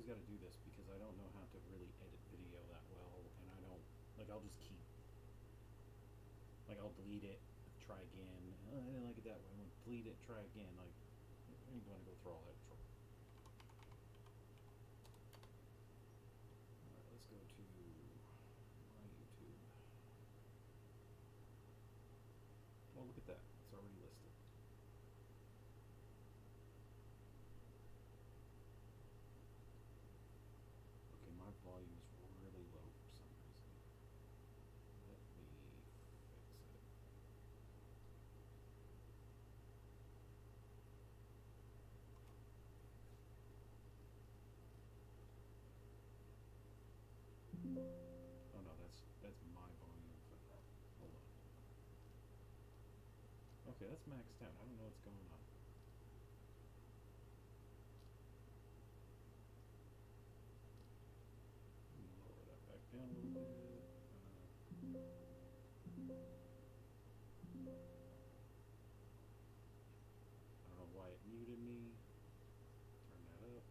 got to do this because I don't know how to really edit video that well, and I don't like. I'll just keep like I'll delete it, try again. Oh, I didn't like it that way. I'm gonna delete it, try again. Like I ain't going to go through all that trouble. All right, let's go to my YouTube. Oh, look at that. It's already listed. Okay, my volume is really low for some reason. Let me fix it. Oh no, that's my volume. Hold on. Okay, that's maxed out. I don't know what's going on. Let me lower that back down a little bit. I don't know why it muted me. Turn that up.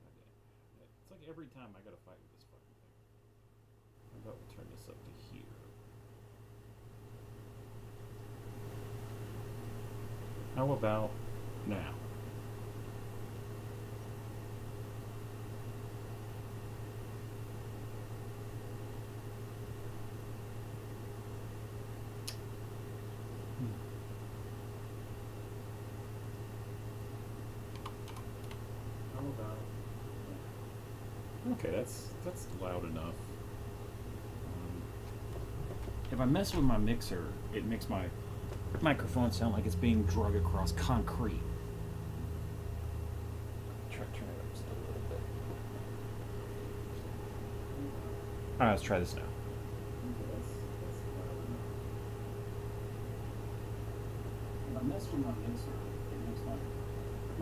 God damn. It's like every time I gotta fight with this fucking thing. How about we turn this up to here? How about now? How about now? Okay, that's loud enough. If I mess with my mixer, it makes my microphone sound like it's being drug across concrete. Try to turn it up just a little bit. Alright, let's try this now. If I mess with my mixer, it makes my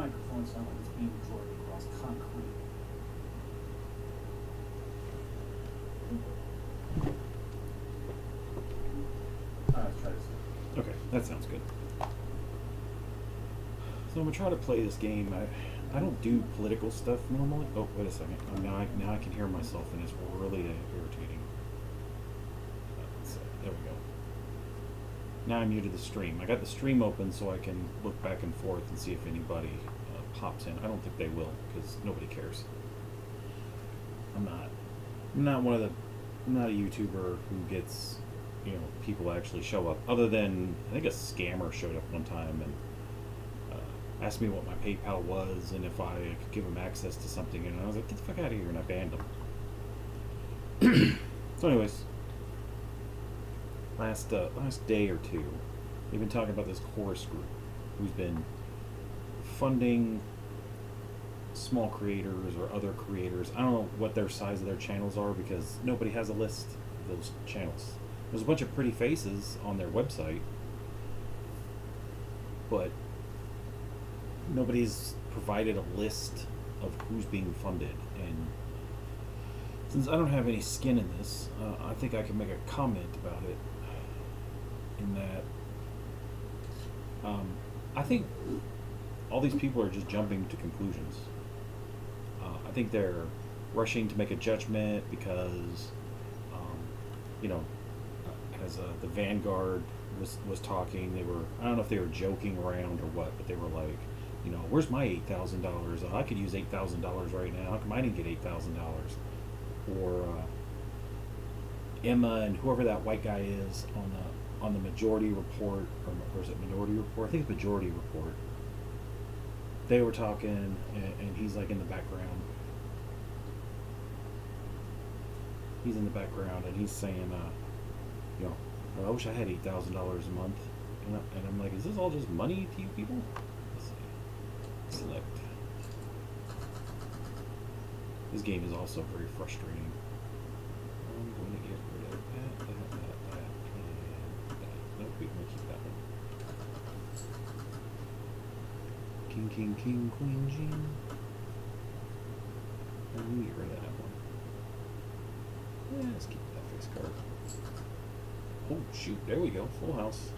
microphone sound like it's being dragged across concrete. Alright, let's try this. Okay, that sounds good. So I'm gonna try to play this game. I don't do political stuff normally. Oh, wait a second. Oh, now I can hear myself, and it's really irritating. There we go. Now I'm muted the stream. I got the stream open so I can look back and forth and see if anybody pops in. I don't think they will because nobody cares. I'm not one of the. I'm not a YouTuber who gets, people actually show up. Other than I think a scammer showed up one time and asked me what my PayPal was and if I could give him access to something, and I was like, get the fuck out of here, and I banned him. So anyways, last day or two, we've been talking about this chorus group who's been funding small creators or other creators. I don't know what their size of their channels are because nobody has a list of those channels. There's a bunch of pretty faces on their website, but nobody's provided a list of who's being funded. And since I don't have any skin in this, I think I can make a comment about it in that I think all these people are just jumping to conclusions. I think they're rushing to make a judgment because, as the Vanguard was talking, they were, I don't know if they were joking around or what, but they were like, where's my $8,000? I could use $8,000 right now. How come I didn't get $8,000? Or Emma and whoever that white guy is on the Majority Report, or is it Minority Report? I think it's Majority Report. They were talking, and he's like in the background. He's in the background, and he's saying, I wish I had $8,000 a month. And I'm like, is this all just money to you people? Let's see. Select. This game is also very frustrating. I'm going to get rid of that, and that. Nope, we're going to keep that one. King, queen, queen. I'm going to get rid of that one. Yeah, let's keep that face card. Oh, shoot, there we go. Full house.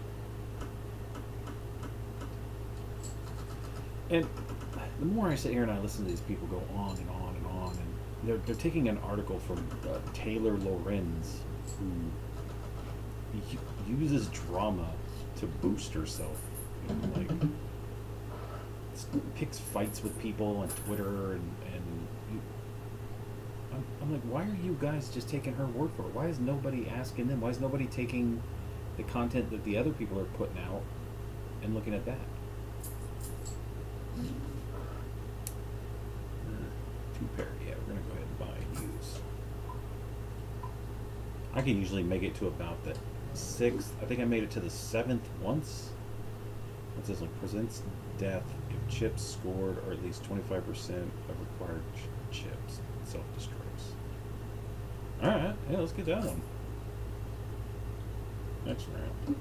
And the more I sit here and I listen to these people go on and on and on, and they're taking an article from Taylor Lorenz, who uses drama to boost herself. You know, like picks fights with people on Twitter, and you, I'm like, why are you guys just taking her word for it? Why is nobody asking them? Why is nobody taking the content that the other people are putting out and looking at that? Two pair, yeah, we're gonna go ahead and buy and use. I can usually make it to about the 6th. I think I made it to the 7th once. What's this one? Presents death if chips scored or at least 25% of required chips. Self-destructs. Alright, yeah, let's get that one. Next round.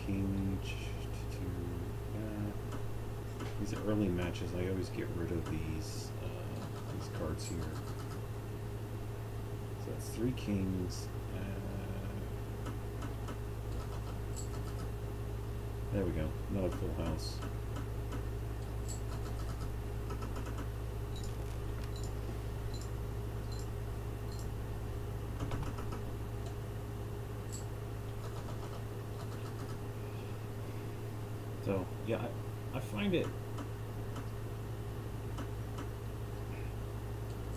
King, these are early matches. I always get rid of these cards here. So that's 3 kings. There we go. Another full house. So, yeah, I find it...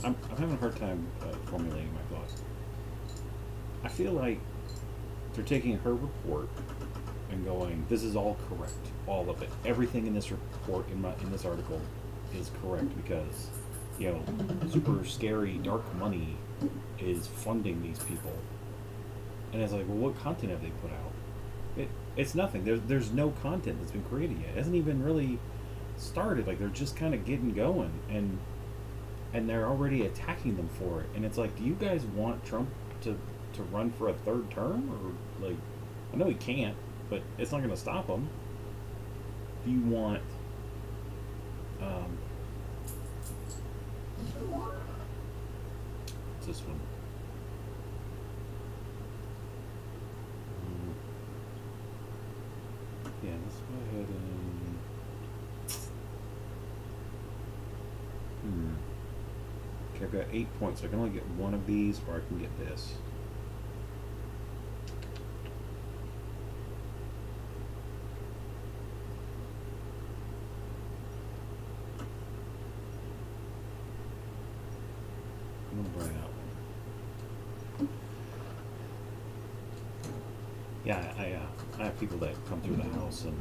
I'm having a hard time formulating my thoughts. I feel like they're taking her report and going, this is all correct, all of it. Everything in this report, in this article, is correct because, you know, super scary dark money is funding these people. And it's like, well, what content have they put out? It's nothing. There's no content that's been created yet. It hasn't even really started. Like, they're just kind of getting going, and they're already attacking them for it. And it's like, do you guys want Trump to run for a 3rd term? Or, like, I know he can't, but it's not going to stop him. Do you want what's this one? Yeah, let's go ahead and okay, I've got 8 points, so I can only get one of these, or I can get this. I'm gonna buy that one. Yeah, I have people that come through the house, and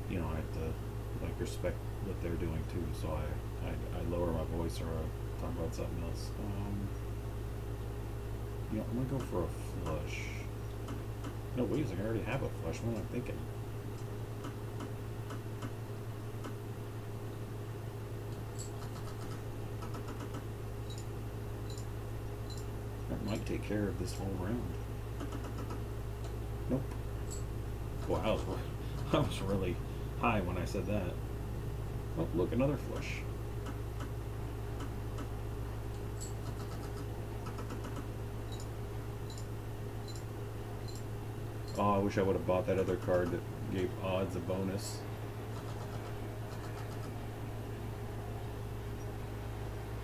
you know, I have to like respect what they're doing too. So I lower my voice, or I talk about something else. You know, I'm gonna go for a flush. No, wait a second, I already have a flush. What am I thinking? That might take care of this whole round. Nope. Boy, I was really high when I said that. Oh, look, another flush. Oh, I wish I would have bought that other card that gave odds a bonus.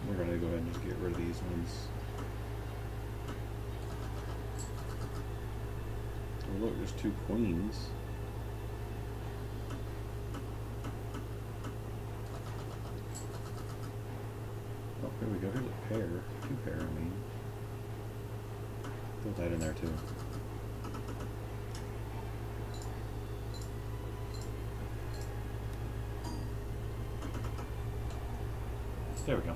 We're going to go ahead and just get rid of these ones. Oh, look, there's 2 queens. Oh, here we go. Here's a pair. 2 pair, I mean. Throw that in there, too. There we go.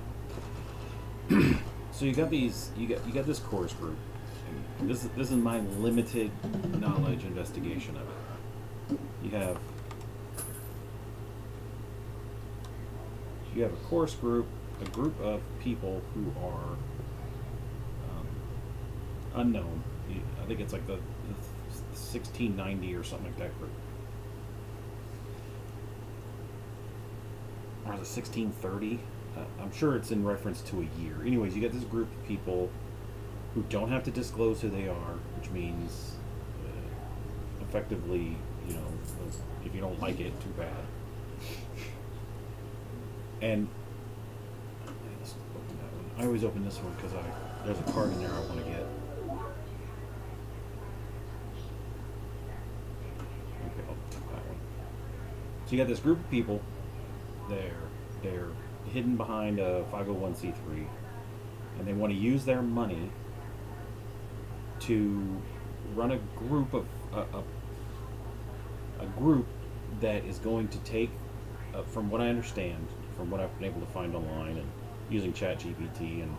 So you got these. You got this chorus group. And this is my limited knowledge investigation of it. You have a chorus group, a group of people who are unknown. I think it's like the 1690 or something like that group. Or is it 1630? I'm sure it's in reference to a year. Anyways, you got this group of people who don't have to disclose who they are, which means effectively, you know, if you don't like it, too bad. And let's open that one. I always open this one because there's a card in there I want to get. Okay, I'll take that one. So you got this group of people. They're hidden behind a 501c3, and they want to use their money to run a group of a group that is going to take, from what I understand, from what I've been able to find online and using ChatGPT and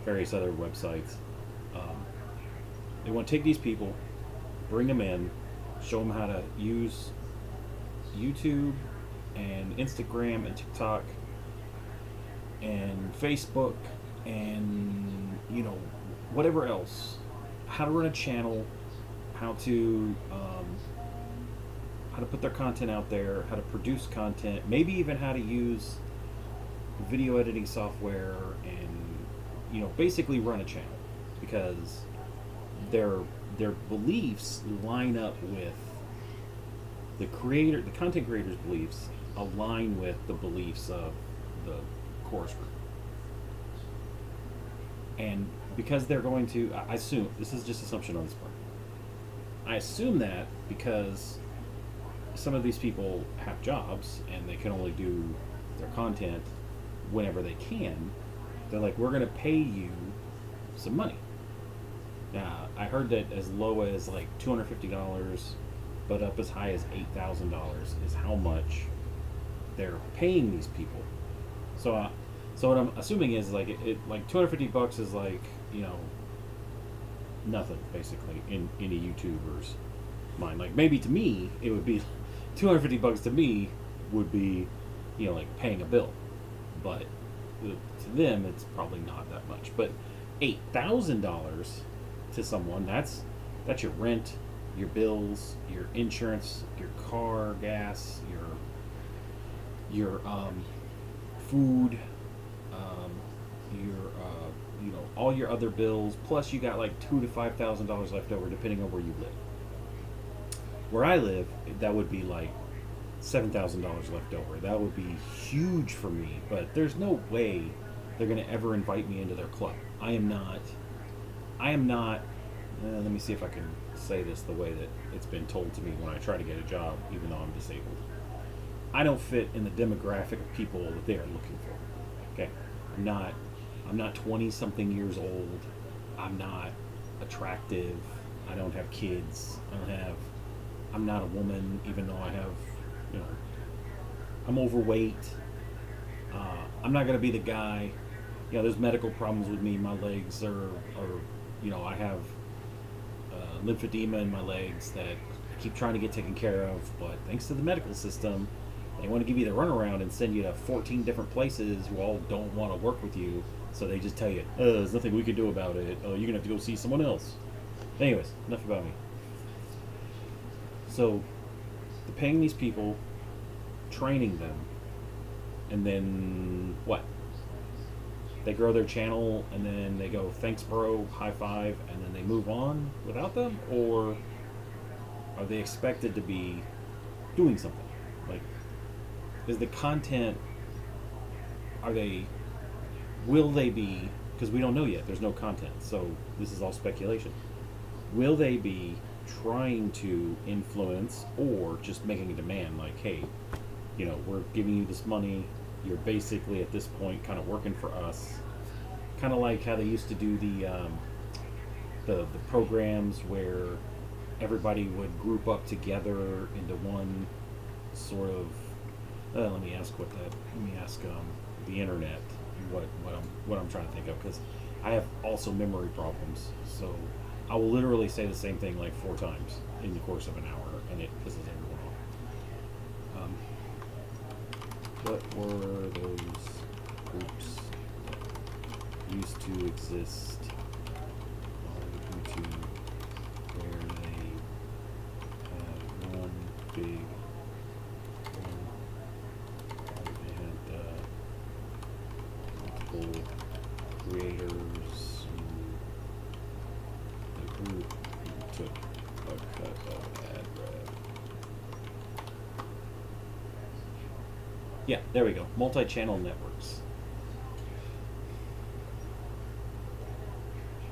various other websites, they want to take these people, bring them in, show them how to use YouTube and Instagram and TikTok and Facebook and, you know, whatever else, how to run a channel, how to put their content out there, how to produce content, maybe even how to use video editing software, and, you know, basically run a channel, because their beliefs line up with the content creator's beliefs align with the beliefs of the course group. And because they're going to, I assume, this is just assumption on this part, I assume that because some of these people have jobs and they can only do their content whenever they can, they're like, we're going to pay you some money. Now, I heard that as low as like $250, but up as high as $8,000 is how much they're paying these people. So what I'm assuming is like it like $250 is like, you know, nothing basically in a YouTuber's mind. Like maybe to me it would be $250 to me would be, you know, like paying a bill, but to them it's probably not that much. But $8,000 to someone, that's your rent, your bills, your insurance, your car gas, your food, your you know, all your other bills, plus you got like $2,000 to $5,000 left over depending on where you live. Where I live, that would be like $7,000 left over. That would be huge for me, but there's no way they're going to ever invite me into their club. I am not, let me see if I can say this the way that it's been told to me when I try to get a job, even though I'm disabled. I don't fit in the demographic of people that they are looking for. Okay? I'm not 20 something years old. I'm not attractive. I don't have kids. I'm not a woman, even though I have, you know, I'm overweight. I'm not going to be the guy, you know, there's medical problems with me. My legs are you know, I have lymphedema in my legs that I keep trying to get taken care of, but thanks to the medical system, they want to give you the runaround and send you to 14 different places who all don't want to work with you, so they just tell you, there's nothing we can do about it, you're going to have to go see someone else. Anyways, enough about me. So, they're paying these people, training them, and then what? They grow their channel, and then they go, thanks bro, high five, and then they move on without them? Or are they expected to be doing something? Like, is the content, will they be, because we don't know yet, there's no content, so this is all speculation. Will they be trying to influence, or just making a demand like, hey, you know, we're giving you this money, you're basically at this point kind of working for us, kind of like how they used to do the programs where everybody would group up together into one sort of let me ask the internet what I'm trying to think of, because I have also memory problems, so I will literally say the same thing like 4 times in the course of an hour, and it pisses everyone off. What were those groups that used to exist on YouTube where they had one big they had multiple creators took a cut of ad rev. Yeah, there we go. Multi-channel networks.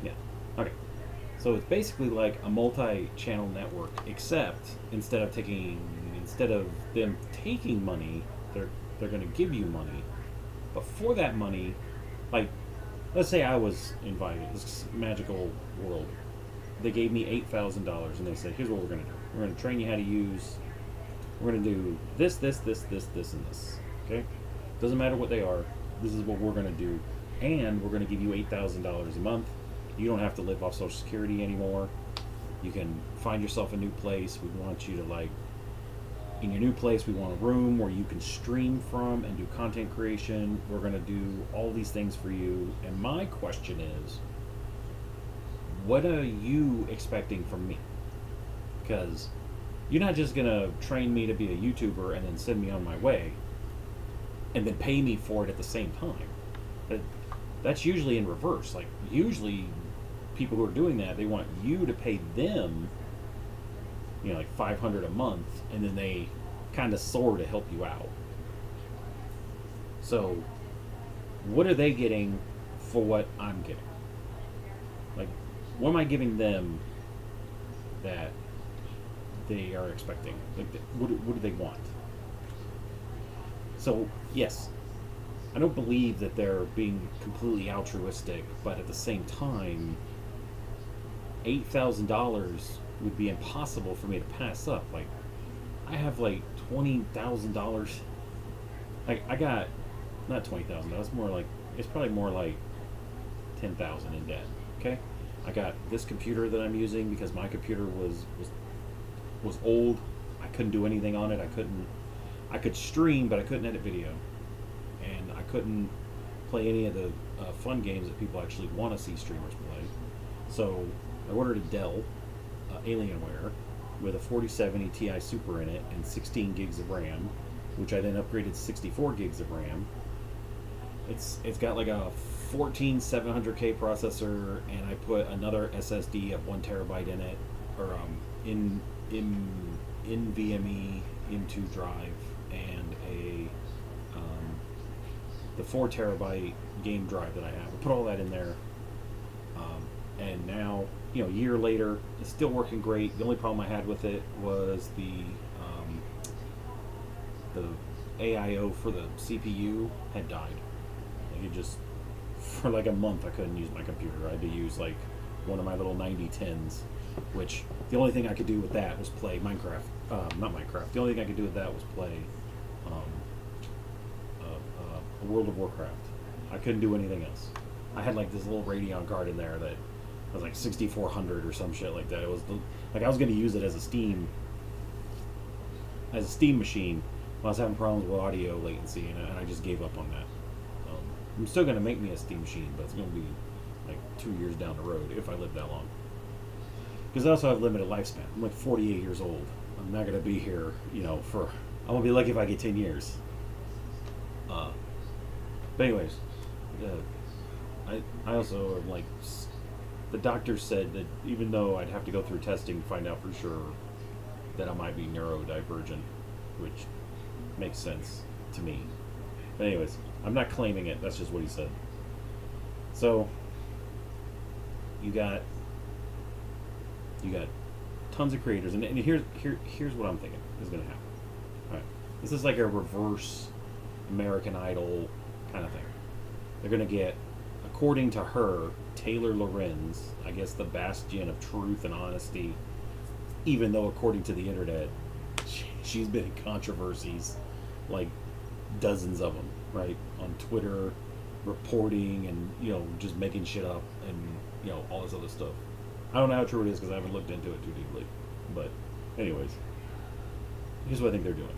Yeah. Okay. So it's basically like a multi-channel network, except instead of them taking money, they're going to give you money. But for that money, like, let's say I was invited this magical world. They gave me $8,000 and they said, "Here's what we're going to do. We're going to train you how to use. We're going to do this, and this. Okay? Doesn't matter what they are. This is what we're going to do, and we're going to give you $8,000 a month. You don't have to live off Social Security anymore. You can find yourself a new place. We want you to, like, in your new place, we want a room where you can stream from and do content creation. We're going to do all these things for you." And my question is, what are you expecting from me? Because you're not just going to train me to be a YouTuber and then send me on my way and then pay me for it at the same time. That's usually in reverse. Like, usually people who are doing that, they want you to pay them, you know, like $500 a month, and then they kind of soar to help you out. So what are they getting for what I'm getting? Like, what am I giving them that they are expecting? Like, what do they want? So, yes, I don't believe that they're being completely altruistic, but at the same time, $8,000 would be impossible for me to pass up. Like, I have like $20,000. Like, I got not $20,000. More like, it's probably more like 10,000 in debt. Okay, I got this computer that I'm using because my computer was old. I couldn't do anything on it. I could stream, but I couldn't edit video, and I couldn't play any of the fun games that people actually want to see streamers play. So I ordered a Dell Alienware with a 4070 Ti Super in it and 16 gigs of RAM, which I then upgraded to 64 gigs of RAM. It's got like a 14700K processor, and I put another SSD of 1 terabyte in it, or in NVMe M2 drive, and the 4 terabyte game drive that I have. I put all that in there, and now, you know, a year later, it's still working great. The only problem I had with it was the AIO for the CPU had died. Like, it just, for like a month, I couldn't use my computer. I had to use like one of my little 9010s, which the only thing I could do with that was play Minecraft. Not Minecraft. The only thing I could do with that was play World of Warcraft. I couldn't do anything else. I had like this little Radeon card in there that was like 6400 or some shit like that. It was like I was going to use it as a Steam machine. I was having problems with audio latency, and I just gave up on that. I'm still going to make me a Steam machine, but it's going to be like 2 years down the road if I live that long. Because I also have limited lifespan. I'm like 48 years old. I'm not going to be here, you know, I'm going to be lucky if I get 10 years. But anyways, I also am like, the doctor said that even though I'd have to go through testing to find out for sure that I might be neurodivergent, which makes sense to me. But anyways, I'm not claiming it. That's just what he said. So you got tons of creators, and here's what I'm thinking is going to happen. All right, this is like a reverse American Idol kind of thing. They're going to get, according to her, Taylor Lorenz, I guess the bastion of truth and honesty, even though according to the internet, she's been in controversies, like dozens of them, right? On Twitter, reporting and, you know, just making shit up and, you know, all this other stuff. I don't know how true it is because I haven't looked into it too deeply. But anyways, here's what I think they're doing.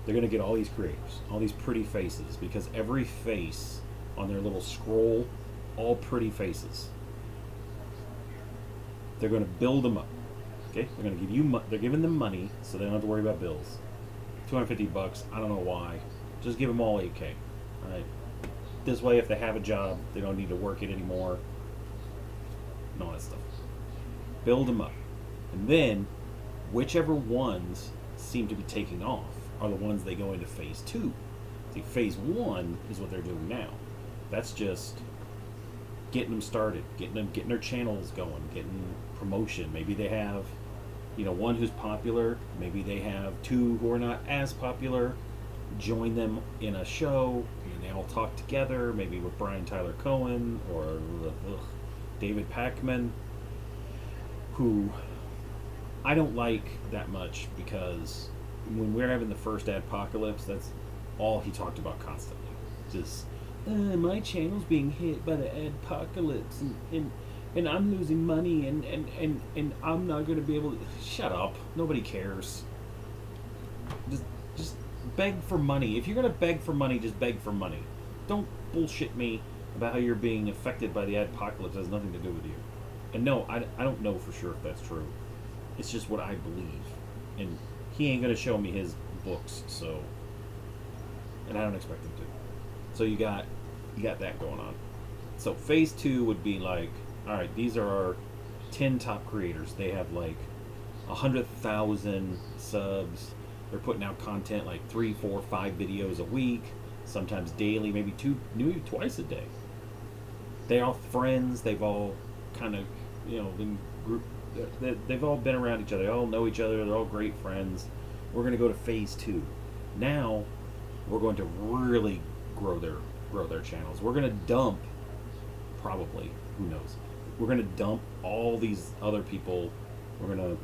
They're going to get all these creators, all these pretty faces, because every face on their little scroll, all pretty faces. They're going to build them up. Okay? They're going to give you they're giving them money so they don't have to worry about bills. $250, I don't know why. Just give them all $8K. All right? This way, if they have a job, they don't need to work it anymore. And all that stuff. build them up, and then whichever ones seem to be taking off are the ones they go into phase 2. See, phase 1 is what they're doing now. That's just getting them started, getting their channels going, getting promotion. Maybe they have, one who's popular. Maybe they have 2 who are not as popular. Join them in a show, and they all talk together. Maybe with Brian Tyler Cohen or David Pakman, who I don't like that much, because when we're having the first adpocalypse, that's all he talked about constantly. Just, my channel's being hit by the adpocalypse, and I'm losing money, and I'm not going to be able to... Shut up. Nobody cares. Just beg for money. If you're going to beg for money, just beg for money. Don't bullshit me about how you're being affected by the adpocalypse. It has nothing to do with you. And no, I don't know for sure if that's true. It's just what I believe. And he ain't going to show me his books, so... And I don't expect him to. So you got that going on. So phase 2 would be like, all right, these are our 10 top creators. They have like 100,000 subs. They're putting out content like 3, 4, 5 videos a week, sometimes daily, maybe twice a day. They're all friends. They've all kind of, been group. They've all been around each other. They all know each other. They're all great friends. We're going to go to phase 2. Now we're going to really grow their channels. We're going to dump, probably, who knows. We're going to dump all these other people. We're going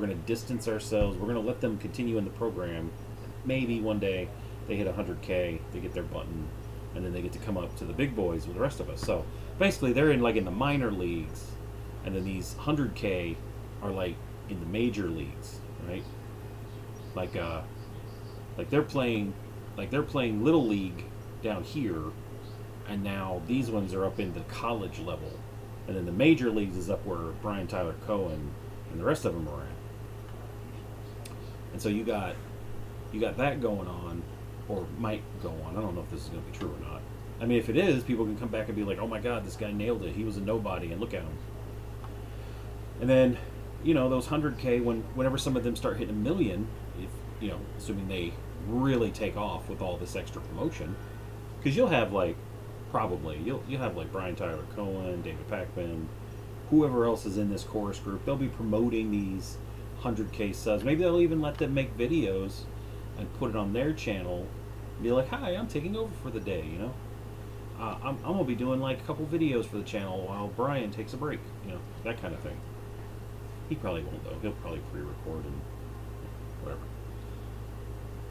to distance ourselves. We're going to let them continue in the program. Maybe one day they hit 100K, they get their button, and then they get to come up to the big boys with the rest of us. So basically they're in the minor leagues, and then these 100K are like in the major leagues, right? Like they're playing little league down here, and now these ones are up in the college level, and then the major leagues is up where Brian Tyler Cohen and the rest of them are at. And so you got that going on, or might go on. I don't know if this is going to be true or not. I mean, if it is, people can come back and be like, oh my god, this guy nailed it. He was a nobody, and look at him. And then, those 100K, whenever some of them start hitting 1 million, if assuming they really take off with all this extra promotion, because you'll have you'll have Brian Tyler Cohen, David Pakman, whoever else is in this chorus group. They'll be promoting these 100K subs. Maybe they'll even let them make videos and put it on their channel. Be like, hi, I'm taking over for the day. I'm gonna be doing like a couple videos for the channel while Brian takes a break. That kind of thing. He probably won't though. He'll probably pre-record and whatever.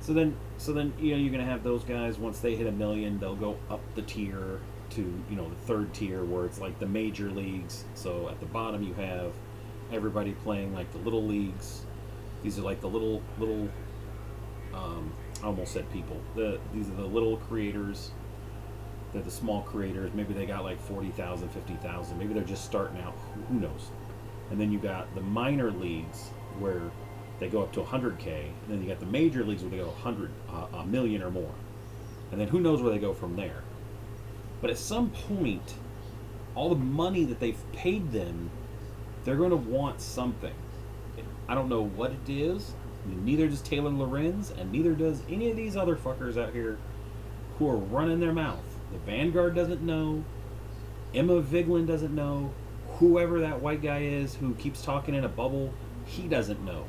So then you're gonna have those guys. Once they hit 1 million, they'll go up the tier to the 3rd tier, where it's like the major leagues. So at the bottom you have everybody playing like the little leagues. These are like the little I almost said people. These are the little creators. They're the small creators. Maybe they got like 40,000, 50,000. Maybe they're just starting out. Who knows? And then you got the minor leagues where they go up to 100K, and then you got the major leagues where they go 1 million or more. And then who knows where they go from there. But at some point, all the money that they've paid them, they're going to want something. I don't know what it is. Neither does Taylor Lorenz, and neither does any of these other fuckers out here who are running their mouth. The Vanguard doesn't know. Emma Vigeland doesn't know. Whoever that white guy is who keeps talking in a bubble, he doesn't know.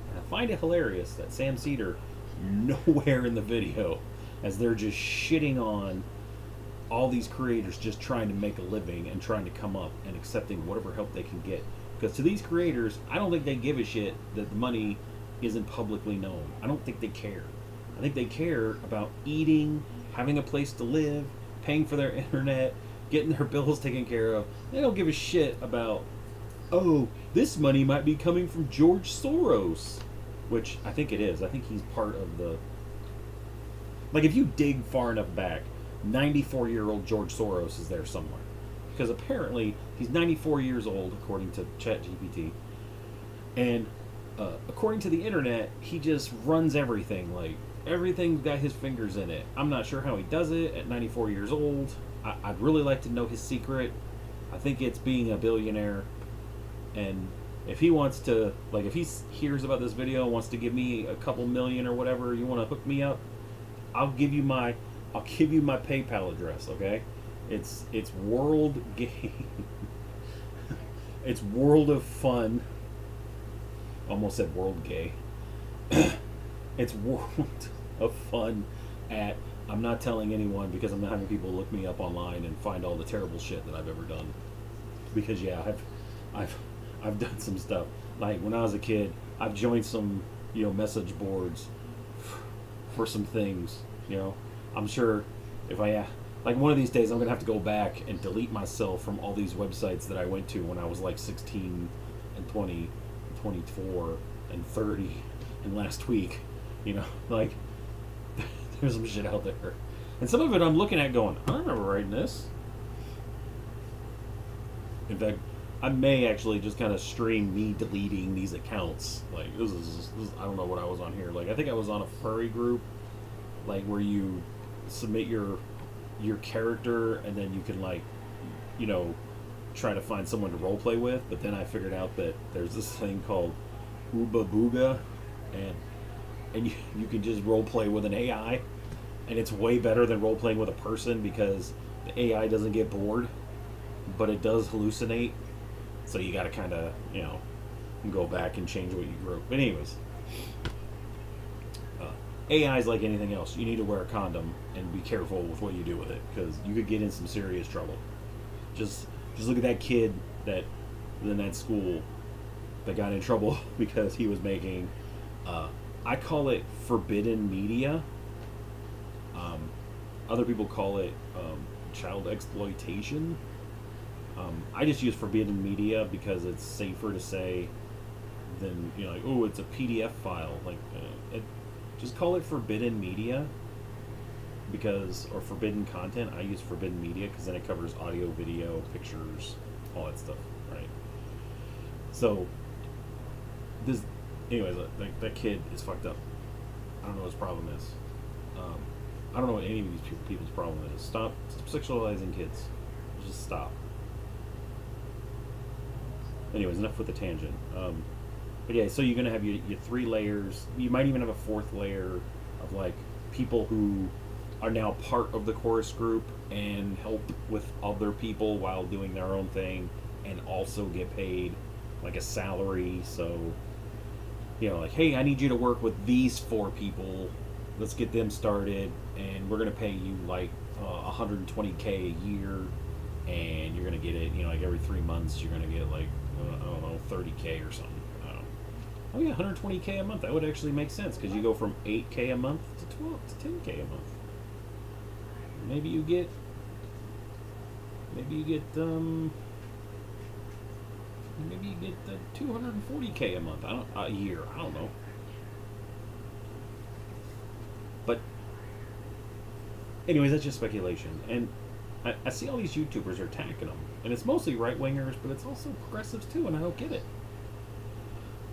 And I find it hilarious that Sam Cedar, nowhere in the video, as they're just shitting on all these creators just trying to make a living and trying to come up and accepting whatever help they can get. Because to these creators, I don't think they give a shit that the money isn't publicly known. I don't think they care. I think they care about eating, having a place to live, paying for their internet, getting their bills taken care of. They don't give a shit about, oh, this money might be coming from George Soros. Which I think it is. I think he's part of the... Like, if you dig far enough back, 94-year-old George Soros is there somewhere. Because apparently he's 94 years old, according to ChatGPT. And according to the internet, he just runs everything. Like, everything's got his fingers in it. I'm not sure how he does it at 94 years old. I'd really like to know his secret. I think it's being a billionaire. And if he wants to, like, if he hears about this video and wants to give me a couple million or whatever, you want to hook me up, I'll give you my PayPal address. Okay, it's World Game. It's World of Fun. Almost said World Gay. It's World of Fun at. I'm not telling anyone because I'm not having people look me up online and find all the terrible shit that I've ever done. Because yeah, I've done some stuff. Like when I was a kid, I've joined some message boards for some things. I'm sure if I like one of these days, I'm gonna have to go back and delete myself from all these websites that I went to when I was like 16 and 20, and 24 and 30, and last week. Like there's some shit out there, and some of it I'm looking at going, I don't remember writing this. In fact, I may actually just kind of stream me deleting these accounts. Like this is I don't know what I was on here. Like I think I was on a furry group, like where you submit your character and then you can like try to find someone to role play with. But then I figured out that there's this thing called Ooba Booga, and you can just role play with an AI, and it's way better than role playing with a person because the AI doesn't get bored, but it does hallucinate. So you got to kind of go back and change what you wrote. But anyways, AI is like anything else. You need to wear a condom and be careful with what you do with it because you could get in some serious trouble. Just look at that kid that in that school that got in trouble because he was making. I call it forbidden media. Other people call it child exploitation. I just use forbidden media because it's safer to say than like, oh, it's a PDF file. Like just call it forbidden media or forbidden content. I use forbidden media because then it covers audio, video, pictures, all that stuff, right? So anyways, that kid is fucked up. I don't know what his problem is. I don't know what any of these people's problem is. Stop sexualizing kids. Just stop. Anyways, enough with the tangent. But yeah, so you're gonna have your 3 layers. You might even have a 4th layer of like people who are now part of the chorus group and help with other people while doing their own thing, and also get paid like a salary. So like, hey, I need you to work with these 4 people. Let's get them started, and we're gonna pay you like 120K a year, and you're gonna get it. Like every 3 months, you're gonna get like I don't know, 30K or something. Oh yeah, 120K a month. That would actually make sense because you go from 8K a month to 12 to 10K a month. Maybe you get 240K a month. A year. I don't know. But anyways, that's just speculation. And I see all these YouTubers are attacking them, and it's mostly right wingers, but it's also progressives too, and I don't get it.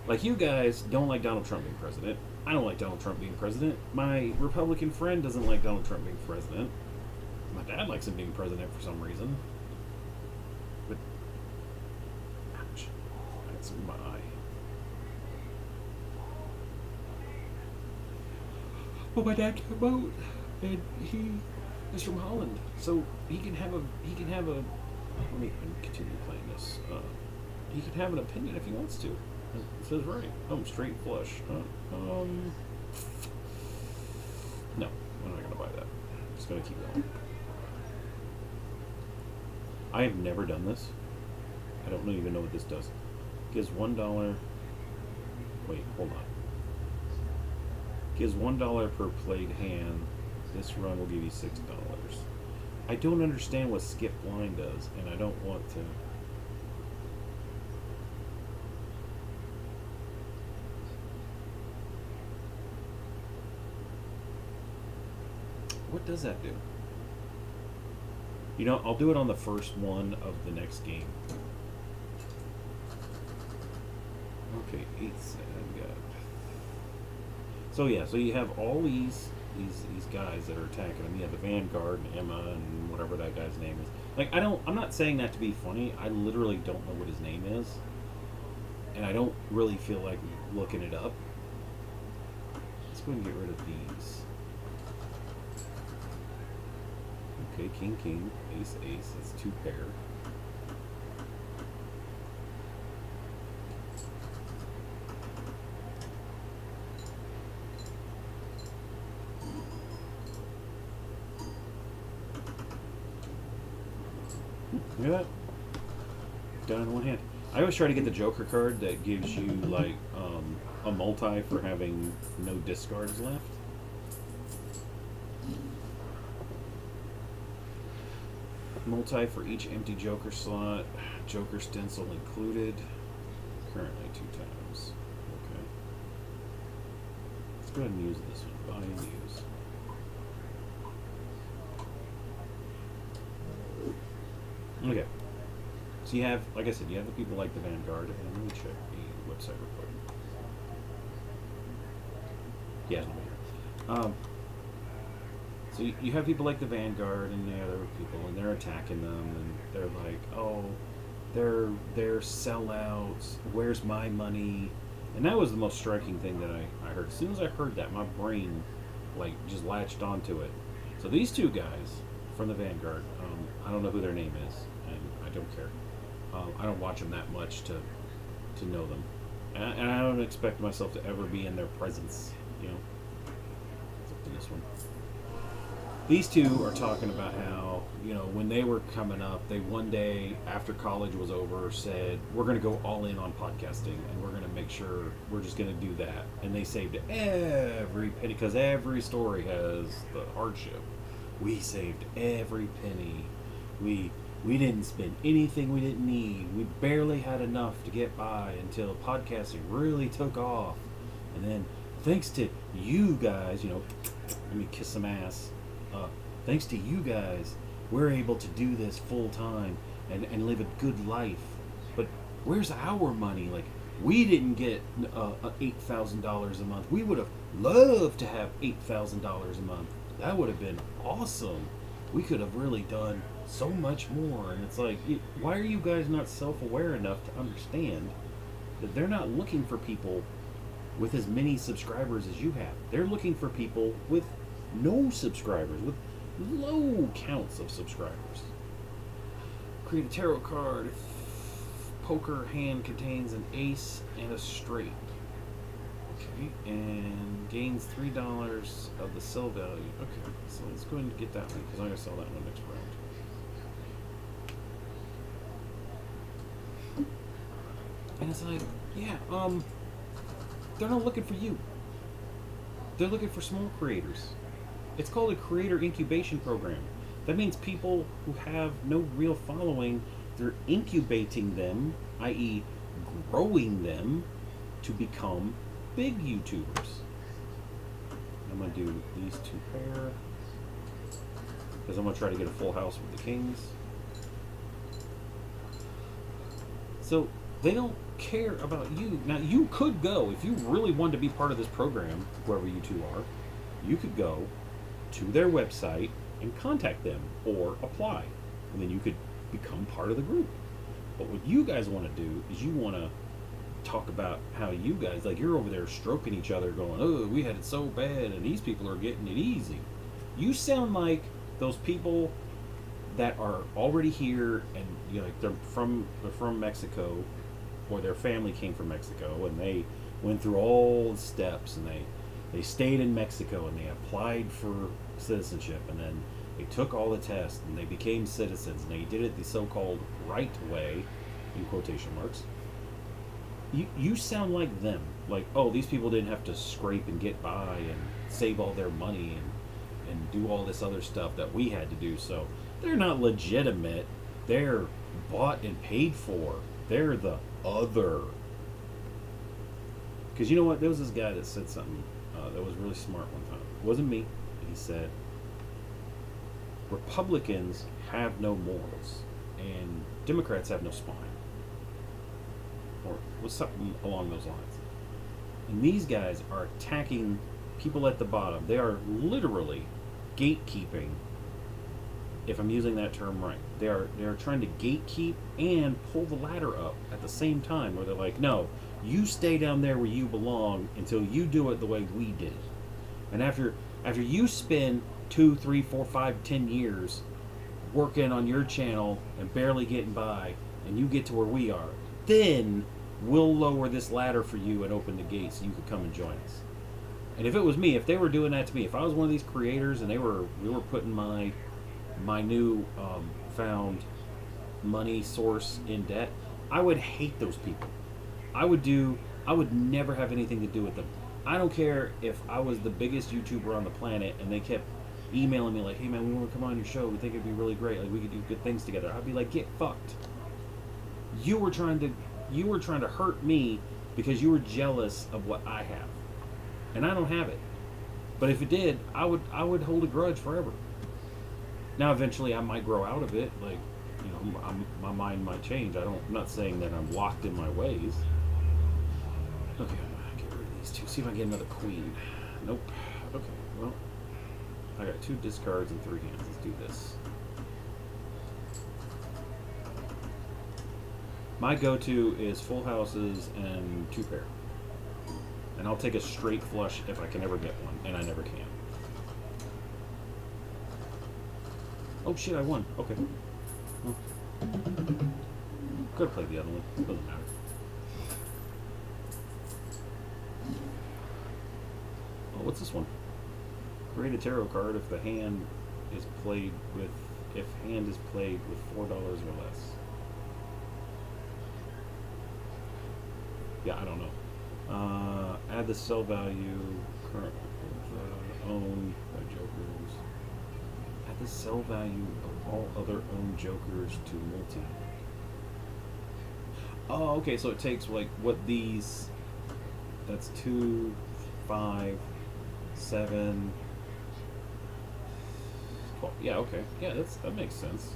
Like, you guys don't like Donald Trump being president. I don't like Donald Trump being president. My Republican friend doesn't like Donald Trump being president. My dad likes him being president for some reason. But, ouch, that's in my eye. Well, my dad came out, and he is from Holland, so he can have a. Let me continue playing this. He can have an opinion if he wants to. It says right. Oh, straight flush. No, I'm not gonna buy that. I'm just gonna keep going. I have never done this. I don't even know what this does. Gives $1. Wait, hold on. Gives $1 per played hand. This run will give you $6. I don't understand what skip blind does, and I don't want to. What does that do? I'll do it on the first one of the next game. Okay, 8 got. So yeah, so you have all these guys that are attacking him. You have the Vanguard and Emma and whatever that guy's name is. Like, I'm not saying that to be funny. I literally don't know what his name is. and I don't really feel like looking it up. Let's go and get rid of these. Okay, king, king, ace, ace. That's 2 pair. Look at that. Done in one hand. I always try to get the Joker card that gives you like a multi for having no discards left. Multi for each empty Joker slot. Joker stencil included. Currently 2 times. Okay. Let's go ahead and use this one. Buy and use. Okay. So you have, like I said, you have the people like the Vanguard, and let me check the website real quick. Yeah, nobody here. So you have people like the Vanguard and the other people, and they're attacking them, and they're like, oh, they're sellouts. Where's my money? And that was the most striking thing that I heard. As soon as I heard that, my brain like just latched onto it. So these 2 guys from the Vanguard, I don't know who their name is, and I don't care. I don't watch them that much to know them, and I don't expect myself to ever be in their presence. You know, let's look at this one. These 2 are talking about how, you know, when they were coming up, they one day after college was over said, we're going to go all in on podcasting, and we're going to make sure we're just going to do that. And they saved every penny, because every story has the hardship. We saved every penny. We didn't spend anything we didn't need. We barely had enough to get by until podcasting really took off. And then, thanks to you guys, you know, let me kiss some ass. Thanks to you guys, we're able to do this full time and live a good life. But where's our money? Like, we didn't get $8,000 a month. We would have loved to have $8,000 a month. That would have been awesome. We could have really done so much more. And it's like, why are you guys not self-aware enough to understand that they're not looking for people with as many subscribers as you have? They're looking for people with no subscribers, with low counts of subscribers. Create a tarot card if poker hand contains an ace and a straight. Okay, and gains $3 of the sell value. Okay, so let's go ahead and get that one, because I'm going to sell that one next round. And it's like, yeah, they're not looking for you. They're looking for small creators. It's called a creator incubation program. That means people who have no real following, they're incubating them, i.e. growing them to become big YouTubers. I'm going to do these 2 pair, because I'm going to try to get a full house with the kings. So they don't care about you. Now, you could go, if you really wanted to be part of this program, whoever you 2 are, you could go to their website and contact them or apply, and then you could become part of the group. But what you guys want to do is you want to talk about how you guys, like, you're over there stroking each other going, oh, we had it so bad and these people are getting it easy. You sound like those people that are already here, and you know, like they're from Mexico, or their family came from Mexico, and they went through all the steps, and they stayed in Mexico, and they applied for citizenship, and then they took all the tests, and they became citizens, and they did it the so-called right way, in quotation marks. You sound like them. Like, oh, these people didn't have to scrape and get by and save all their money and do all this other stuff that we had to do. So they're not legitimate. They're bought and paid for. They're the other. Because you know what? There was this guy that said something that was really smart one time. It wasn't me. He said, Republicans have no morals and Democrats have no spine. Or was something along those lines. And these guys are attacking people at the bottom. They are literally gatekeeping, if I'm using that term right. They are trying to gatekeep and pull the ladder up at the same time, where they're like, no, You stay down there where you belong until you do it the way we did it. And after you spend 2, 3, 4, 5, 10 years working on your channel and barely getting by, and you get to where we are, then we'll lower this ladder for you and open the gates so you could come and join us. And if it was me, if they were doing that to me, if I was one of these creators and we were putting my new found money source in debt, I would hate those people. I would never have anything to do with them. I don't care if I was the biggest YouTuber on the planet and they kept emailing me like, hey man, we want to come on your show, we think it'd be really great, like we could do good things together. I'd be like, get fucked. You were trying to hurt me because you were jealous of what I have. And I don't have it. But if it did, I would hold a grudge forever. Now eventually I might grow out of it, like, you know, my mind might change. I'm not saying that I'm locked in my ways. Okay, I'm gonna get rid of these two. See if I can get another queen. Nope. Okay, well, I got 2 discards and 3 hands. Let's do this. My go-to is full houses and 2 pair. And I'll take a straight flush if I can ever get one, and I never can. Oh shit, I won. Okay. Well, could have played the other one. Doesn't matter. Oh, what's this one? Create a tarot card if hand is played with $4 or less. Yeah, I don't know. Add the sell value current owned by jokers. Add the sell value of all other owned jokers to multi. Oh, okay. So it takes like what these. That's 2, 5, 7, 12. Yeah. Okay. Yeah. That makes sense.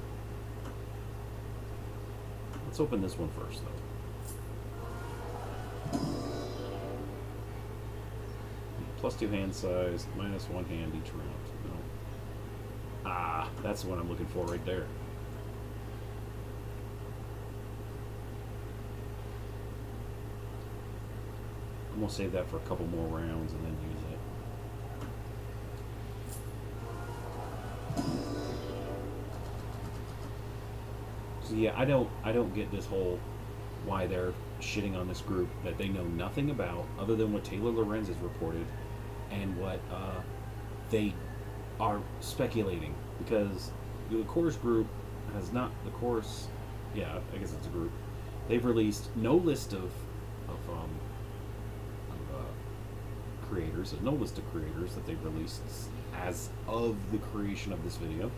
Let's open this one first, though. +2 hand size, -1 hand each round. No. Ah, that's the one I'm looking for right there. I'm gonna save that for a couple more rounds and then use it. So yeah, I don't get this whole why they're shitting on this group that they know nothing about other than what Taylor Lorenz has reported and what they are speculating, because the course group has not yeah, I guess it's a group. They've released no list of creators. There's no list of creators that they've released as of the creation of this video.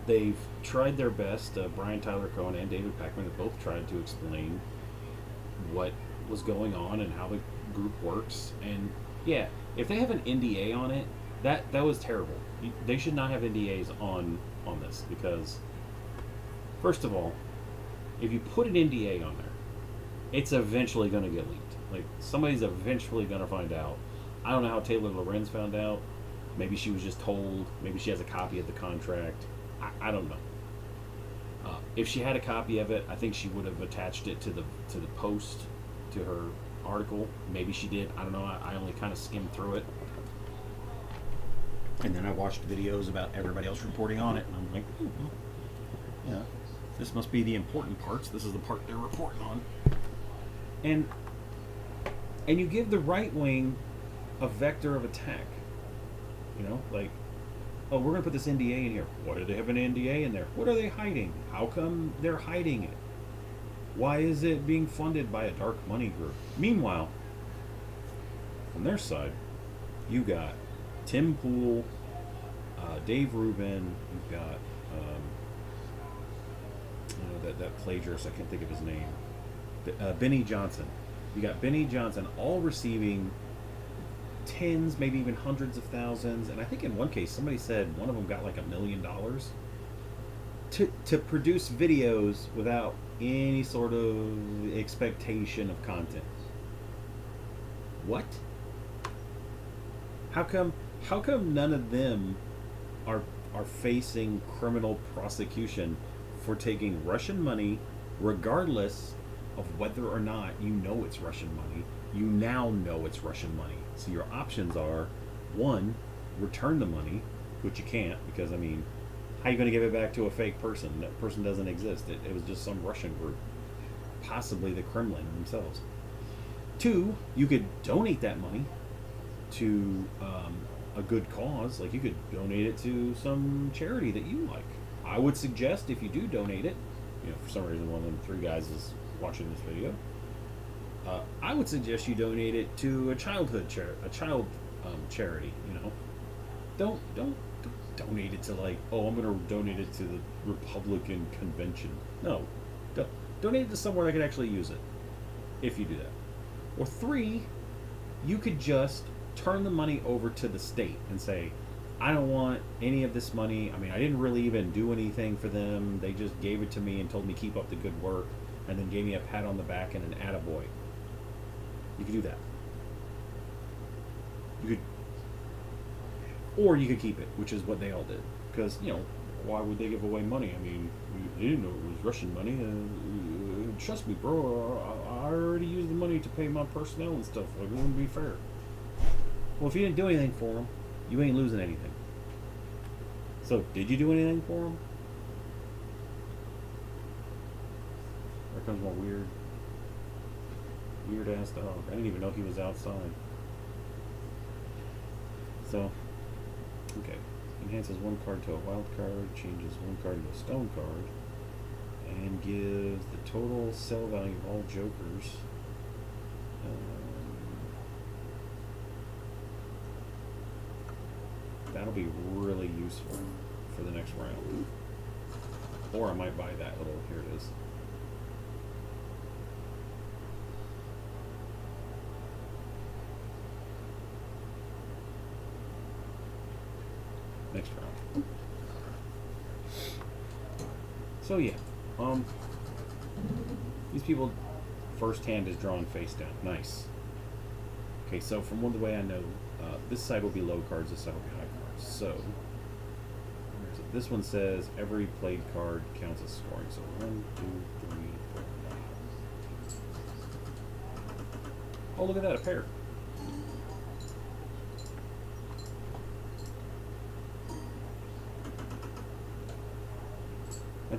They've tried their best. Brian Tyler Cohen and David Packman have both tried to explain what was going on and how the group works. And yeah, if they have an NDA on it, that was terrible. They should not have NDAs on this, because first of all, if you put an NDA on there, it's eventually going to get leaked. Like, somebody's eventually going to find out. I don't know how Taylor Lorenz found out. Maybe she was just told. Maybe she has a copy of the contract. I don't know. If she had a copy of it, I think she would have attached it to the post, to her article. Maybe she did. I don't know. I only kind of skimmed through it. And then I watched videos about everybody else reporting on it. And I'm like, yeah, this must be the important parts. This is the part they're reporting on. And you give the right wing a vector of attack. You know, like, oh, we're going to put this NDA in here. Why do they have an NDA in there? What are they hiding? How come they're hiding it? Why is it being funded by a dark money group? Meanwhile, on their side, you got Tim Pool, Dave Rubin, you've got that plagiarist, I can't think of his name, Benny Johnson. You got Benny Johnson all receiving tens, maybe even hundreds of thousands, and I think in one case somebody said one of them got like $1 million to produce videos without any sort of expectation of content. What? How come none of them are facing criminal prosecution for taking Russian money, regardless of whether or not you know it's Russian money. You now know it's Russian money. So your options are, one, return the money, which you can't because, I mean, how are you going to give it back to a fake person? That person doesn't exist. It was just some Russian group, possibly the Kremlin themselves. Two, you could donate that money to a good cause. Like, you could donate it to some charity that you like. I would suggest if you do donate it, for some reason one of them three guys is watching this video, I would suggest you donate it to a charity. Don't donate it to, like, oh, I'm going to donate it to the Republican convention. No, donate it to somewhere that can actually use it. If you do that, or three, you could just turn the money over to the state and say, I don't want any of this money. I mean, I didn't really even do anything for them. They just gave it to me and told me keep up the good work, and then gave me a pat on the back and an attaboy. You could do that. You could, or you could keep it, which is what they all did. Because, why would they give away money? I mean, they didn't know it was Russian money. Trust me, bro, I already used the money to pay my personnel and stuff. Like, it wouldn't be fair. Well, if you didn't do anything for them, you ain't losing anything. So, did you do anything for them? There comes my weird ass dog. I didn't even know he was outside. So, okay. Enhances one card to a wild card, changes one card into a stone card, and gives the total sell value of all jokers. That'll be really useful for the next round. Or I might buy that little, here it is. Next round. So yeah, these people, first hand is drawn face down. Nice. Okay, so from the way I know, this side will be low cards, this side will be high cards. So, where is it? This one says every played card counts as scoring. So 1, 2, 3, 4, 5. Oh, look at that, a pair.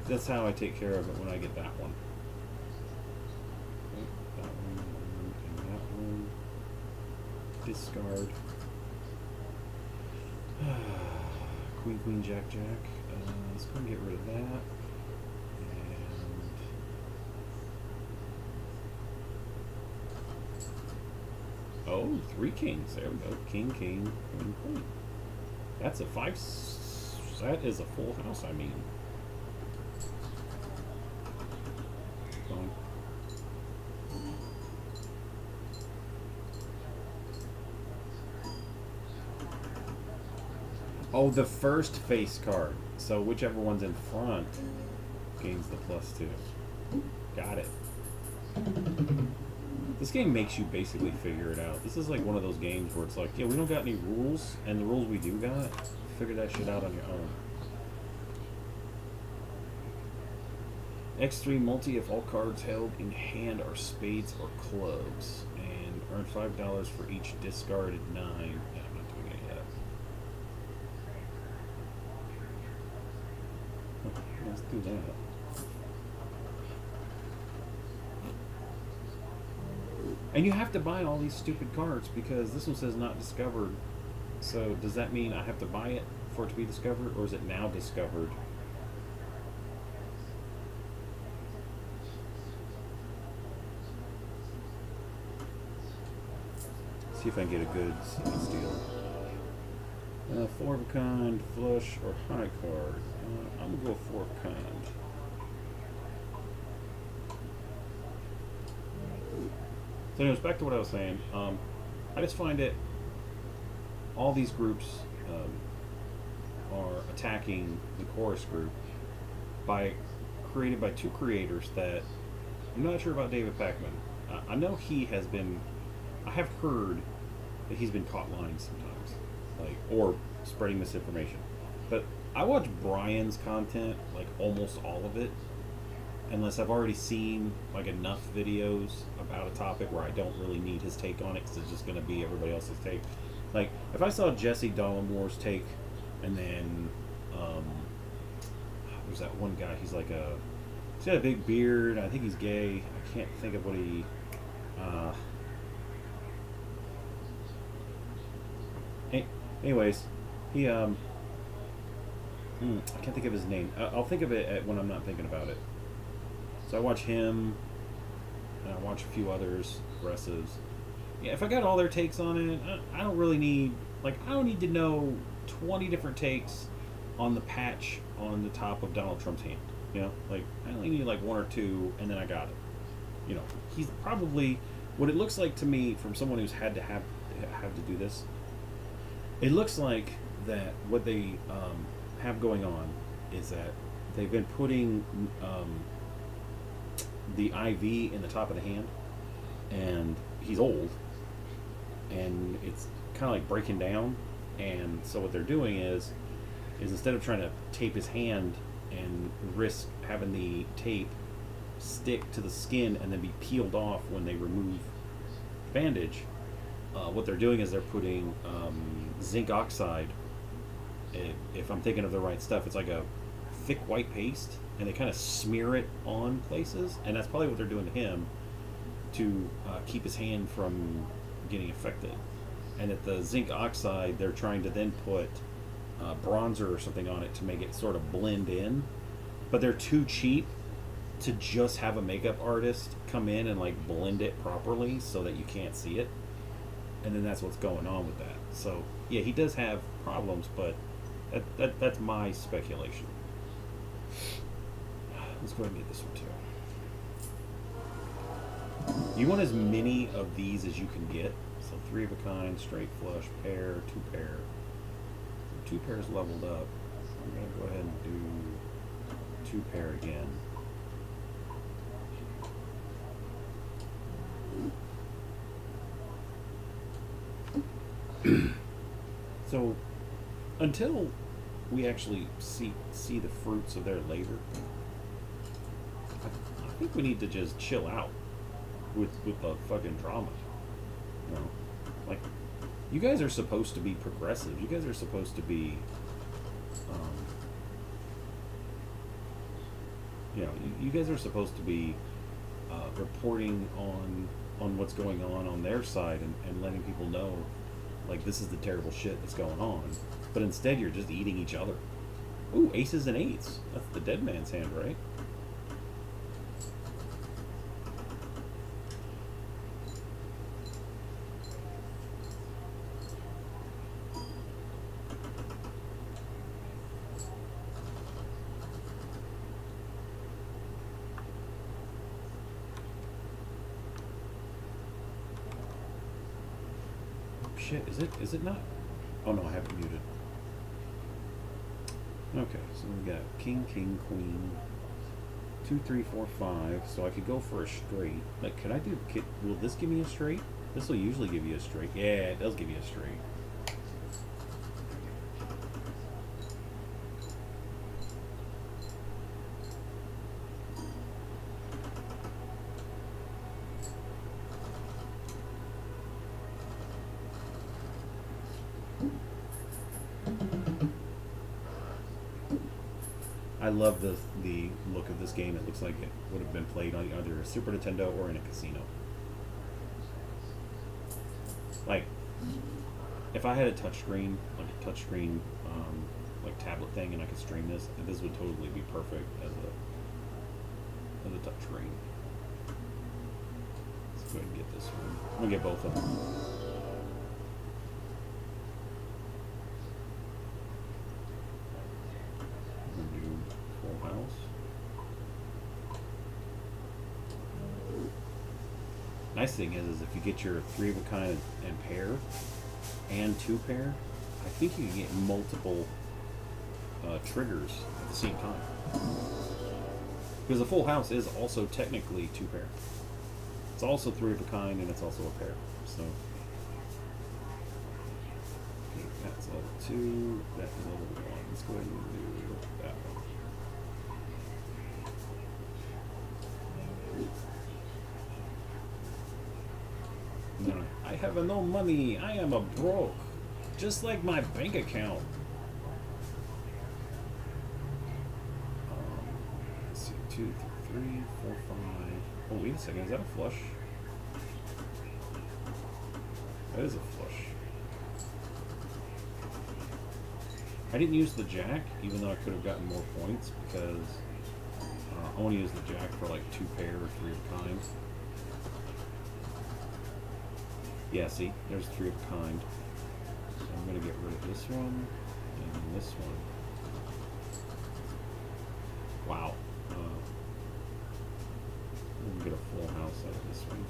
That's how I take care of it when I get that one. Okay, that one, and that one. Discard. Queen, queen, jack, jack. Let's go and get rid of that. And oh, 3 kings. There we go. King, king, queen, queen. That's a 5. That is a full house, I mean. Oh, the first face card. So whichever one's in front gains the +2. Got it. This game makes you basically figure it out. This is like one of those games where it's like, yeah, we don't got any rules, and the rules we do got, figure that shit out on your own. X3 multi if all cards held in hand are spades or clubs, and earn $5 for each discarded 9. Yeah, I'm not doing it yet. Let's do that. And you have to buy all these stupid cards because this one says not discovered. So does that mean I have to buy it for it to be discovered, or is it now discovered? See if I can get a good steal. 4 of a kind, flush, or high card. I'm gonna go 4 of a kind. So anyways, back to what I was saying. I just find it, all these groups are attacking the chorus group created by 2 creators that I'm not sure about. David Pakman. I know he has been. I have heard that he's been caught lying sometimes, or spreading misinformation. But I watch Brian's content, like almost all of it, unless I've already seen like enough videos about a topic where I don't really need his take on it because it's just going to be everybody else's take. Like if I saw Jesse Dollamore's take, and then there's that one guy. He's got a big beard. I think he's gay. I can't think of what he. Anyways, he I can't think of his name. I'll think of it when I'm not thinking about it. So I watch him, and I watch a few others, progressives. Yeah, if I got all their takes on it, I don't really need, I don't need to know 20 different takes on the patch on the top of Donald Trump's hand. You know, I only need one or two, and then I got it. You know, he's probably, what it looks like to me from someone who's had to have to do this, it looks like that what they have going on is that they've been putting the IV in the top of the hand, and he's old, and it's kind of like breaking down, and so what they're doing is instead of trying to tape his hand and risk having the tape stick to the skin and then be peeled off when they remove the bandage, what they're doing is they're putting zinc oxide. If I'm thinking of the right stuff, it's like a thick white paste, and they kind of smear it on places, and that's probably what they're doing to him to keep his hand from getting affected. And at the zinc oxide, they're trying to then put bronzer or something on it to make it sort of blend in, but they're too cheap to just have a makeup artist come in and blend it properly so that you can't see it. And then that's what's going on with that. So yeah, he does have problems, but that's my speculation. Let's go ahead and get this one too. You want as many of these as you can get. So 3 of a kind, straight flush, pair, 2 pair. 2 pairs leveled up. I'm going to go ahead and do 2 pair again. So until we actually see the fruits of their labor, I think we need to just chill out with the fucking drama. You know, you guys are supposed to be progressive. You guys are supposed to be, you guys are supposed to be reporting on what's going on their side and letting people know, this is the terrible shit that's going on. But instead, you're just eating each other. Ooh, aces and eights. That's the dead man's hand, right? Shit, is it not? Oh no, I have it muted. Okay, so we got king, king, queen, 2, 3, 4, 5. So I could go for a straight. Could I do? Will this give me a straight? This will usually give you a straight. Yeah, it does give you a straight. I love the look of this game. It looks like it would have been played on either a Super Nintendo or in a casino. If I had a touchscreen, tablet thing, and I could stream this would totally be perfect as a touchscreen. Let's go ahead and get this one. I'm gonna get both of them. Nice thing is if you get your 3 of a kind and pair and 2 pair, I think you can get multiple triggers at the same time. Because a full house is also technically 2 pair. It's also 3 of a kind and it's also a pair. So okay, that's level 2, that's level 1. Let's go ahead and do that one. No, I have no money. I am a broke. Just like my bank account. Let's see. 2, 3, 4, 5. Oh, wait a second. Is that a flush? That is a flush. I didn't use the jack, even though I could have gotten more points, because I want to use the jack for like 2 pair or 3 of kind. Yeah, see? There's 3 of kind. So I'm going to get rid of this one and this one. Wow. I'm going to get a full house out of this one.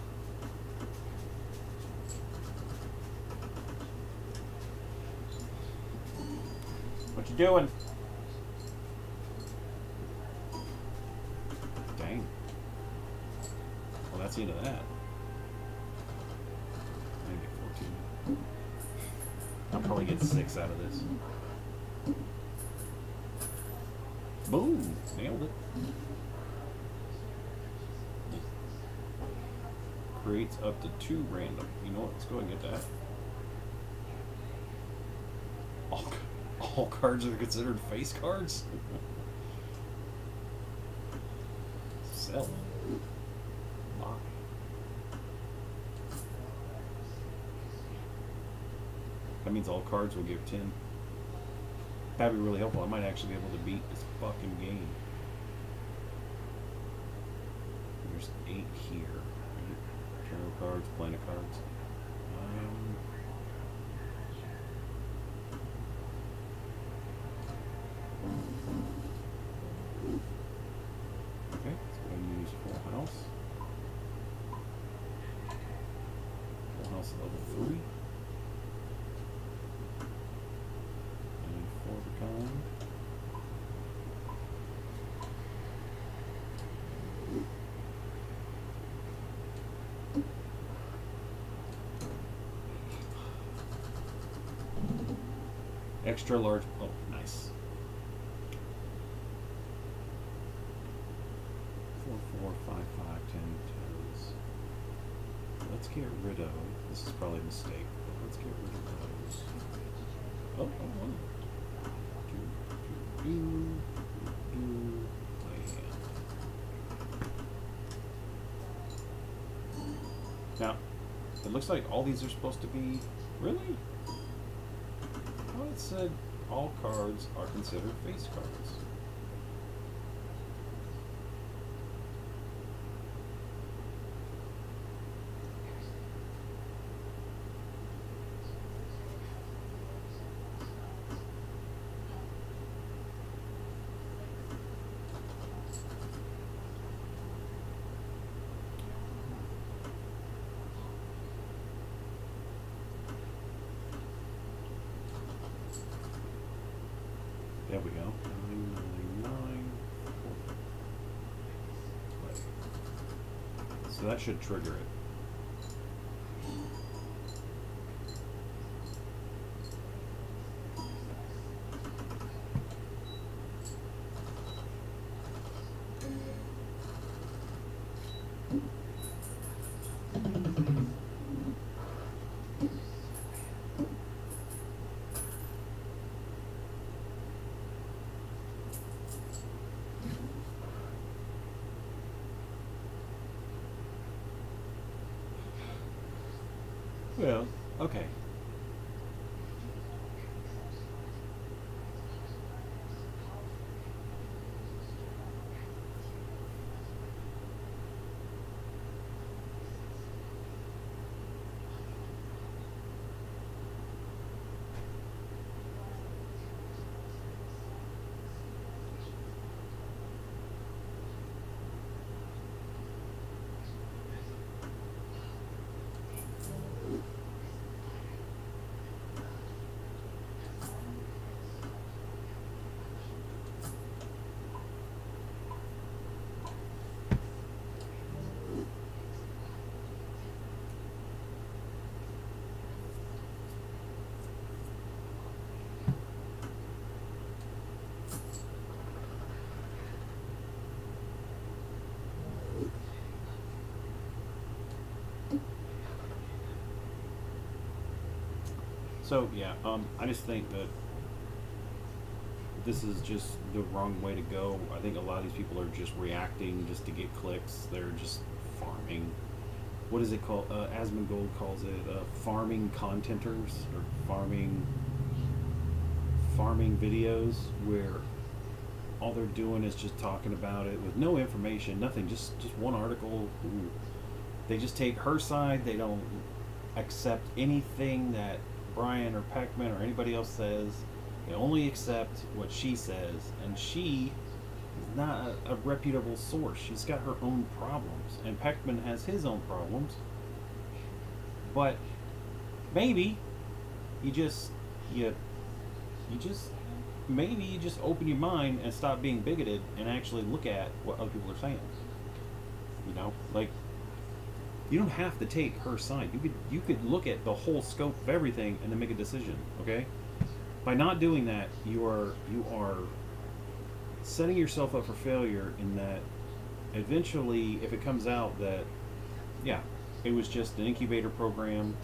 What you doing? Dang. Well, that's the end of that. I get 14. I'll probably get 6 out of this. Boom! Nailed it. Creates up to 2 random. You know what? Let's go ahead and get that. All cards are considered face cards? Sell. Buy. That means all cards will give 10. That'd be really helpful. I might actually be able to beat this fucking game. There's 8 here. Tarot cards, planet cards. Okay, let's go ahead and use full house. Full house level 3. And 4 of a kind. Extra large. Oh, nice. 4, 4, 5, 5, 10, 10s. Let's get rid of. This is probably a mistake, but let's get rid of those. Oh, 1. 2, 2, 2, land. Now, it looks like all these are supposed to be. Really? Well, it said all cards are considered face cards. There we go. 999. So that should trigger it. Well, okay. So yeah, I just think that this is just the wrong way to go. I think a lot of these people are just reacting just to get clicks. They're just farming. What is it called? Asmongold calls it farming contenters or farming videos where all they're doing is just talking about it with no information, nothing, just one article. Ooh. They just take her side. They don't accept anything that Brian or Peckman or anybody else says. They only accept what she says, and she is not a reputable source. She's got her own problems, and Peckman has his own problems. But maybe you just you you just maybe you just open your mind and stop being bigoted and actually look at what other people are saying. You know, like you don't have to take her side. You could look at the whole scope of everything and then make a decision. Okay, by not doing that, you are setting yourself up for failure. In that, eventually, if it comes out that yeah, it was just an incubator program,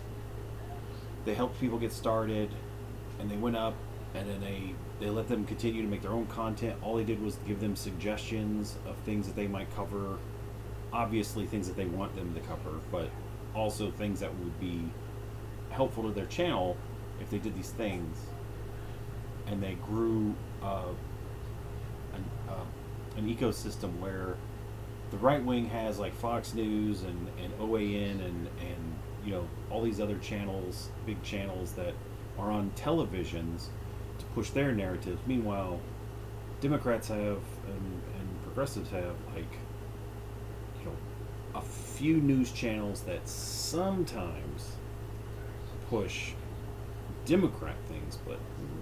they helped people get started, and they went up, and then they let them continue to make their own content. All they did was give them suggestions of things that they might cover. Obviously, things that they want them to cover, but also things that would be helpful to their channel if they did these things. And they grew an ecosystem where the right wing has like Fox News and OAN and you know all these other channels, big channels that are on televisions to push their narratives. Meanwhile, Democrats have and progressives have like you know a few news channels that sometimes push Democrat things, but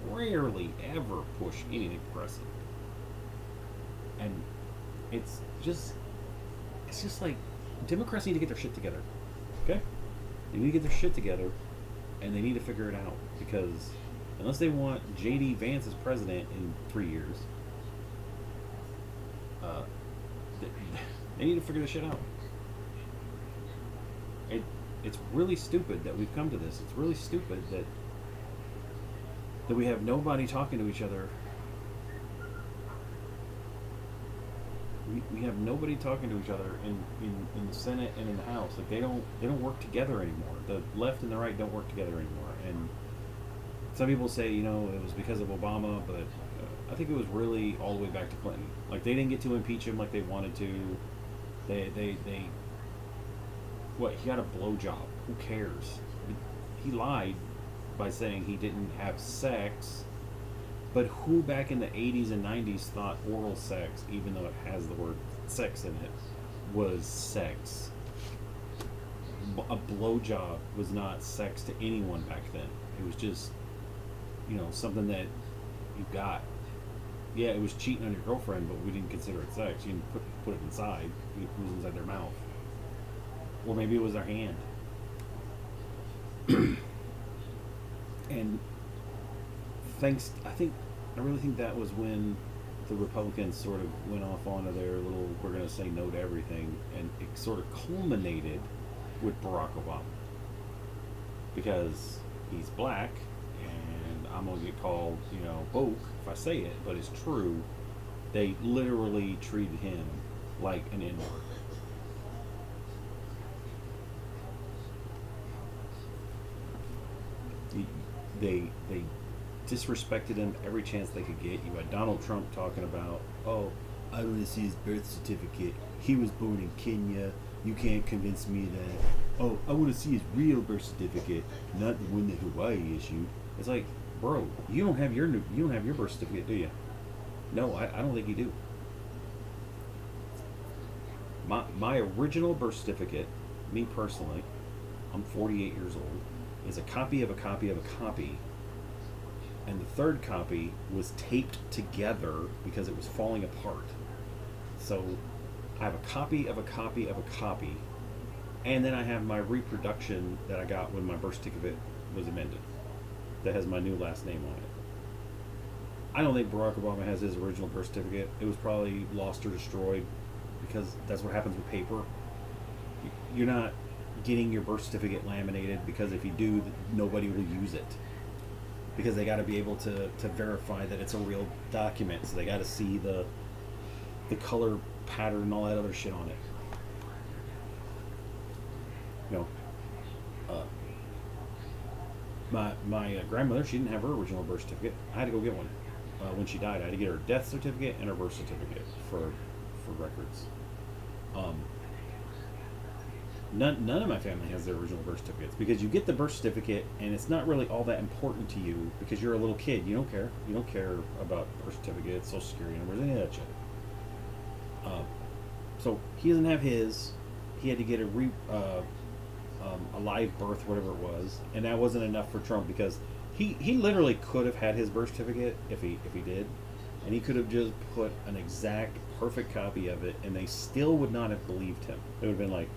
rarely ever push anything progressive. And it's just like Democrats need to get their shit together. Okay? They need to get their shit together, and they need to figure it out, because unless they want J.D. Vance as president in 3 years, they need to figure this shit out. It's really stupid that we've come to this. It's really stupid that we have nobody talking to each other. We have nobody talking to each other in the Senate and in the House. Like they don't work together anymore. The left and the right don't work together anymore. And some people say, you know, it was because of Obama, but I think it was really all the way back to Clinton. Like they didn't get to impeach him like they wanted to. They what, he got a blowjob. Who cares? He lied by saying he didn't have sex. But who back in the 80s and 90s thought oral sex, even though it has the word sex in it, was sex? A blowjob was not sex to anyone back then. It was just, you know, something that you got. Yeah, it was cheating on your girlfriend, but we didn't consider it sex. You didn't put it inside. It was inside their mouth. Or maybe it was their hand. And I really think that was when the Republicans sort of went off onto their little, we're going to say no to everything, and it sort of culminated with Barack Obama. Because he's black, and I'm going to get called, you know, woke if I say it, but it's true. They literally treated him like an N-word. They disrespected him every chance they could get. You had Donald Trump talking about, oh, I want to see his birth certificate. He was born in Kenya. You can't convince me that. Oh, I want to see his real birth certificate, not the one that Hawaii issued. It's like, bro, you don't have your birth certificate, do you? No, I don't think you do. My original birth certificate, me personally, I'm 48 years old, is a copy of a copy of a copy. And the third copy was taped together because it was falling apart. So I have a copy of a copy of a copy, and then I have my reproduction that I got when my birth certificate was amended that has my new last name on it. I don't think Barack Obama has his original birth certificate. It was probably lost or destroyed, because that's what happens with paper. You're not getting your birth certificate laminated, because if you do, nobody will use it. because they got to be able to verify that it's a real document. So they got to see the color pattern and all that other shit on it. You know, my grandmother, she didn't have her original birth certificate. I had to go get one when she died. I had to get her death certificate and her birth certificate for records. None of my family has their original birth certificates because you get the birth certificate and it's not really all that important to you because you're a little kid. You don't care. You don't care about birth certificates, social security numbers, any of that shit. So he doesn't have his. He had to get a live birth, whatever it was, and that wasn't enough for Trump because he literally could have had his birth certificate if he did, and he could have just put an exact perfect copy of it, and they still would not have believed him. They would have been like,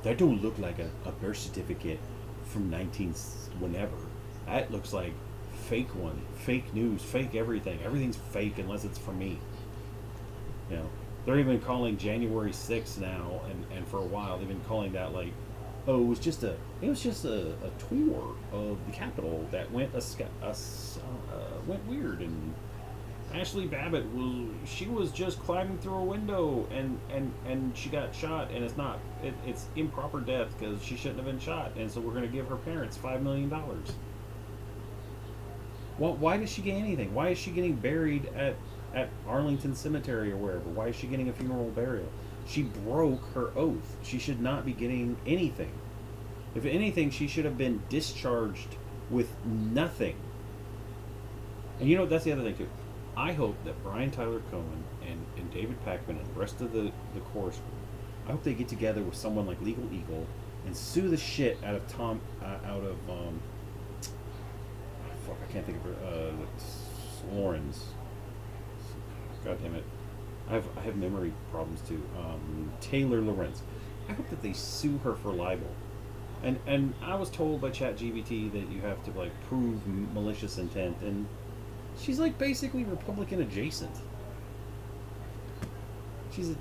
that don't look like a birth certificate from 19 whenever. That looks like fake one, fake news, fake everything. Everything's fake unless it's for me. You know, they're even calling January 6th now, and for a while they've been calling that like, oh, it was just a tour of the Capitol that went went weird, and Ashley Babbitt was just climbing through a window and she got shot, and it's improper death because she shouldn't have been shot, and so we're going to give her parents $5 million. Well, why does she get anything? Why is she getting buried at Arlington Cemetery or wherever? Why is she getting a funeral burial? She broke her oath. She should not be getting anything. If anything, she should have been discharged with nothing. And you know, that's the other thing too. I hope that Brian Tyler Cohen and David Pakman and the rest of the chorus group, I hope they get together with someone like Legal Eagle and sue the shit out of I can't think of her, Lauren's. God damn it. I have memory problems too. Taylor Lorenz. I hope that they sue her for libel. And I was told by ChatGPT that you have to like prove malicious intent, and she's like basically Republican adjacent. She's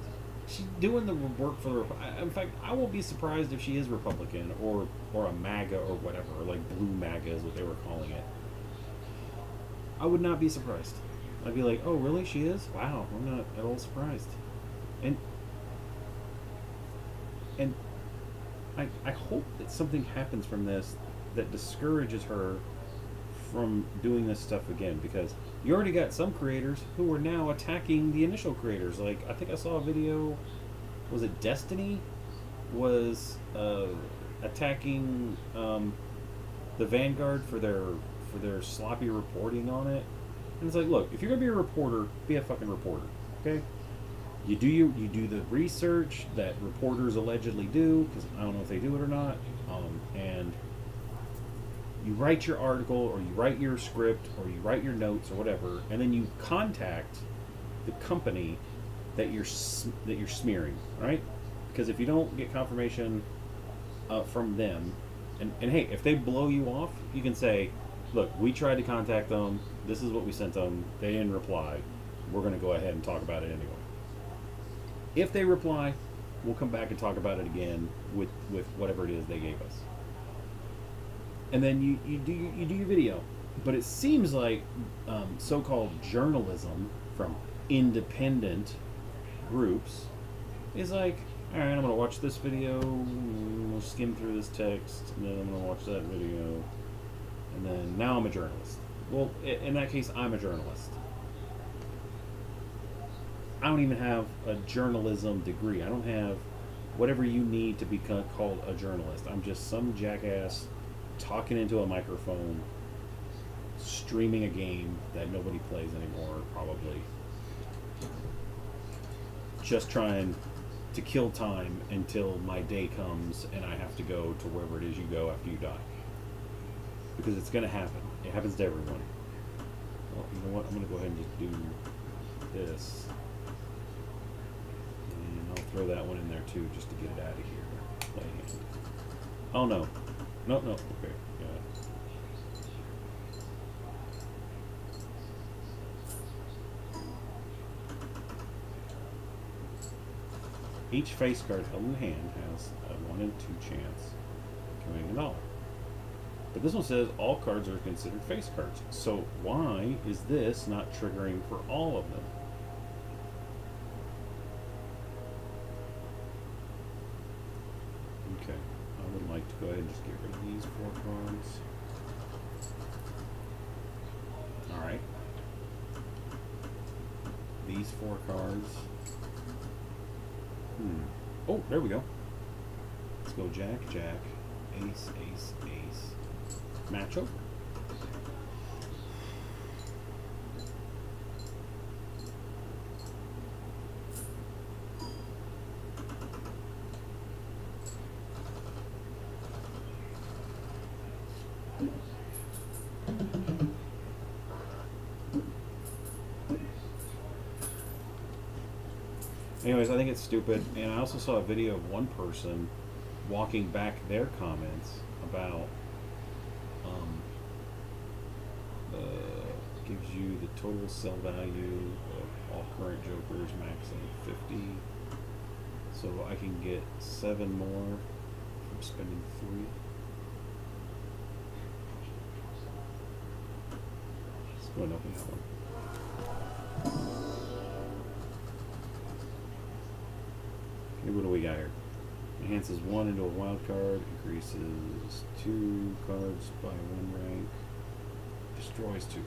doing the work for the. In fact, I won't be surprised if she is Republican or a MAGA or whatever, or like blue MAGA is what they were calling it. I would not be surprised. I'd be like, oh really, she is? Wow, I'm not at all surprised. And I hope that something happens from this that discourages her from doing this stuff again, because you already got some creators who are now attacking the initial creators. Like, I think I saw a video, was it Destiny? Was attacking the Vanguard for their sloppy reporting on it. And it's like, look, if you're gonna be a reporter, be a fucking reporter, okay? You do the research that reporters allegedly do, because I don't know if they do it or not, and you write your article, or you write your script, or you write your notes, or whatever, and then you contact the company that you're smearing, right? Because if you don't get confirmation from them, and hey, if they blow you off, you can say, look, we tried to contact them, this is what we sent them, they didn't reply, we're going to go ahead and talk about it anyway. If they reply, we'll come back and talk about it again with whatever it is they gave us. And then you do your video. But it seems like so-called journalism from independent groups is like, all right, I'm going to watch this video, we'll skim through this text, and then I'm going to watch that video, and then now I'm a journalist. Well, in that case, I'm a journalist. I don't even have a journalism degree. I don't have whatever you need to be called a journalist. I'm just some jackass talking into a microphone, streaming a game that nobody plays anymore, probably. Just trying to kill time until my day comes and I have to go to wherever it is you go after you die. Because it's going to happen. It happens to everyone. Well, you know what? I'm going to go ahead and just do this. And I'll throw that one in there too, just to get it out of here. Play hand. Oh no. No. Okay. Yeah. Each face card held in hand has a 1 in 2 chance of coming $1. But this one says all cards are considered face cards. So why is this not triggering for all of them? Okay, I would like to go ahead and just get rid of these 4 cards. Alright. These 4 cards. Oh, there we go. Let's go Jack, Jack, Ace, Ace, Ace. Match over. Anyways, I think it's stupid, and I also saw a video of one person walking back their comments about gives you the total sell value of all current jokers maxing 50, so I can get 7 more from spending 3. Let's go and open that one. Okay, what do we got here? Enhances 1 into a wild card, increases 2 cards by 1 rank, destroys 2 cards.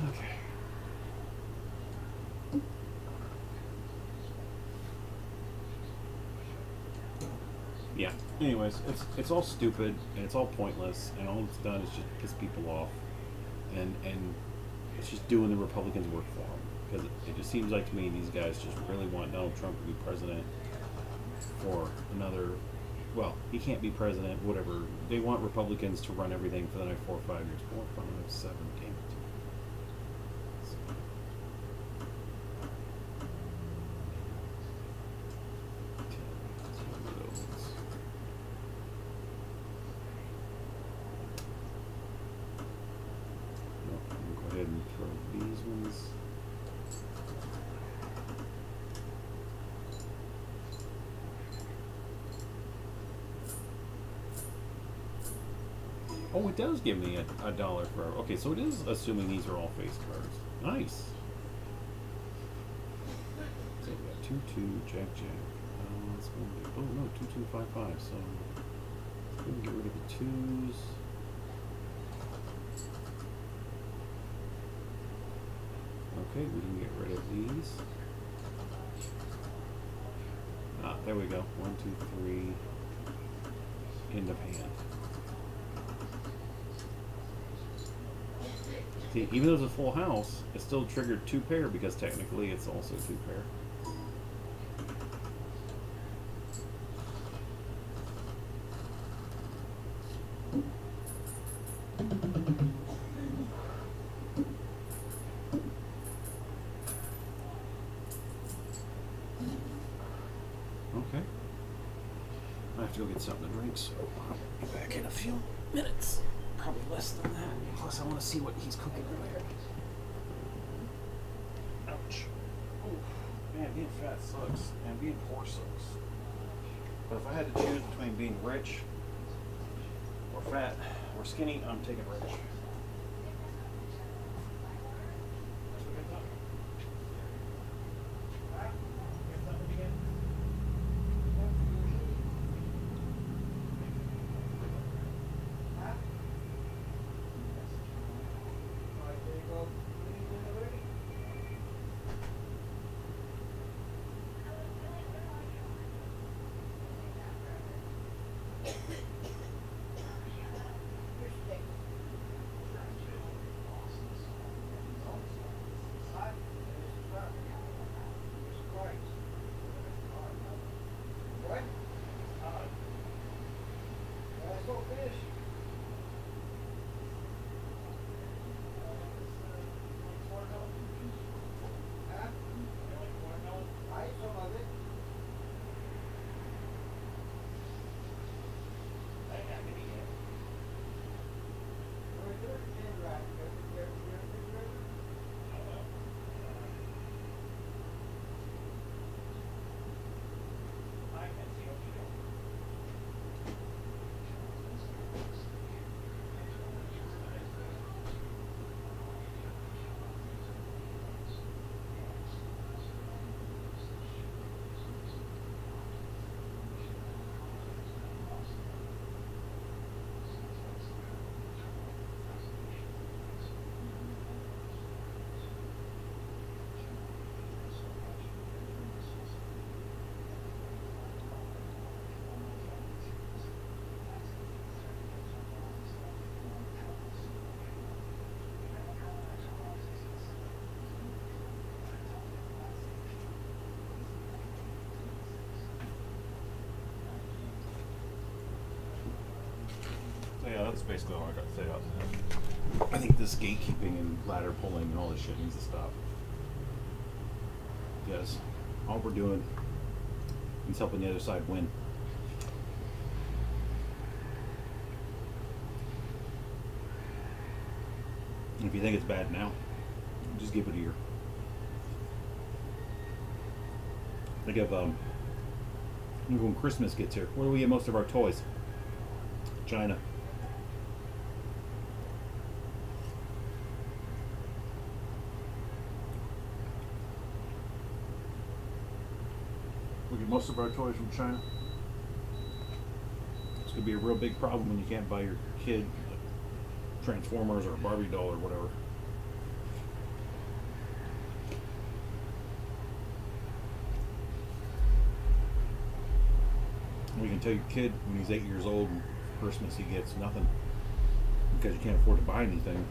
Okay. Yeah. Anyways, it's all stupid and it's all pointless, and all it's done is just piss people off, and it's just doing the Republicans' work for them, because it just seems like to me these guys just really want Donald Trump to be president for another. Well, he can't be president. Whatever. They want Republicans to run everything for the next 4 or 5 years. 4, 5, 7. Damn it. And throw these ones. Oh, it does give me a dollar for. Okay, so it is assuming these are all face cards. Nice. So we got 2, 2, Jack, Jack. Let's go. Oh no, 2, 2, 5, 5. So we can get rid of the 2s. Okay, we can get rid of these. Ah, there we go. 1, 2, 3. End of hand. See, even though it's a full house, it still triggered 2 pair because technically it's also 2 pair. Okay. I have to go get something to drink, so I'll be back in a few minutes. Probably less than that. Plus, I want to see what he's cooking in there. Ouch. Ooh, man, being fat sucks, and being poor sucks. But if I had to choose between being rich or fat or skinny, I'm taking rich. That's basically all I got to say about that. I think this gatekeeping and ladder pulling and all this shit needs to stop. Because all we're doing is helping the other side win. And if you think it's bad now, just give it a year. Think of when Christmas gets here, where do we get most of our toys? China. We get most of our toys from China. It's gonna be a real big problem when you can't buy your kid Transformers or a Barbie doll or whatever. We can tell your kid when he's 8 years old, for Christmas he gets nothing because you can't afford to buy anything.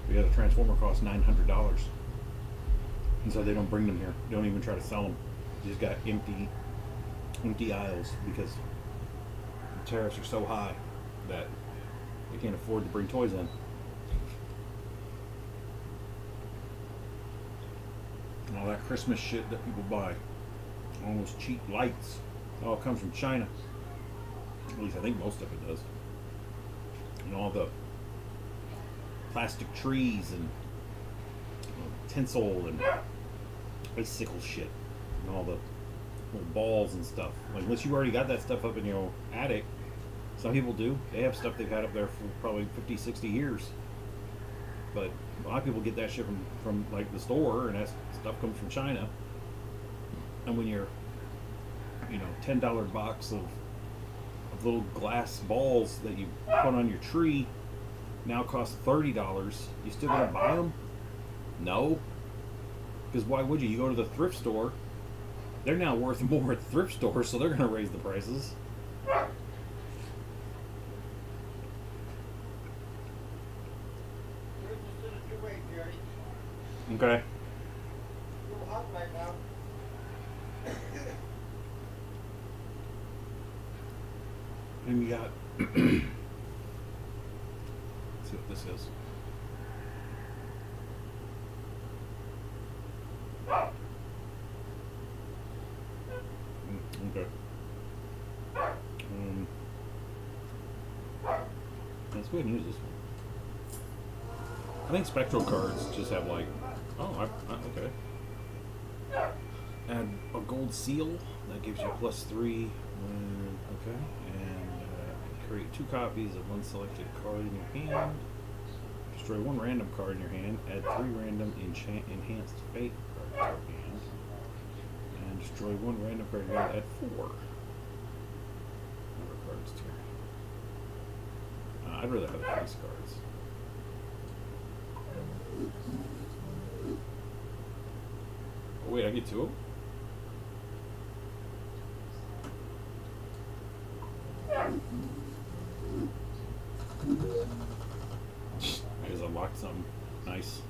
The other Transformer costs $900, and so they don't bring them here. They don't even try to sell them. They just got empty aisles because the tariffs are so high that they can't afford to bring toys in. And all that Christmas shit that people buy, all those cheap lights, it all comes from China. At least I think most of it does. And all the plastic trees and tinsel and icicle shit and all the little balls and stuff. Like, unless you already got that stuff up in your attic, some people do. They have stuff they've had up there for probably 50, 60 years. But a lot of people get that shit from like the store, and that stuff comes from China. And when you're, $10 box of little glass balls that you put on your tree now cost $30, you still gonna buy them? No. Because why would you? You go to the thrift store, they're now worth more at the thrift store, so they're gonna raise the prices. Okay. And we got, let's see what this is. Okay. Let's go ahead and use this one. I think spectral cards just have like, okay. Add a gold seal, that gives you +3. Okay, and create 2 copies of one selected card in your hand. Destroy 1 random card in your hand. Add 3 random enhanced fate cards to your hand. And destroy 1 random card in your hand. Add 4 number cards to your hand. I'd rather have the face cards. Oh wait, I get 2 of them? I just unlocked something nice.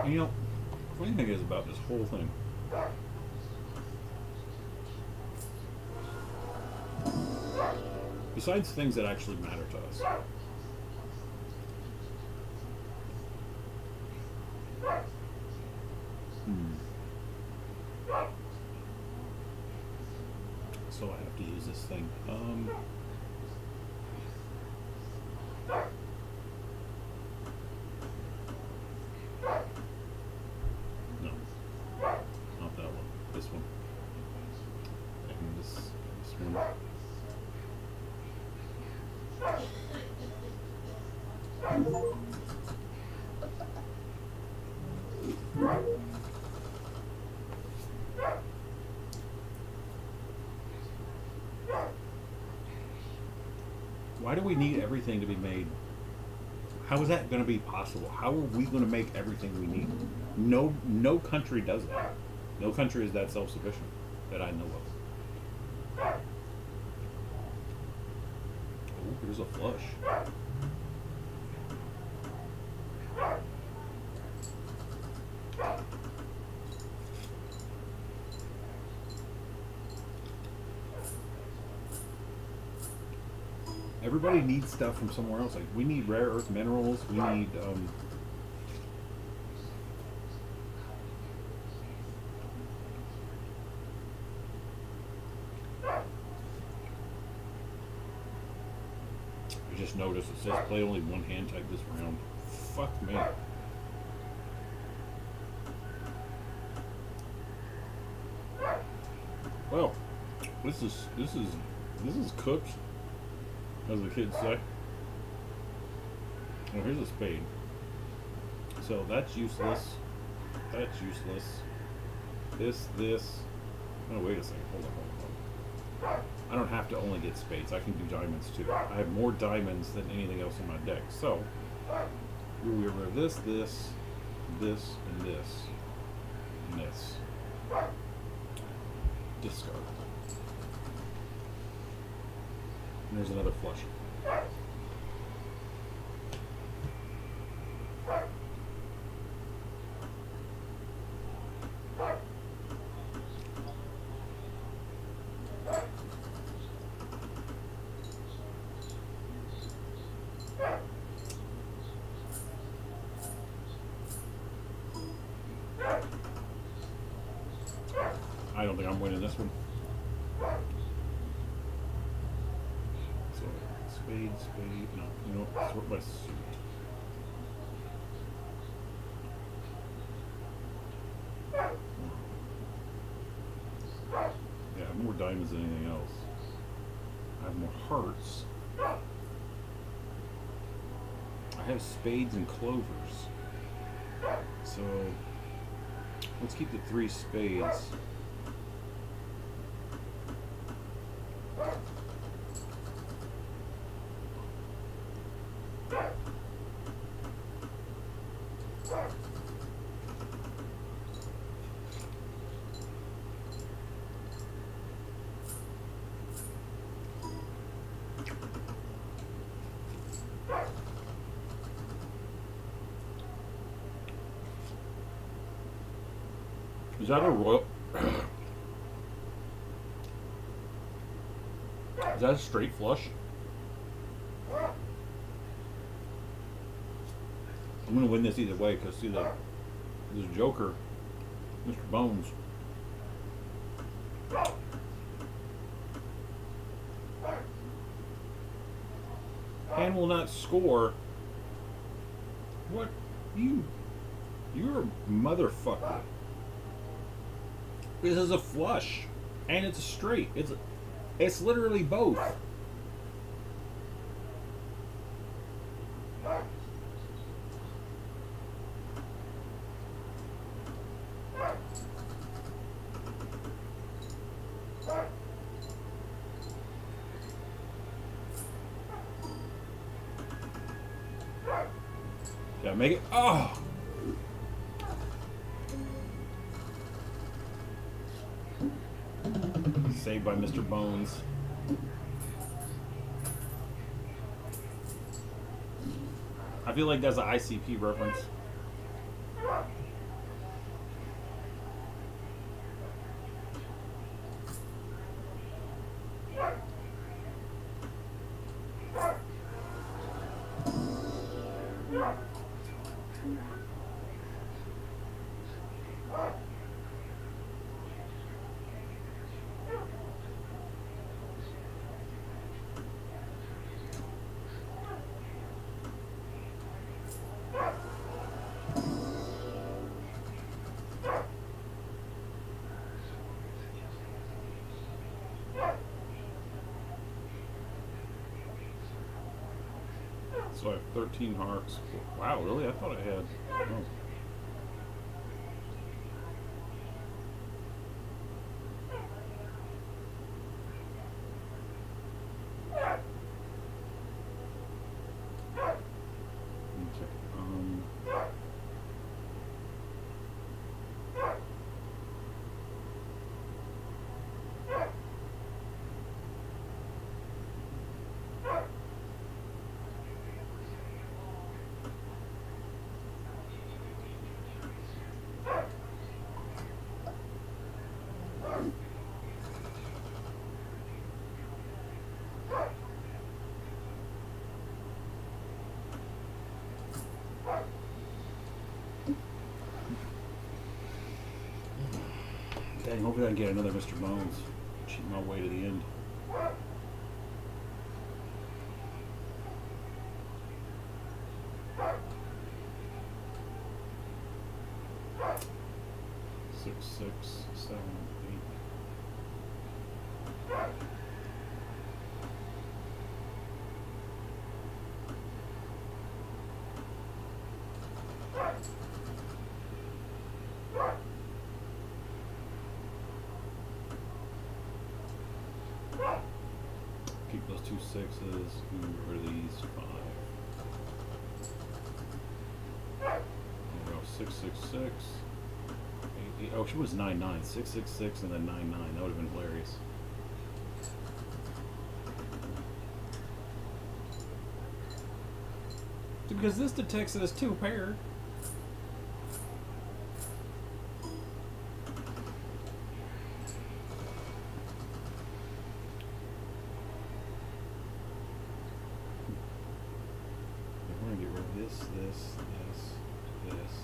And funny thing is about this whole thing, besides things that actually matter to us, so I have to use this thing. No, not that one. This one. And this one. Why do we need everything to be made? How is that going to be possible? How are we going to make everything we need? No country does that. No country is that self-sufficient that I know of. Oh, here's a flush. everybody needs stuff from somewhere else. Like we need rare earth minerals. We need I just noticed it says play only one hand type this round. Fuck me. Well, this is cooked, as the kids say. Well, here's a spade. So that's useless. That's useless. This. Oh, wait a second. Hold on. I don't have to only get spades. I can do diamonds too. I have more diamonds than anything else in my deck. So we remove this, and this, and this. Discard. And there's another flush. I don't think I'm winning this one. So, spade. No, you know, sort by suit. Yeah, I have more diamonds than anything else. I have more hearts. I have spades and clovers. So, let's keep the 3 spades. Is that a royal? Is that a straight flush? I'm gonna win this either way because see this Joker, Mr. Bones. And will not score. What? You're a motherfucker. This is a flush, and it's a straight. It's literally both. Yeah, make it. Oh. Saved by Mr. Bones. I feel like that's an ICP reference. So I have 13 hearts. Wow, really? I thought I had. Oh. Dang, hopefully I can get another Mr. Bones. Cheat my way to the end. Six, six, 7, 8. Keep those 2 6s and get rid of these 5. There we go. 6 6 6. 8, 8. Oh, she was 9 9. 6 6 6 and then 9 9. That would have been hilarious. Because this detects it as 2 pair. We're gonna get rid of this, this, this.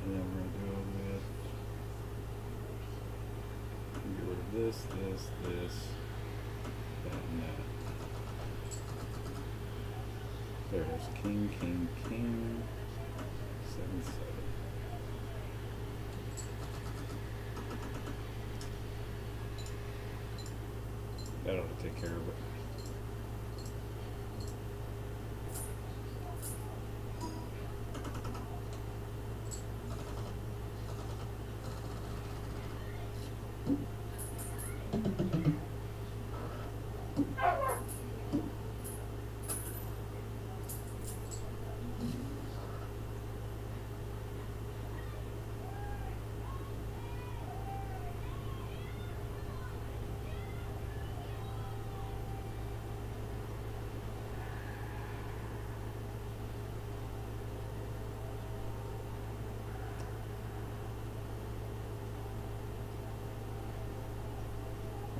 And then we're gonna go with, get rid of this, that, and that. There's king, king, king. 7 7. That ought to take care of it.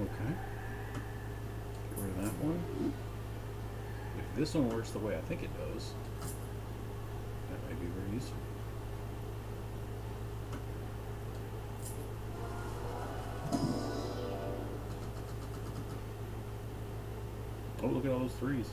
Okay. Get rid of that one. If this one works the way I think it does, that may be very useful. Oh, look at all those 3s.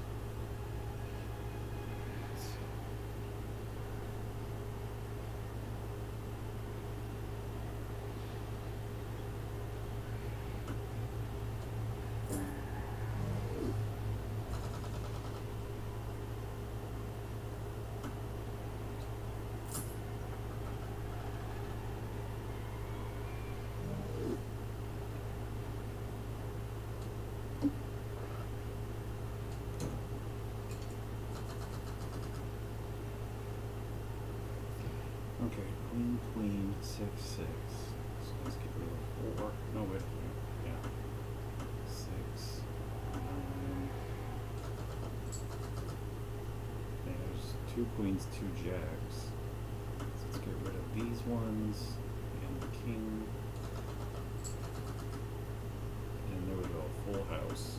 Okay, queen, queen, 6 6. So let's get rid of 4. No, wait. Yeah. 6, 9. And there's 2 queens, 2 jacks. So let's get rid of these ones and the king. And there we go, full house.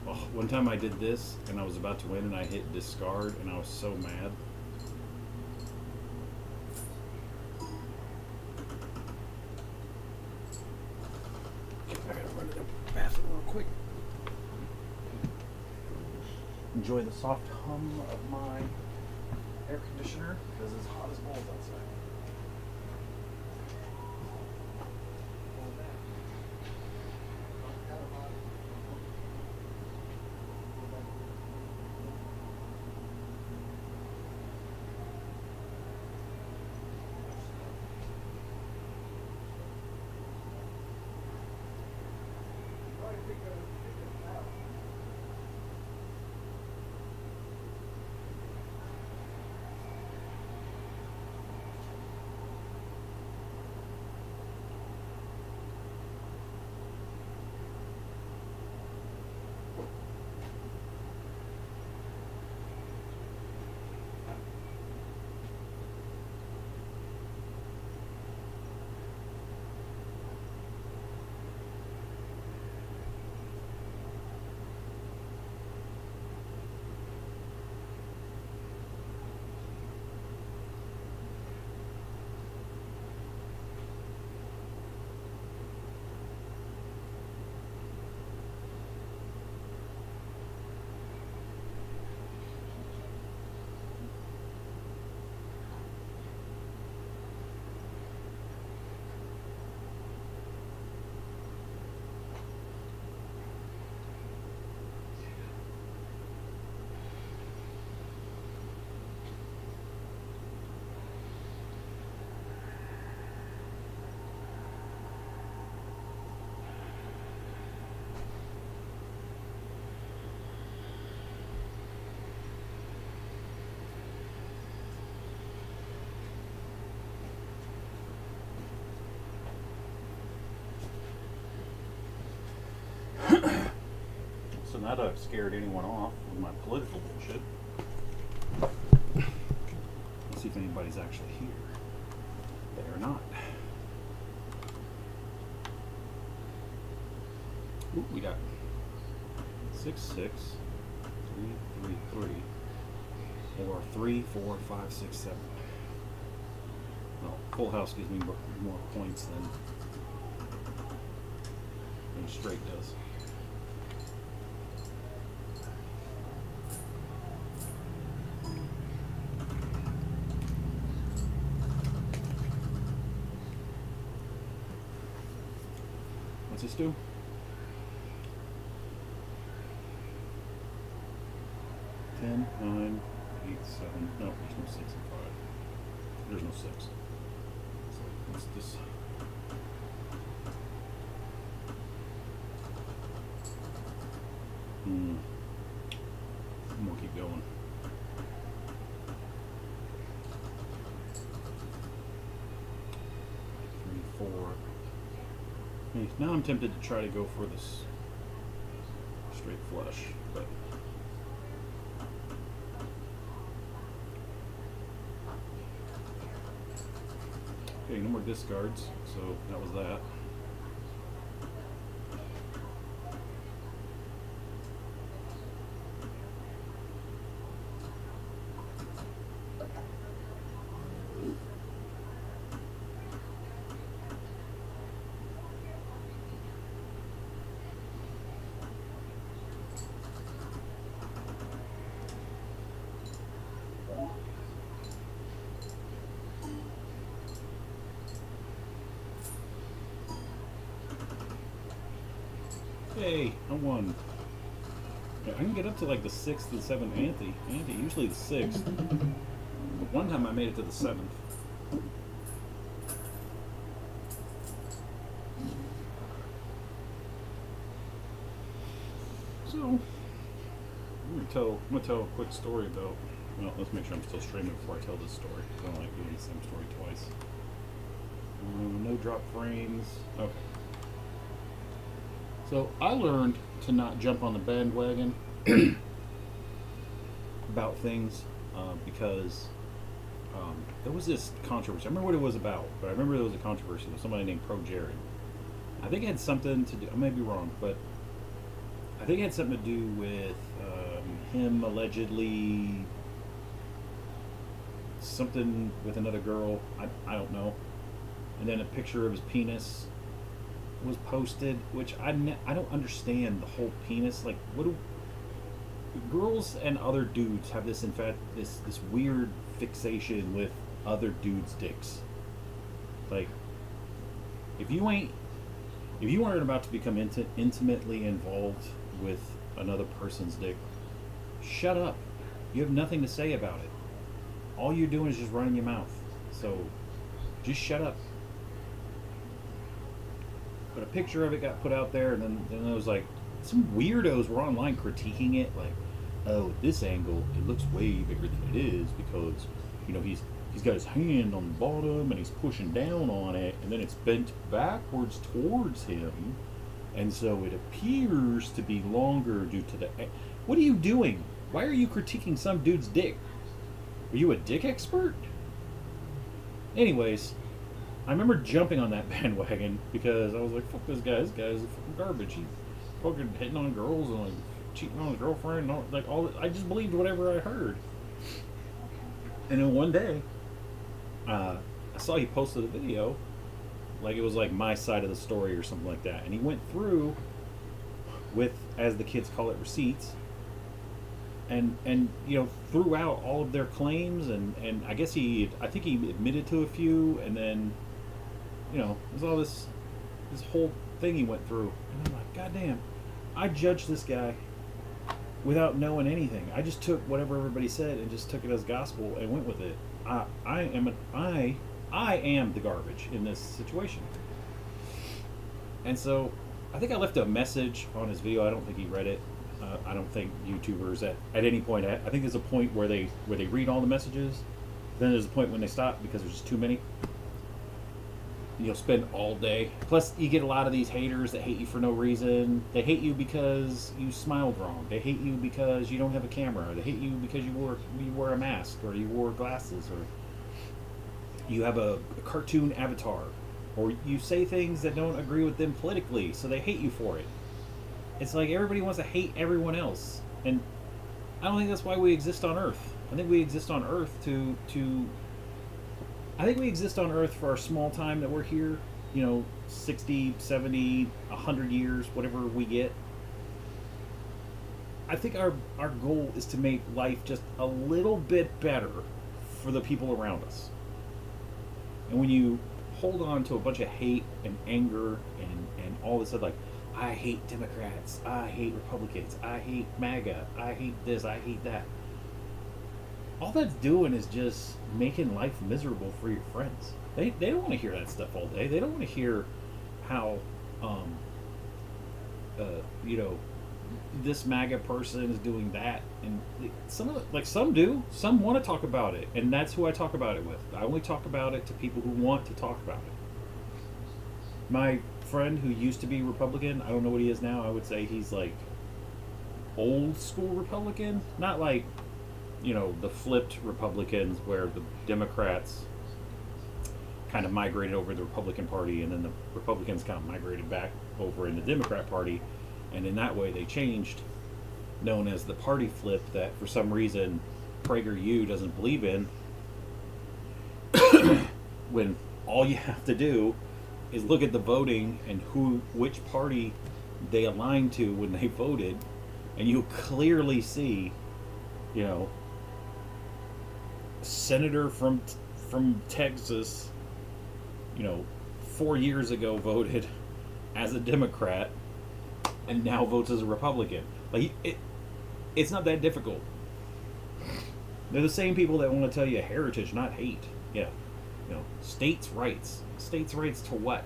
Oh, one time I did this and I was about to win and I hit discard and I was so mad. I gotta run to the bathroom real quick. Enjoy the soft hum of my air conditioner because it's hot as balls outside. nothing that I've scared anyone off with my political bullshit. Let's see if anybody's actually here. They are not. Ooh, we got 6, 6, 3, 3, 3, or 3, 4, 5, 6, 7. Well, full house gives me more points than straight does. What's this do? Ten, 9, 8, 7. No, there's no 6 and 5. There's no 6. So what's this? I'm gonna keep going. Three, 4. Hey, now I'm tempted to try to go for this straight flush, but okay, no more discards, so that was that. Hey, I won. Yeah, I can get up to like the 6th and 7th ante. Usually the 6th. But one time I made it to the 7th. So, I'm gonna tell a quick story about. Well, let's make sure I'm still streaming before I tell this story. I don't like doing the same story twice. No drop frames. Okay. So I learned to not jump on the bandwagon about things because there was this controversy. I remember what it was about, but I remember there was a controversy with somebody named Pro Jared. I think it had something to do. I may be wrong, but I think it had something to do with him allegedly something with another girl. I don't know. And then a picture of his penis was posted, which I don't understand the whole penis. Like, what do girls and other dudes have this this weird fixation with other dudes' dicks? Like, if you aren't about to become intimately involved with another person's dick, shut up. You have nothing to say about it. All you're doing is just running your mouth. So, just shut up. But a picture of it got put out there, and then it was like some weirdos were online critiquing it, like, oh, at this angle it looks way bigger than it is because, you know, he's got his hand on the bottom and he's pushing down on it, and then it's bent backwards towards him, and so it appears to be longer due to the. What are you doing? Why are you critiquing some dude's dick? Are you a dick expert? Anyways, I remember jumping on that bandwagon because I was like, fuck this guy. This guy is fucking garbage. He's fucking hitting on girls and like cheating on his girlfriend and all, like all that. I just believed whatever I heard. And then one day, I saw he posted a video, like it was like my side of the story or something like that. And he went through with, as the kids call it, receipts. And you know, threw out all of their claims, and I guess I think he admitted to a few, and then, you know, there's all this whole thing he went through, and I'm like, God damn, I judged this guy without knowing anything. I just took whatever everybody said and just took it as gospel and went with it. I am the garbage in this situation. And so I think I left a message on his video. I don't think he read it. I don't think YouTubers at any point. I think there's a point where they read all the messages. Then there's a point when they stop because there's just too many. you'll spend all day. Plus, you get a lot of these haters that hate you for no reason. They hate you because you smiled wrong. They hate you because you don't have a camera. They hate you because you wore a mask or you wore glasses or you have a cartoon avatar or you say things that don't agree with them politically, so they hate you for it. It's like everybody wants to hate everyone else, and I don't think that's why we exist on Earth. I think we exist on Earth to I think we exist on Earth for our small time that we're here, 60, 70, 100 years, whatever we get. I think our goal is to make life just a little bit better for the people around us. And when you hold on to a bunch of hate and anger and all this stuff, like, I hate Democrats, I hate Republicans, I hate MAGA, I hate this, I hate that. All that's doing is just making life miserable for your friends. They don't want to hear that stuff all day. They don't want to hear how, this MAGA person is doing that. And some do. Some want to talk about it, and that's who I talk about it with. I only talk about it to people who want to talk about it. My friend who used to be Republican, I don't know what he is now. I would say he's like old school Republican, not like the flipped Republicans where the Democrats kind of migrated over to the Republican Party and then the Republicans kind of migrated back over in the Democrat Party, and in that way they changed, known as the party flip that for some reason PragerU doesn't believe in, when all you have to do is look at the voting and which party they aligned to when they voted, and you clearly see, senator from Texas, 4 years ago voted as a Democrat and now votes as a Republican. Like it's not that difficult. They're the same people that want to tell you heritage, not hate. Yeah, states' rights. States' rights to what?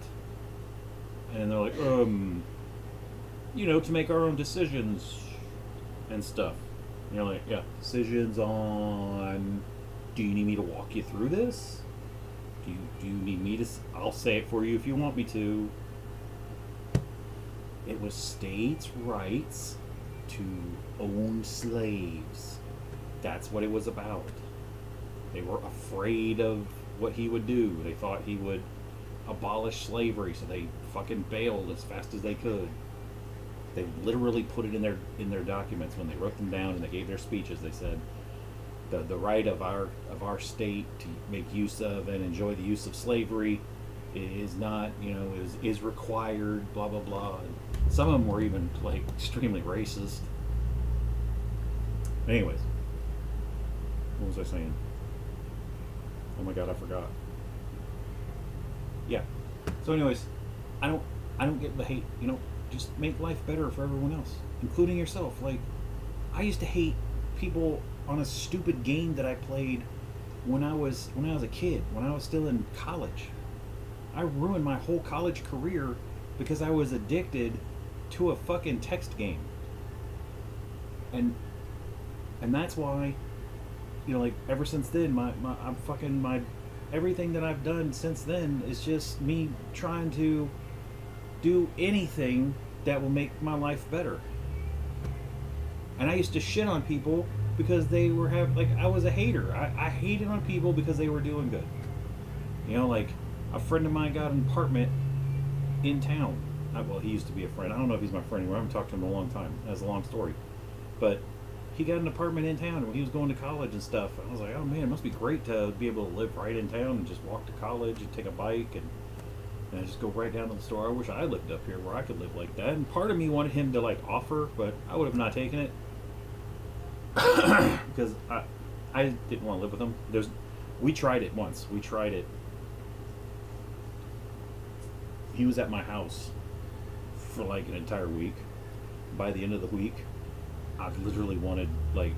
And they're like, to make our own decisions and stuff. And you're like, yeah, decisions on. Do you need me to walk you through this? Do you need me to? I'll say it for you if you want me to. It was states' rights to own slaves. That's what it was about. They were afraid of what he would do. They thought he would abolish slavery, so they fucking bailed as fast as they could. They literally put it in their documents when they wrote them down and they gave their speeches. They said the right of our state to make use of and enjoy the use of slavery is not, is required, blah blah blah. And some of them were even like extremely racist. Anyways, what was I saying? Oh my god, I forgot. Yeah. So anyways, I don't get the hate, just make life better for everyone else, including yourself. Like, I used to hate people on a stupid game that I played when I was a kid, when I was still in college. I ruined my whole college career because I was addicted to a fucking text game. And that's why, ever since then, my everything that I've done since then is just me trying to do anything that will make my life better. And I used to shit on people because they were I was a hater. I hated on people because they were doing good. Like a friend of mine got an apartment in town. Well, he used to be a friend. I don't know if he's my friend anymore. I haven't talked to him in a long time. That's a long story. But he got an apartment in town when he was going to college and stuff. I was like, oh man, it must be great to be able to live right in town and just walk to college and take a bike and just go right down to the store. I wish I lived up here where I could live like that. And part of me wanted him to offer, but I would have not taken it. Because I didn't want to live with him. We tried it once. We tried it. He was at my house for an entire week. By the end of the week, I literally wanted, I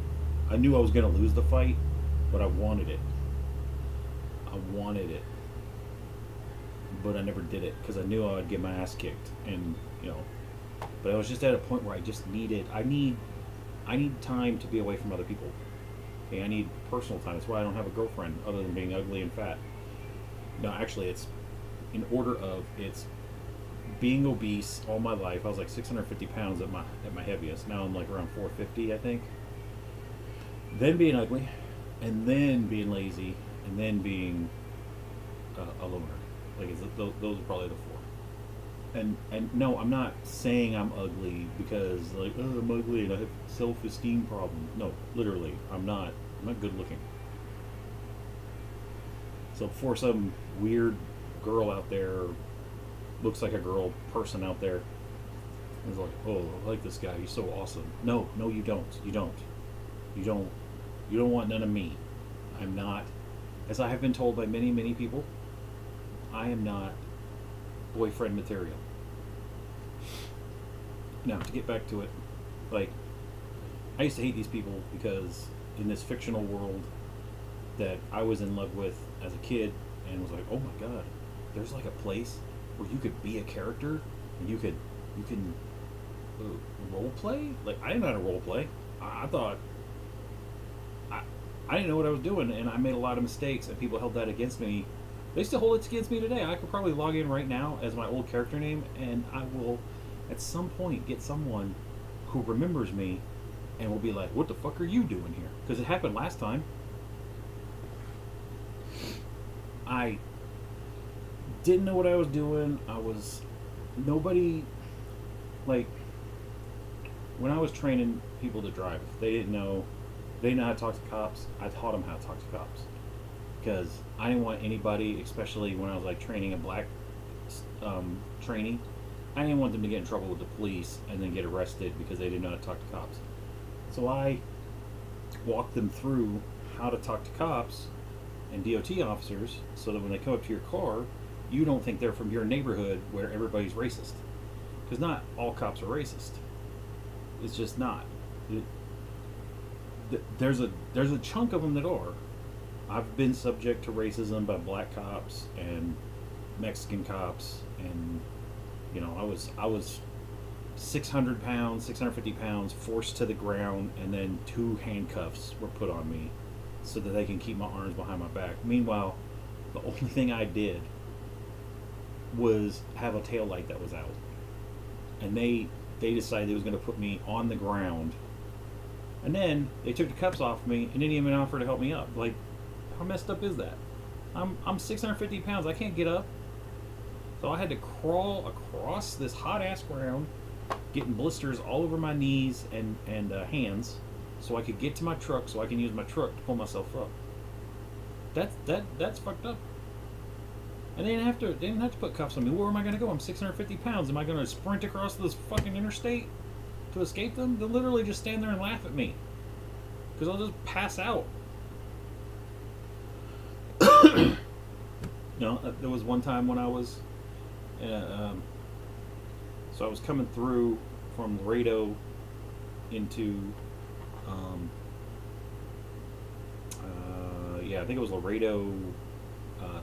knew I was going to lose the fight, but I wanted it. But I never did it because I knew I would get my ass kicked. And, but I was just at a point where I need time to be away from other people. Okay, I need personal time. That's why I don't have a girlfriend other than being ugly and fat. No, actually, it's in order of it's being obese all my life. I was like 650 pounds at my heaviest. Now I'm like around 450, I think. Then being ugly, and then being lazy, and then being a loner. Like those are probably the four. And no, I'm not saying I'm ugly because like, oh, I'm ugly and I have self-esteem problems. No, literally, I'm not good looking. So for some weird girl out there, looks like a girl person out there, is like, oh, I like this guy. He's so awesome. No, you don't. You don't want none of me. I'm not, as I have been told by many, many people, I am not boyfriend material. Now, to get back to it, like, I used to hate these people because in this fictional world that I was in love with as a kid and was like, oh my god, there's like a place where you could be a character and you can role play. Like, I didn't know how to role play. I thought I didn't know what I was doing, and I made a lot of mistakes, and people held that against me. They still hold it against me today. I could probably log in right now as my old character name, and I will at some point get someone who remembers me and will be like, what the fuck are you doing here? Because it happened last time. I didn't know what I was doing. Nobody, like, when I was training people to drive, they didn't know how to talk to cops. I taught them how to talk to cops. Because I didn't want anybody, especially when I was like training a black trainee, I didn't want them to get in trouble with the police and then get arrested because they didn't know how to talk to cops. So I walked them through how to talk to cops and DOT officers so that when they come up to your car, you don't think they're from your neighborhood where everybody's racist. Because not all cops are racist. It's just not. There's a chunk of them that are. I've been subject to racism by black cops and Mexican cops, and you know, I was 600 pounds, 650 pounds, forced to the ground, and then 2 handcuffs were put on me so that they can keep my arms behind my back. Meanwhile, the only thing I did was have a tail light that was out, and they decided they was going to put me on the ground, and then they took the cuffs off me and didn't even offer to help me up. Like, how messed up is that? I'm 650 pounds. I can't get up. So I had to crawl across this hot ass ground, getting blisters all over my knees and hands, so I could get to my truck, so I can use my truck to pull myself up. That's fucked up. And they didn't have to put cuffs on me. Where am I going to go? I'm 650 pounds. Am I going to sprint across this fucking interstate to escape them? They'll literally just stand there and laugh at me, because I'll just pass out. No, there was one time when I was, so I was coming through from Laredo into, I think it was Laredo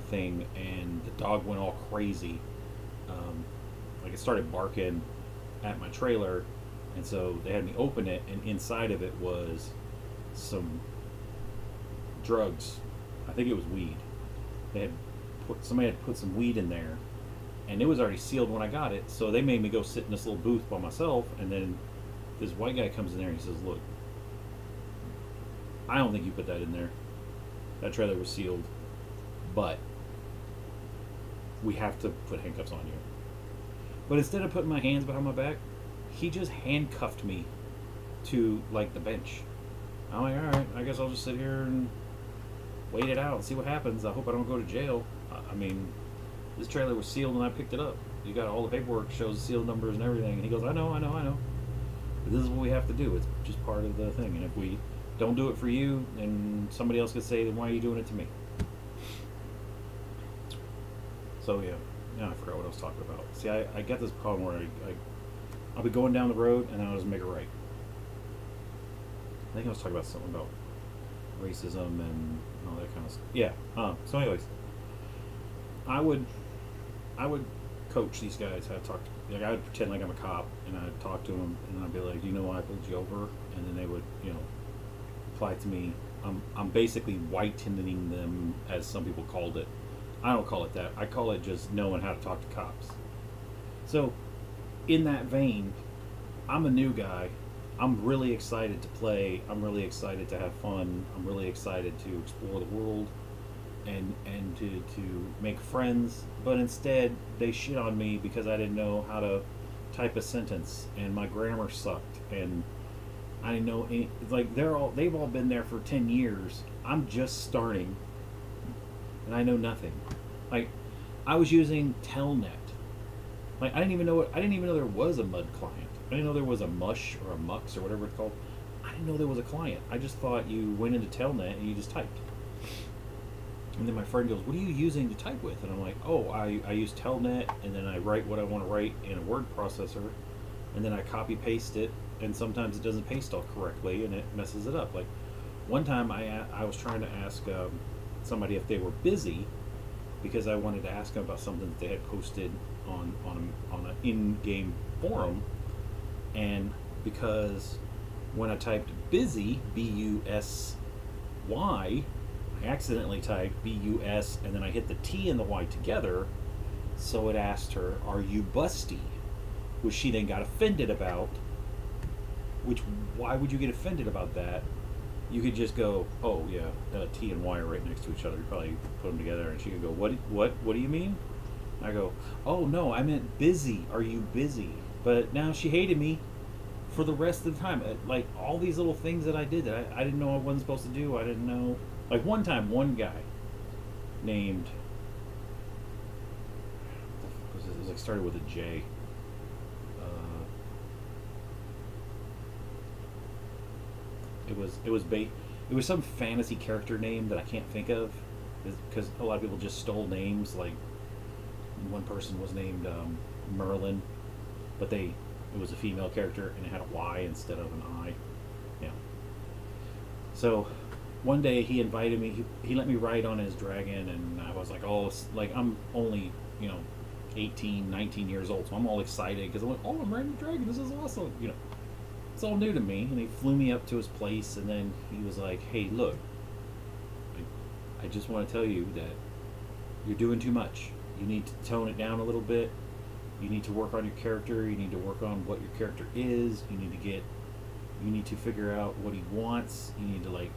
thing, and the dog went all crazy. Like, it started barking at my trailer, and so they had me open it, and inside of it was some drugs. I think it was weed. Somebody had put some weed in there, and it was already sealed when I got it, so they made me go sit in this little booth by myself, and then this white guy comes in there and he says, look, I don't think you put that in there. That trailer was sealed, but we have to put handcuffs on you. But instead of putting my hands behind my back, he just handcuffed me to, like, the bench. I'm like, alright, I guess I'll just sit here and wait it out and see what happens. I hope I don't go to jail. I mean, this trailer was sealed when I picked it up. You got all the paperwork, shows the seal numbers and everything. And he goes, I know. But this is what we have to do. It's just part of the thing. And if we don't do it for you, then somebody else could say, then why are you doing it to me? So yeah, I forgot what I was talking about. See, I got this problem where I'll be going down the road and then I'll just make a right. I think I was talking about something about racism and all that kind of stuff. Yeah. So anyways, I would coach these guys how to talk to, like, I would pretend like I'm a cop and I'd talk to them and I'd be like, do you know why I pulled you over? And then they would, apply to me. I'm basically whitening them, as some people called it. I don't call it that. I call it just knowing how to talk to cops. So, in that vein, I'm a new guy. I'm really excited to play. I'm really excited to have fun. I'm really excited to explore the world and to make friends. But instead, they shit on me because I didn't know how to type a sentence and my grammar sucked and I didn't know any, like they've all been there for 10 years. I'm just starting and I know nothing. Like I was using Telnet. Like I didn't even know there was a mud client. I didn't know there was a mush or a mux or whatever it's called. I didn't know there was a client. I just thought you went into Telnet and you just typed. And then my friend goes, "What are you using to type with?" And I'm like, "Oh, I use Telnet, and then I write what I want to write in a word processor, and then I copy paste it, and sometimes it doesn't paste all correctly, and it messes it up." Like one time, I was trying to ask somebody if they were busy because I wanted to ask them about something that they had posted on an in-game forum, and because when I typed busy, BUSY, I accidentally typed BUS and then I hit the T and the Y together, so it asked her, "Are you busty?" Which she then got offended about. Which, why would you get offended about that? You could just go, "Oh yeah, T and Y are right next to each other. You probably put them together." And she could go, What do you mean?" And I go, "Oh no, I meant busy. Are you busy?" But now she hated me for the rest of the time. Like all these little things that I did that I didn't know I wasn't supposed to do. I didn't know. Like one time, one guy named, it was like started with a J. It was some fantasy character name that I can't think of, because a lot of people just stole names. Like one person was named Merlin, but it was a female character and it had a Y instead of an I. Yeah. So one day he invited me. He let me ride on his dragon, and I was like, "Oh, like I'm only 18, 19 years old, so I'm all excited because I'm like, oh, I'm riding a dragon. This is awesome." It's all new to me. And he flew me up to his place, and then he was like, "Hey, look, I just want to tell you that you're doing too much. You need to tone it down a little bit. You need to work on your character. You need to work on what your character is. You need to figure out what he wants. You need to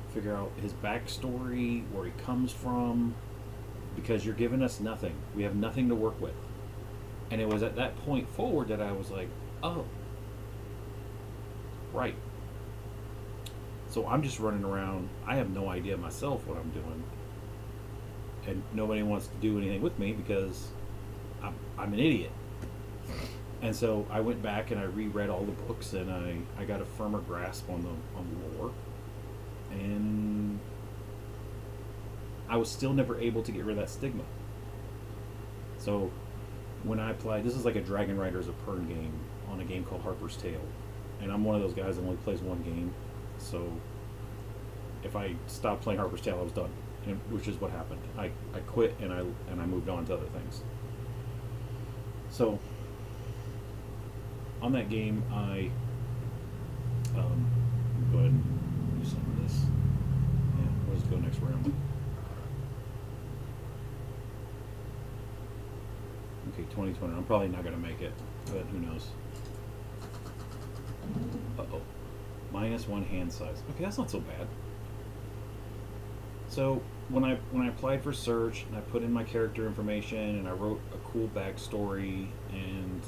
figure out his backstory, where he comes from, because you're giving us nothing. We have nothing to work with." And it was at that point forward that I was like, "Oh, right." So I'm just running around. I have no idea myself what I'm doing, and nobody wants to do anything with me because I'm an idiot. And so I went back and I reread all the books, and I got a firmer grasp on the lore, and I was still never able to get rid of that stigma. So when I applied, this is like a Dragon Riders of Pern game on a game called Harper's Tale, and I'm one of those guys that only plays one game. So if I stopped playing Harper's Tale, I was done, which is what happened. I quit and I moved on to other things. So on that game, I go ahead and do some of this. Yeah, let's go next round. Okay, 2020. I'm probably not going to make it, but who knows? Uh-oh. -1 hand size. Okay, that's not so bad. So when I applied for search, and I put in my character information, and I wrote a cool backstory, and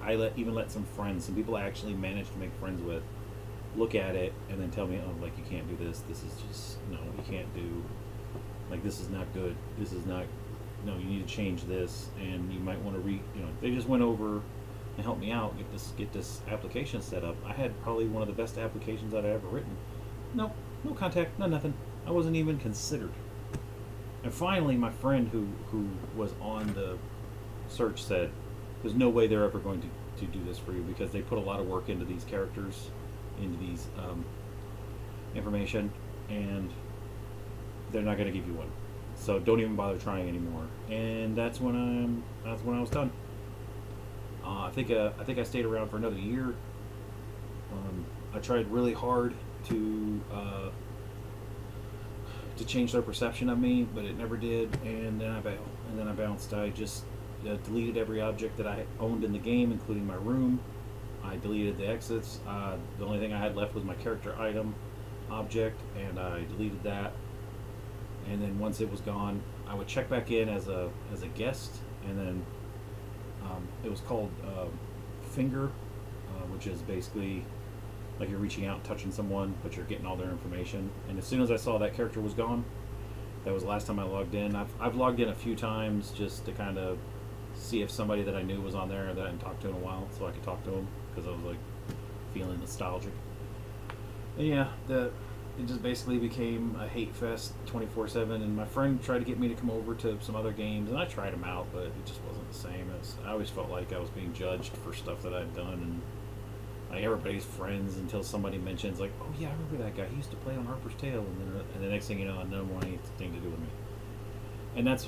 I even let some people I actually managed to make friends with, look at it and then tell me, "Oh, like you can't do this. This is just no, you can't do. Like this is not good. This is not. No, you need to change this, and you might want to They just went over and helped me out get this application set up. I had probably one of the best applications I'd ever written. No contact, no nothing. I wasn't even considered. And finally, my friend who was on the search said, "There's no way they're ever going to do this for you because they put a lot of work into these characters, into these information, and they're not going to give you one. So don't even bother trying anymore." And that's when I was done. I think I stayed around for another year. I tried really hard to to change their perception of me, but it never did. And then I bounced. I just deleted every object that I owned in the game, including my room. I deleted the exits. The only thing I had left was my character item object, and I deleted that. And then once it was gone, I would check back in as a guest, and then it was called Finger, which is basically like you're reaching out and touching someone, but you're getting all their information. And as soon as I saw that character was gone, that was the last time I logged in. I've logged in a few times just to kind of see if somebody that I knew was on there that I hadn't talked to in a while, so I could talk to them, because I was like feeling nostalgic. And yeah, it just basically became a hate fest 24/7. And my friend tried to get me to come over to some other games, and I tried them out, but it just wasn't the same. I always felt like I was being judged for stuff that I'd done, and like everybody's friends until somebody mentions like, oh yeah, I remember that guy. He used to play on Harper's Tale, and the next thing you know, none of them want anything to do with me. And that's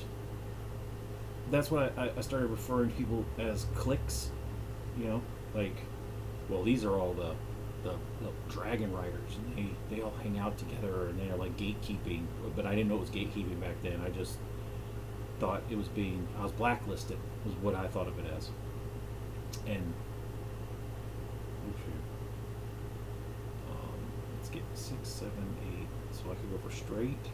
why I started referring to people as cliques. You know, like, well, these are all the dragon riders, and they all hang out together, and they're like gatekeeping. But I didn't know it was gatekeeping back then. I just thought it was I was blacklisted, was what I thought of it as. And let's get 6, 7, 8, so I could go for straight.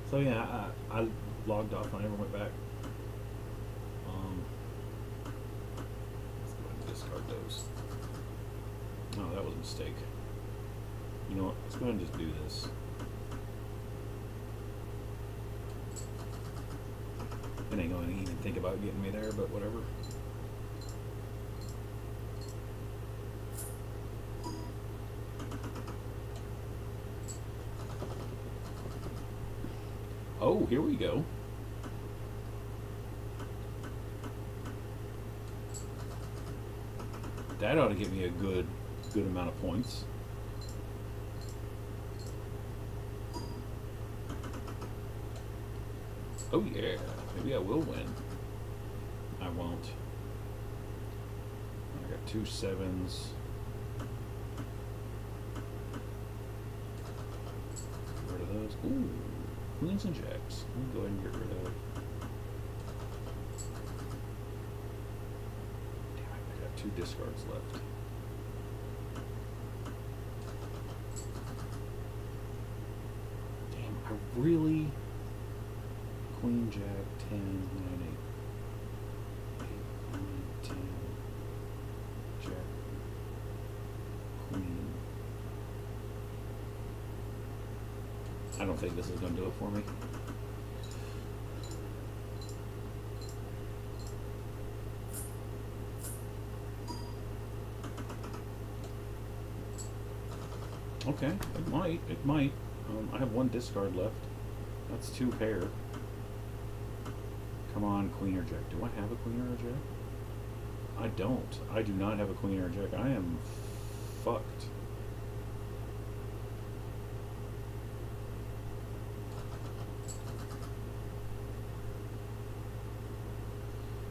So yeah, I logged off. I never went back. Let's go ahead and discard those. Oh, that was a mistake. You know what? Let's go ahead and just do this. It ain't going to even think about getting me there, but whatever. Oh, here we go. That ought to give me a good amount of points. Oh yeah, maybe I will win. I won't. I got 2 7s. Get rid of those. Ooh, queens and jacks. Let me go ahead and get rid of. Damn it, I got 2 discards left. Damn, I really. Queen, jack, 10, 9, 8. 8, 9, 10. Jack. Queen. I don't think this is going to do it for me. Okay, it might. It might. I have 1 discard left. That's 2 pair. Come on, queen or jack. Do I have a queen or a jack? I don't. I do not have a queen or a jack. I am fucked.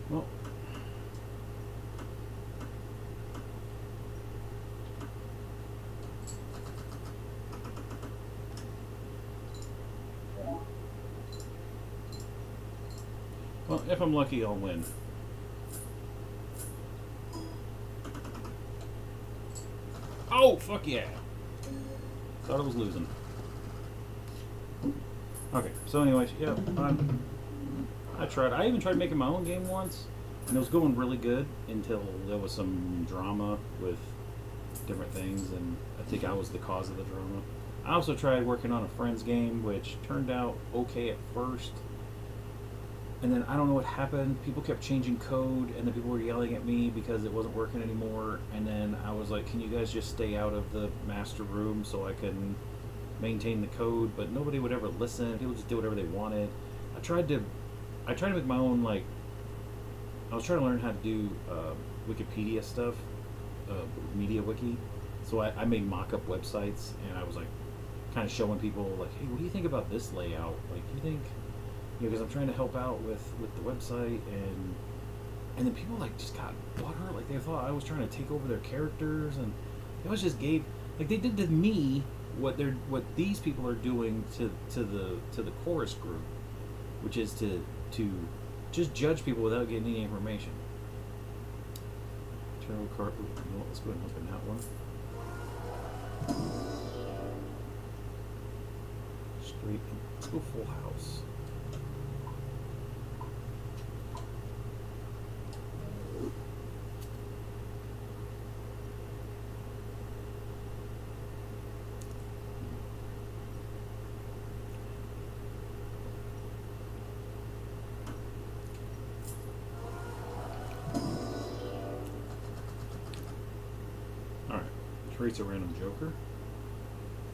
Well. Well, if I'm lucky, I'll win. Oh, fuck yeah. Thought I was losing. Okay, so anyways, yeah, I tried. I even tried making my own game once, and it was going really good until there was some drama with different things, and I think I was the cause of the drama. I also tried working on a friend's game, which turned out okay at first. And then I don't know what happened. People kept changing code, and then people were yelling at me because it wasn't working anymore. And then I was like, "Can you guys just stay out of the master room so I can maintain the code?" But nobody would ever listen. People just did whatever they wanted. I tried to make my own, like, I was trying to learn how to do Wikipedia stuff, media wiki. So I made mock-up websites, and I was like, kind of showing people like, "Hey, what do you think about this layout? Like, do you think?" Because I'm trying to help out with the website, and then people like just got butthurt, like they thought I was trying to take over their characters, and it was just they did to me what these people are doing to the chorus group, which is to just judge people without getting any information. Tarot card. You know what, let's go ahead and open that one. Straight. Let's go full house. Alright. Creates a random joker.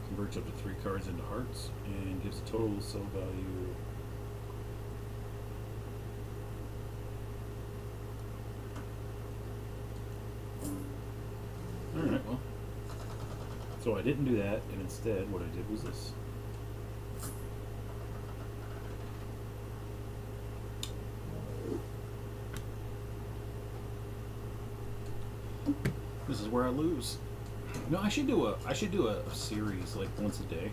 Converts up to 3 cards into hearts and gives a total sell value. Alright, well. So I didn't do that, and instead what I did was this. This is where I lose. No, I should do a series like once a day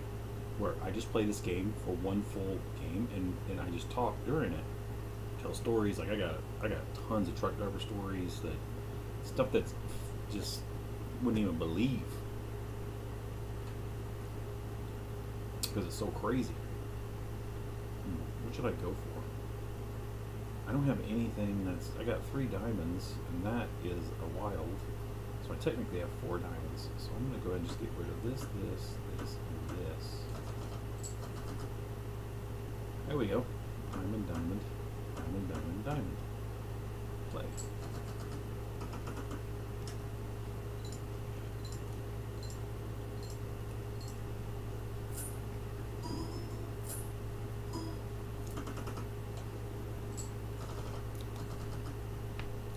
where I just play this game for one full game and I just talk during it. Tell stories. Like I got tons of truck driver stories, that stuff that's just wouldn't even believe. Because it's so crazy. What should I go for? I don't have anything that's. I got 3 diamonds, and that is a wild. So I technically have 4 diamonds. So I'm going to go ahead and just get rid of this, and this. There we go. Diamond, diamond, diamond, diamond, diamond. Play.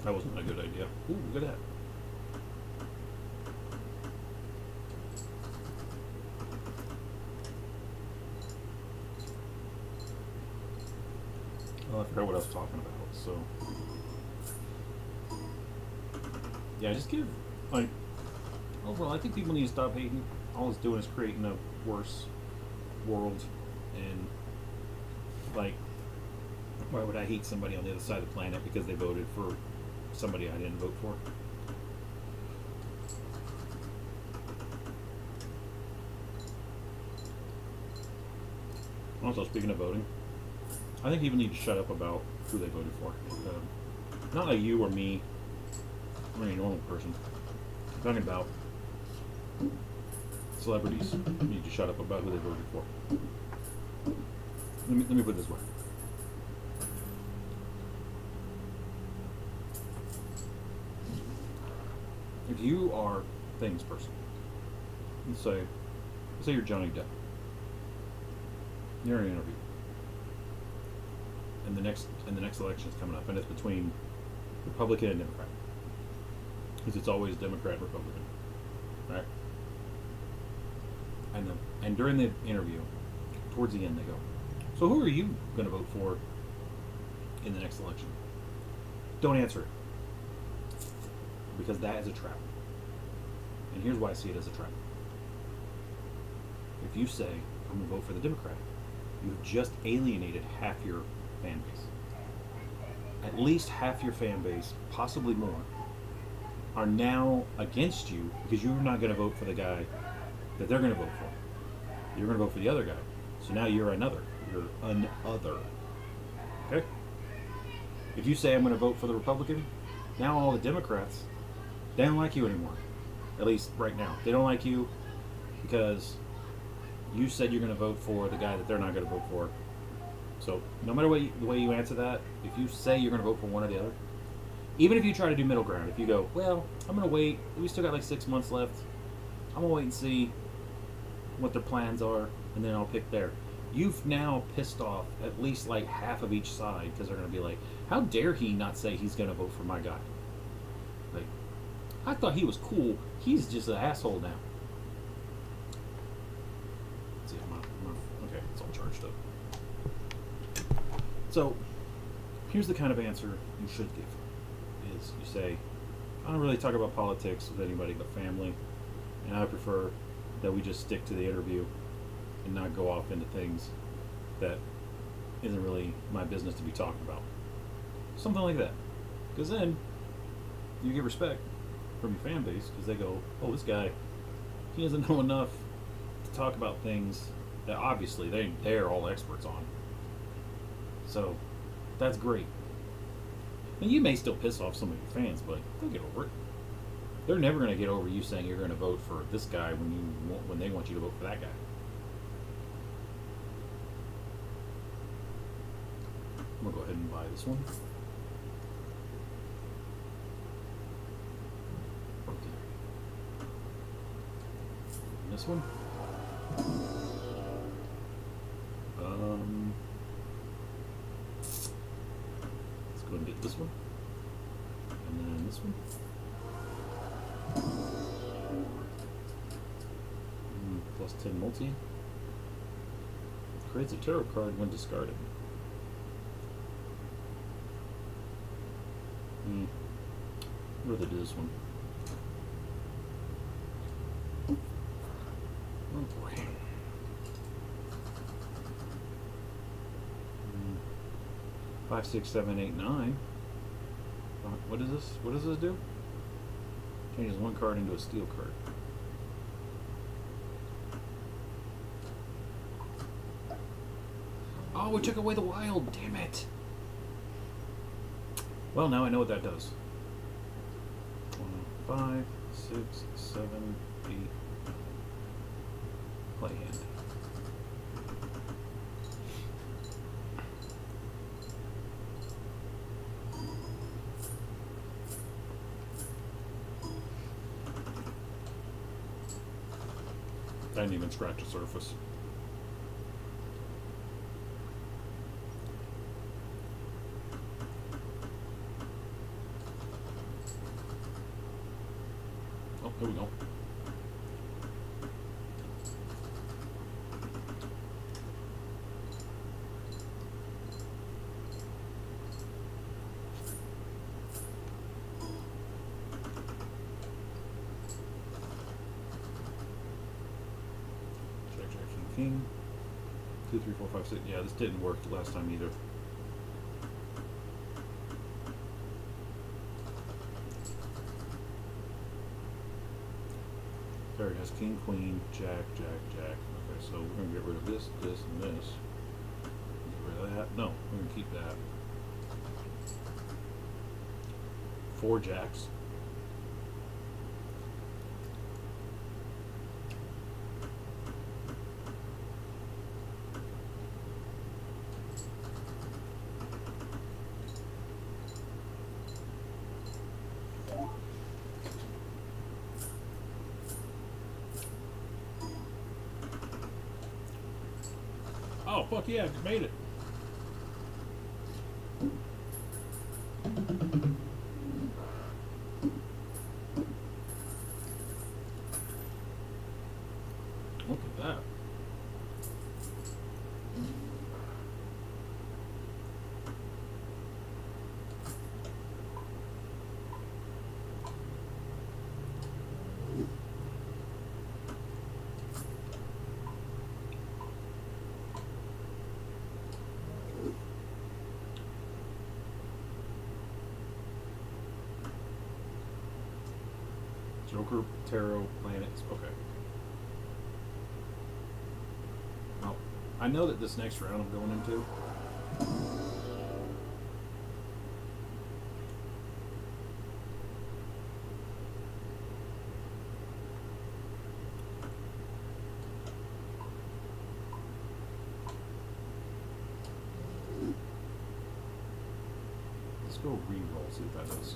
That wasn't a good idea. Ooh, look at that. Oh, I forgot what I was talking about. So, yeah, just give, like, overall, I think people need to stop hating. All it's doing is creating a worse world. And, like, why would I hate somebody on the other side of the planet because they voted for somebody I didn't vote for? Also, speaking of voting, I think people need to shut up about who they voted for. Not like you or me or any normal person. I'm talking about celebrities need to shut up about who they voted for. Let me put it this way. If you are a famous person, let's say you're Johnny Depp, you're in an interview, and the next election is coming up, and it's between Republican and Democrat, because it's always Democrat and Republican, right? And during the interview, towards the end, they go, "So who are you going to vote for in the next election?" Don't answer it, because that is a trap. And here's why I see it as a trap. If you say, "I'm going to vote for the Democrat," you've just alienated half your fan base. At least half your fan base, possibly more, are now against you because you're not going to vote for the guy that they're going to vote for. You're going to vote for the other guy. So now you're another. You're an other. Okay? If you say, "I'm going to vote for the Republican," now all the Democrats, they don't like you anymore. At least right now. They don't like you because you said you're going to vote for the guy that they're not going to vote for. So no matter the way you answer that, if you say you're going to vote for one or the other, even if you try to do middle ground, if you go, "Well, I'm going to wait. We still got like 6 months left. I'm going to wait and see what their plans are, and then I'll pick there." You've now pissed off at least like half of each side because they're going to be like, "How dare he not say he's going to vote for my guy? Like, I thought he was cool. He's just an asshole now." Let's see, okay, it's all charged up. So, here's the kind of answer you should give. Is you say, "I don't really talk about politics with anybody but family, and I prefer that we just stick to the interview and not go off into things that isn't really my business to be talking about. Something like that. Because then you get respect from your fan base because they go, oh, this guy, he doesn't know enough to talk about things that obviously they're all experts on. So that's great. And you may still piss off some of your fans, but they'll get over it. They're never going to get over you saying you're going to vote for this guy when they want you to vote for that guy. I'm going to go ahead and buy this one. And this one. Let's go and get this one. And then this one. Plus 10 multi. Creates a tarot card when discarded. I'd rather do this one. Oh boy. 5, 6, 7, 8, 9. What is this? What does this do? Changes one card into a steel card. Oh, we took away the wild. Damn it. Well, now I know what that does. 5, 6, 7, 8. Play hand. I didn't even scratch the surface. Oh, here we go. King. 2, 3, 4, 5, 6. Yeah, this didn't work the last time either. There it has King, Queen, Jack, Jack, Jack. Okay, so we're gonna get rid of this, this, and this. Get rid of that. No, we're gonna keep that. 4 jacks. Oh, fuck yeah, I made it. Look at that. Joker, Tarot, Planets. Okay. Well, I know that this next round I'm going into. Let's go re-roll, see what that does.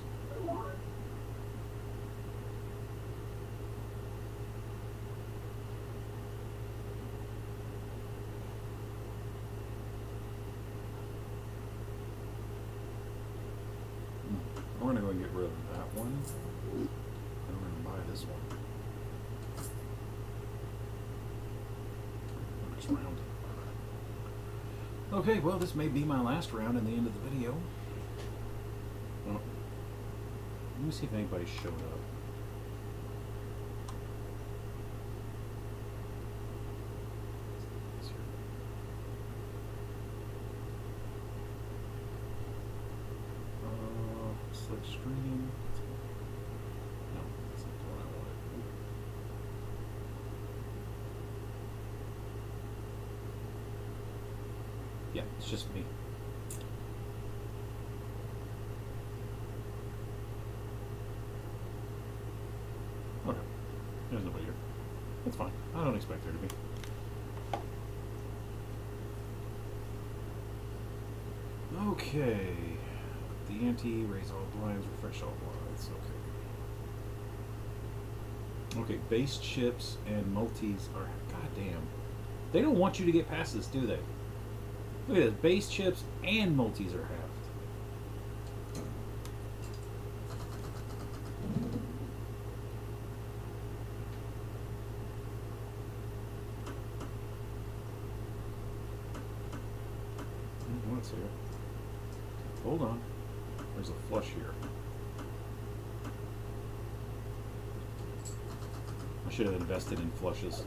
We're going to go and get rid of that one. And we're going to buy this one. Next round. Okay, well, this may be my last round and the end of the video. Well, let me see if anybody showed up. Select stream. No, that's not the one I wanted. Yeah, it's just me. Okay. There's nobody here. That's fine. I don't expect there to be. Okay. The ante, raise all blinds, refresh all blinds. Okay. Okay, base chips and multis are. Goddamn. They don't want you to get past this, do they? Look at this. Base chips and multis are halved. What's here? Hold on. There's a flush here. I should have invested in flushes.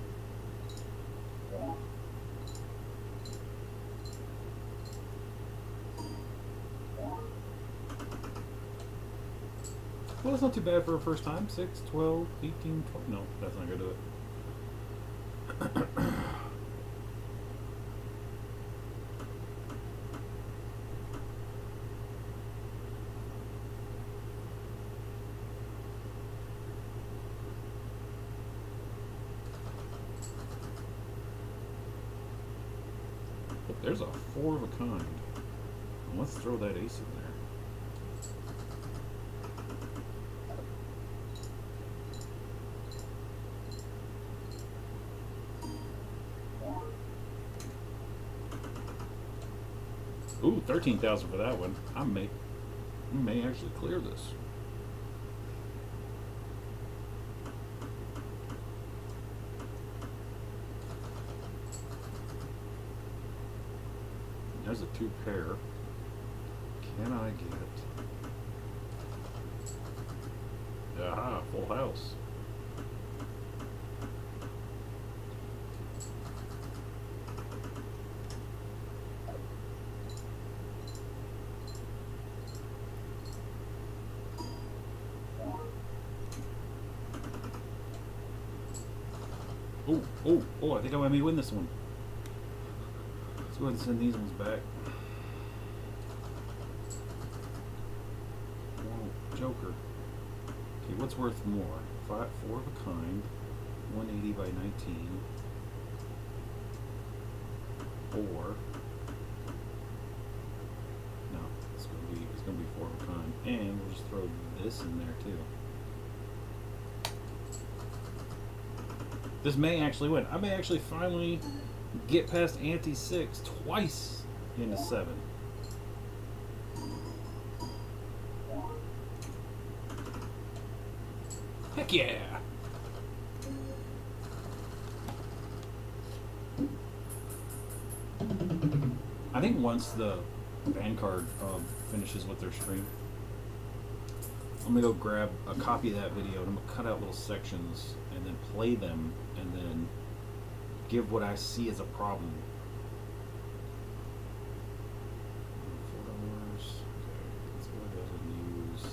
Well, that's not too bad for a first time. 6, 12, 18, 20. No, that's not going to do it. But there's a 4 of a kind. Let's throw that ace in there. Ooh, 13,000 for that one. I may actually clear this. There's a 2 pair. Can I get? Aha, full house. Oh, I think I may win this one. Let's go ahead and send these ones back. Whoa, Joker. Okay, what's worth more? 4 of a kind, 180 by 19, or no, it's gonna be 4 of a kind, and we'll just throw this in there too. This may actually win. I may actually finally get past ante 6 twice into 7. Heck yeah! I think once the Vanguard finishes with their stream, I'm gonna go grab a copy of that video and I'm gonna cut out little sections and then play them and then give what I see as a problem. $4. Okay, let's go ahead and use.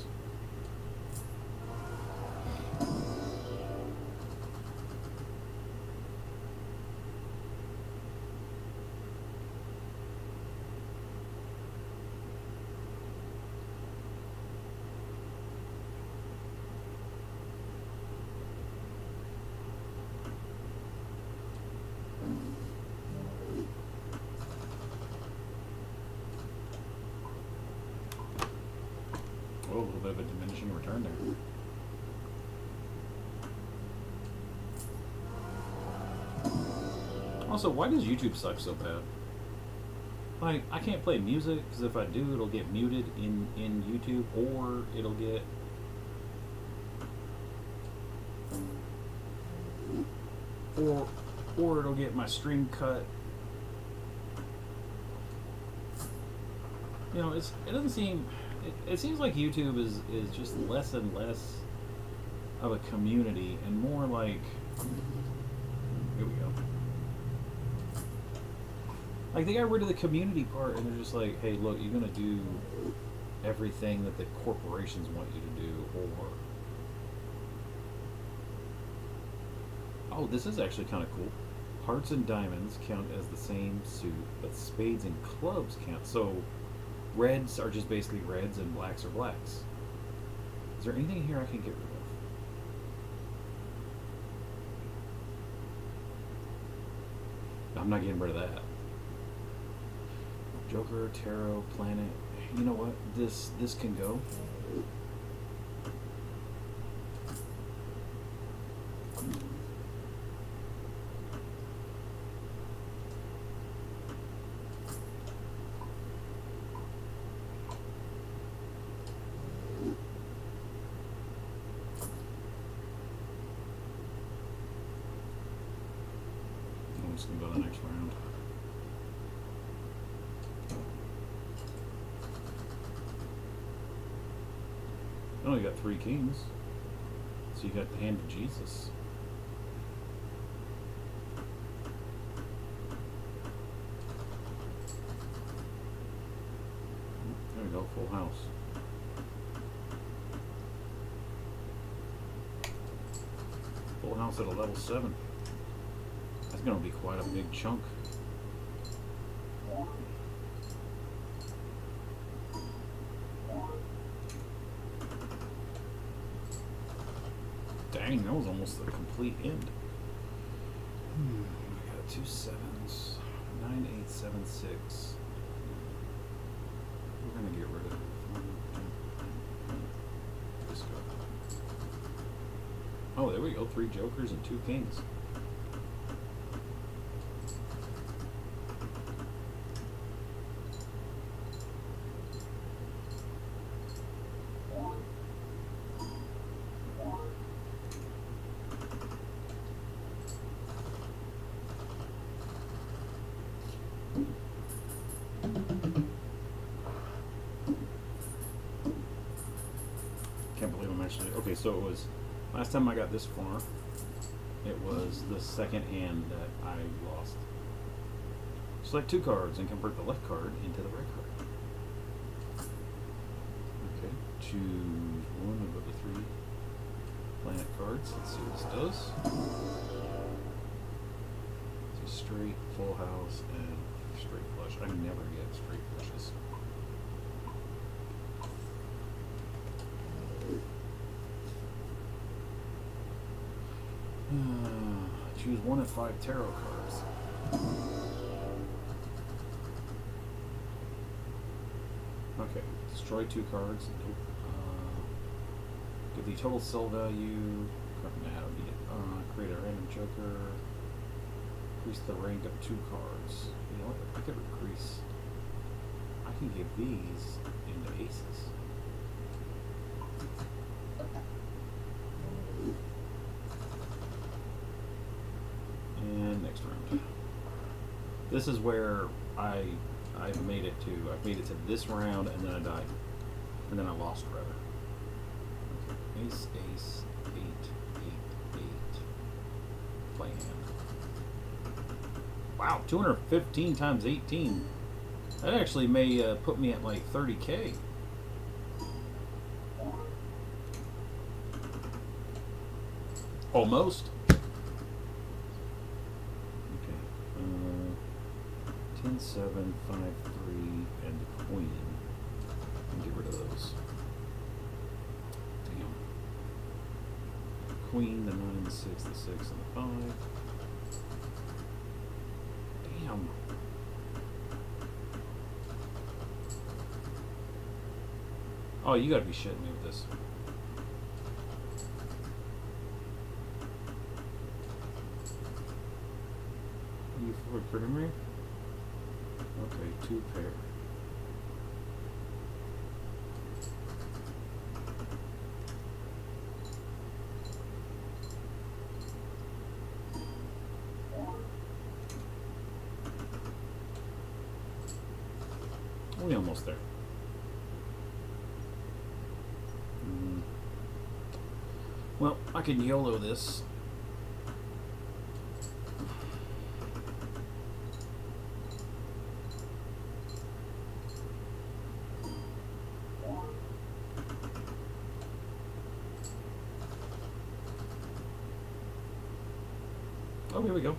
Oh, a little bit of a diminishing return there. Also, why does YouTube suck so bad? Like, I can't play music because if I do, it'll get muted in YouTube, or it'll get or it'll get my stream cut. You know, it doesn't seem. It seems like YouTube is just less and less of a community and more like. Here we go. Like, they got rid of the community part and they're just like, hey, look, you're gonna do everything that the corporations want you to do, or oh, this is actually kind of cool. Hearts and diamonds count as the same suit, but spades and clubs count. So reds are just basically reds and blacks are blacks. Is there anything here I can get rid of? I'm not getting rid of that. Joker, Tarot, Planet. You know what? This can go. I'm just gonna go the next round. I only got 3 kings. So you got the hand of Jesus. There we go, full house. Full house at a level 7. That's going to be quite a big chunk. Dang, that was almost the complete end. I got 2 sevens. 9, 8, 7, 6. We're going to get rid of this guy. Oh, there we go. 3 jokers and 2 kings. Can't believe I'm actually okay. So it was last time I got this far. It was the second hand that I lost. Select 2 cards and convert the left card into the right card. Okay, choose one of the 3 planet cards. Let's see what this does. It's a straight, full house, and straight flush. I never get straight flushes. Choose 1 of 5 tarot cards. Okay, destroy 2 cards. Nope. Give the total sell value. Create a random joker. Increase the rank of 2 cards. You know what? I could increase. I can give these into aces. And next round. This is where I've made it to. I've made it to this round, and then I died, and then I lost rather. Okay. Ace, ace, 8, 8, 8. Play hand. Wow, 215 times 18. That actually may put me at like 30K. Almost. 10, 7, 5, 3, and the queen. And get rid of those. Damn. Queen, the 9, the 6, the 6, and the 5. Damn. Oh, you gotta be shitting me with this. You recruiting me? Okay, 2 pair. We're almost there. Well, I can YOLO this. Oh, here we go.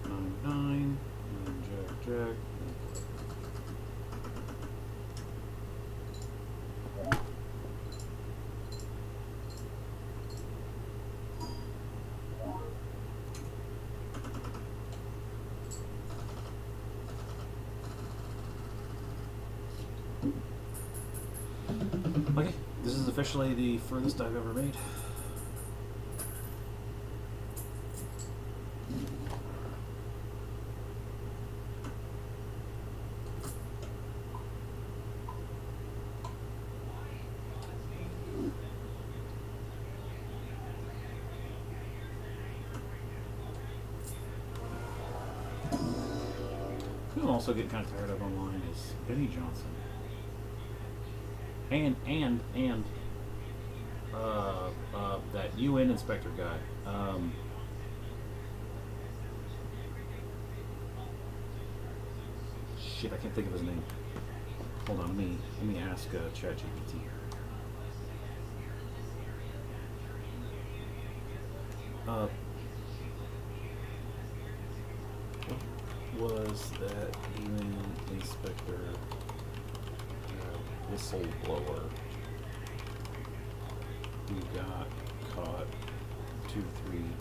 9, 9, and Jack, Jack. Okay, this is officially the furthest I've ever made. Who I'm also getting kind of tired of online is Benny Johnson. And that UN inspector guy. Shit, I can't think of his name. Hold on, let me ask ChatGPT. What was that UN inspector whistleblower who got caught 2-3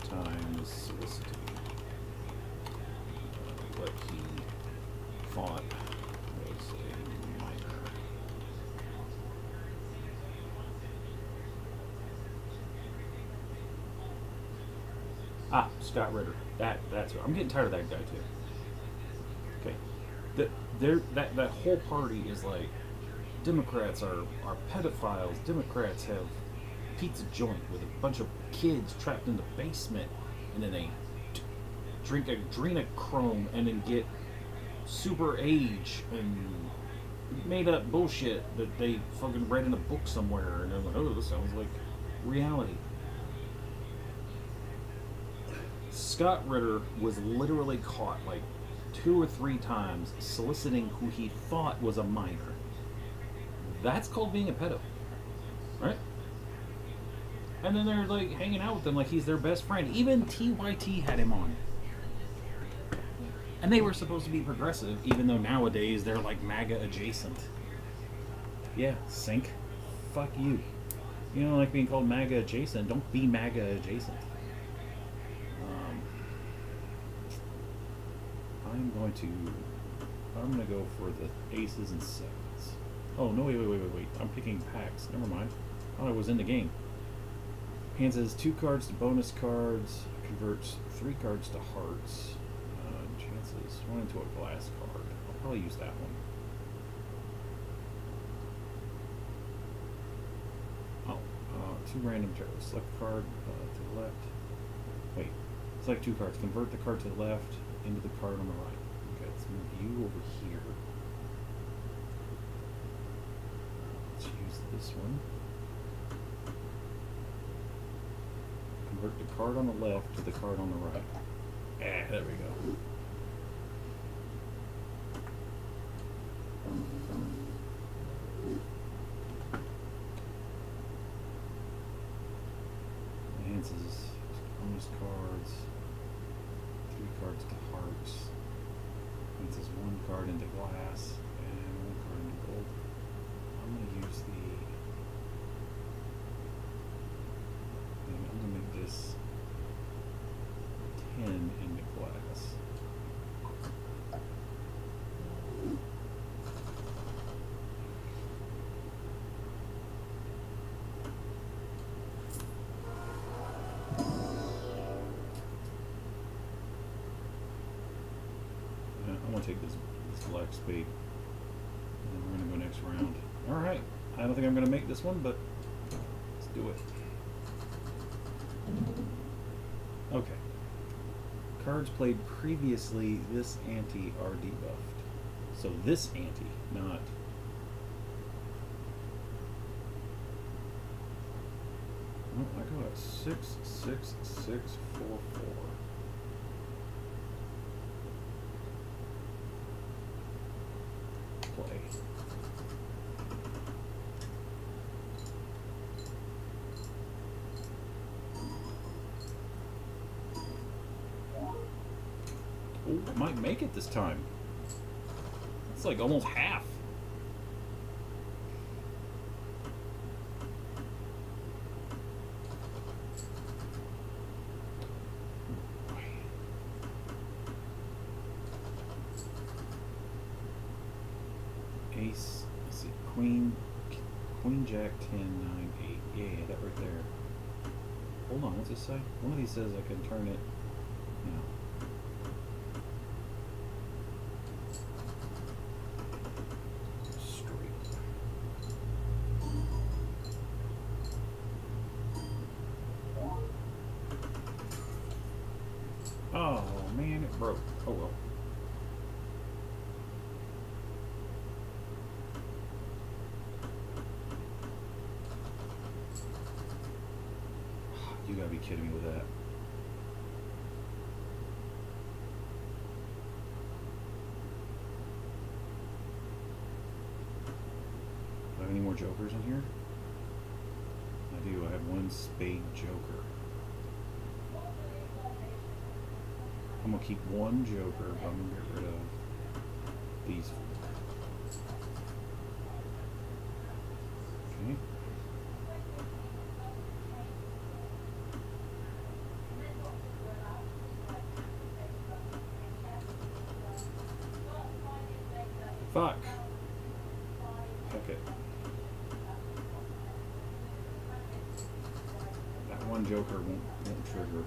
times soliciting what he thought was a minor? Scott Ritter. That's I'm getting tired of that guy too. Okay, that whole party is like Democrats are pedophiles. Democrats have a pizza joint with a bunch of kids trapped in the basement, and then they drink adrenochrome and then get super age and made up bullshit that they fucking read in a book somewhere, and they're like, oh, this sounds like reality. Scott Ritter was literally caught like 2 or 3 times soliciting who he thought was a minor. That's called being a pedo, right? And then they're like hanging out with him like he's their best friend. Even TYT had him on. And they were supposed to be progressive, even though nowadays they're like MAGA adjacent. Yeah, Sync. Fuck you. You don't like being called MAGA adjacent. Don't be MAGA adjacent. I'm going to go for the aces and sevens. Oh, no, wait. I'm picking packs. Never mind. Oh, I was in the game. Hand says 2 cards to bonus cards. Converts 3 cards to hearts. Chances 1 into a glass card. I'll probably use that one. Oh, 2 random tarot. Select card to the left. Wait. Select 2 cards. Convert the card to the left into the card on the right. Okay, let's move you over here. Let's use this one. Convert the card on the left to the card on the right. There we go. Enhances bonus cards. 3 cards to hearts. Enhances 1 card into glass and 1 card into gold. I'm going to use I'm going to make this 10 into glass. I'm going to take this black spade, and then we're going to go next round. Alright, I don't think I'm going to make this one, but let's do it. Okay. Cards played previously, this ante are debuffed. So this ante, not... Oh, I got 6, 6, 6, 4, 4. Play. Ooh, I might make it this time. It's like almost half. Ace, let's see, Queen, Jack, 10, 9, 8. Yeah, that right there. Hold on, what's this say? One of these says I can turn it, you know. Straight. Oh man, it broke. Oh well. You gotta be kidding me with that. Do I have any more jokers in here? I do. I have one spade joker. I'm gonna keep one joker, but I'm gonna get rid of these four. Okay. Fuck. Fuck it. That one joker won't trigger.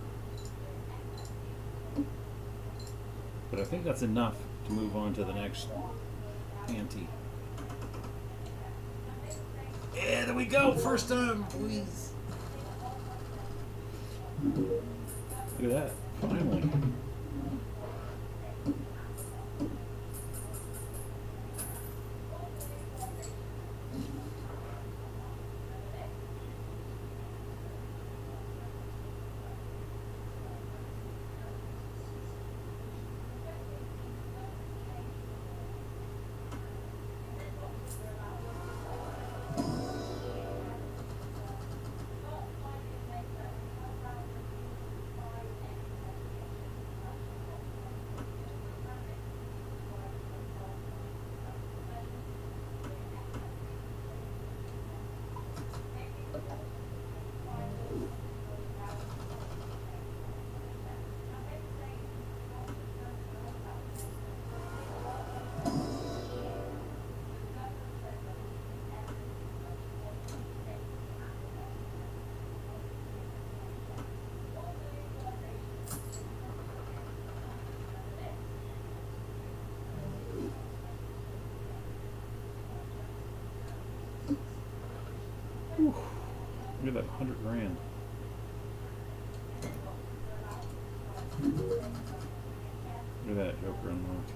But I think that's enough to move on to the next ante. Yeah, there we go. First time, please. Look at that. Finally. Whew. Look at that, 100 grand. Look at that, joker unlocked.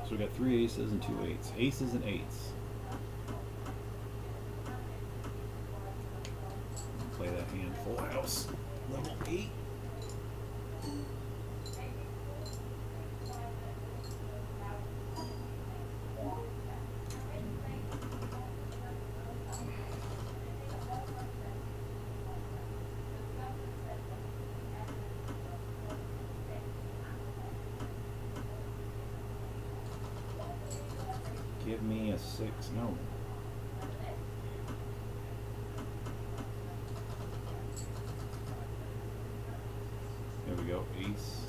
So we got 3 aces and 2 eights. Aces and eights. Play that hand full house. Level 8. Give me a 6. No. There we go. Ace.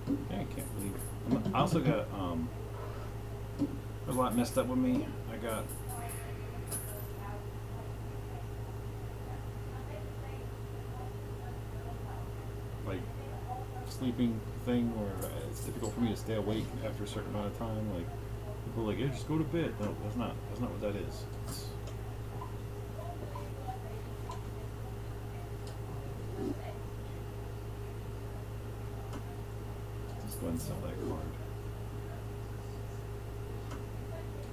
Okay, I can't believe it. I also got a lot messed up with me. I got like sleeping thing where it's difficult for me to stay awake after a certain amount of time. Like people are like, yeah, just go to bed. No, that's not what that is. Let's go ahead and sell that card.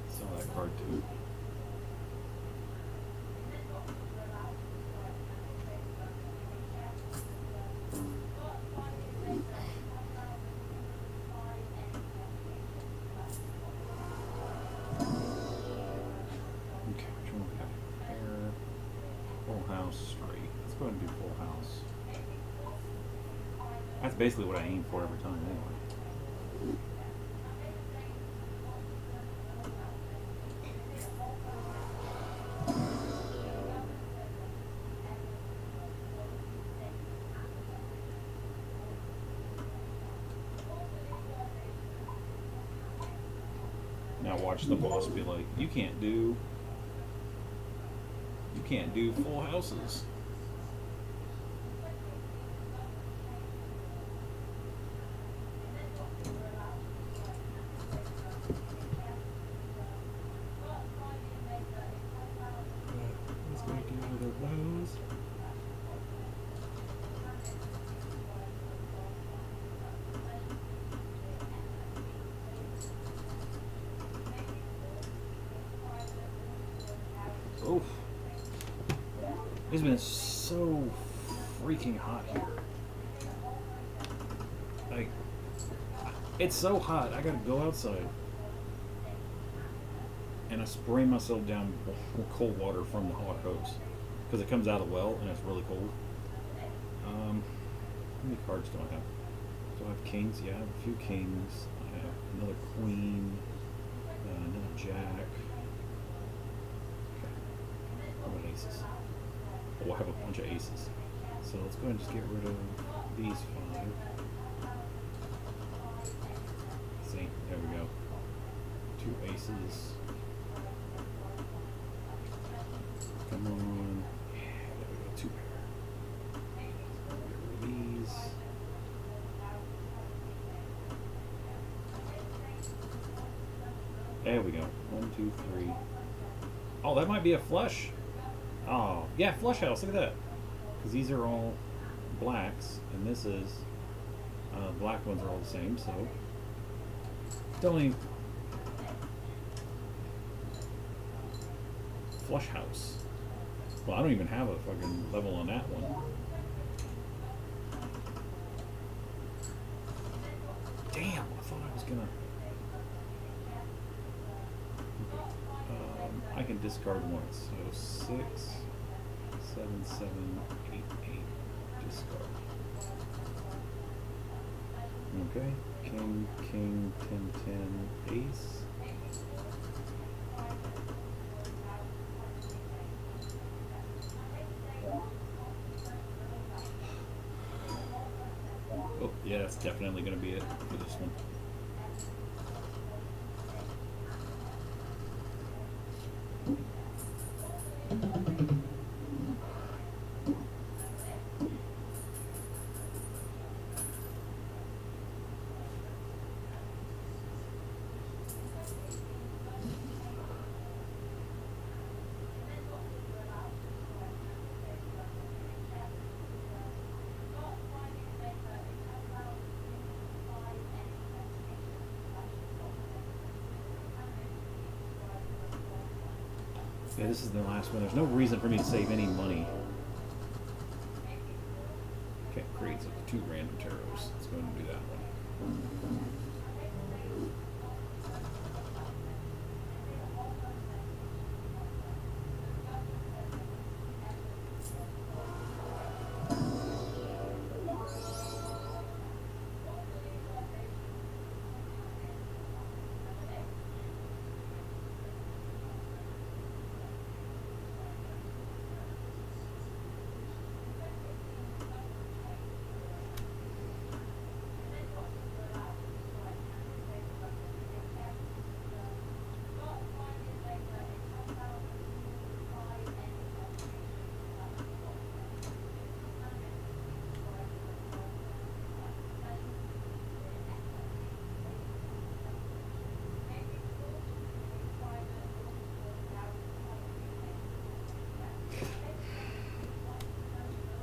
Sell that card too. Full house straight. Let's go ahead and do full house. That's basically what I aim for every time anyway. Now watch the boss be like, you can't do full houses. Let's go do another those. Oof. It's been so freaking hot here. Like, it's so hot, I gotta go outside. And I spray myself down with cold water from the hot hose. Because it comes out of the well and it's really cold. How many cards do I have? Do I have kings? Yeah, I have a few kings. I have another queen. Another jack. How about aces? Oh, I have a bunch of aces. So let's go ahead and just get rid of these 5. See, there we go. 2 aces. Come on. Yeah, there we go. 2 pair. Get rid of these. There we go. 1, 2, 3. Oh, that might be a flush. Oh, yeah, flush house. Look at that. Because these are all blacks, and this is black ones are all the same. So don't even flush house. Well, I don't even have a fucking level on that one. Damn, I thought I was gonna. I can discard once. So 6, 7, 7, 8, 8. Discard. Okay. King, king, 10, 10, ace. Oh, yeah, that's definitely going to be it for this one. Yeah, this is the last one. There's no reason for me to save any money. Okay, creates 2 random tarots. Let's go ahead and do that one.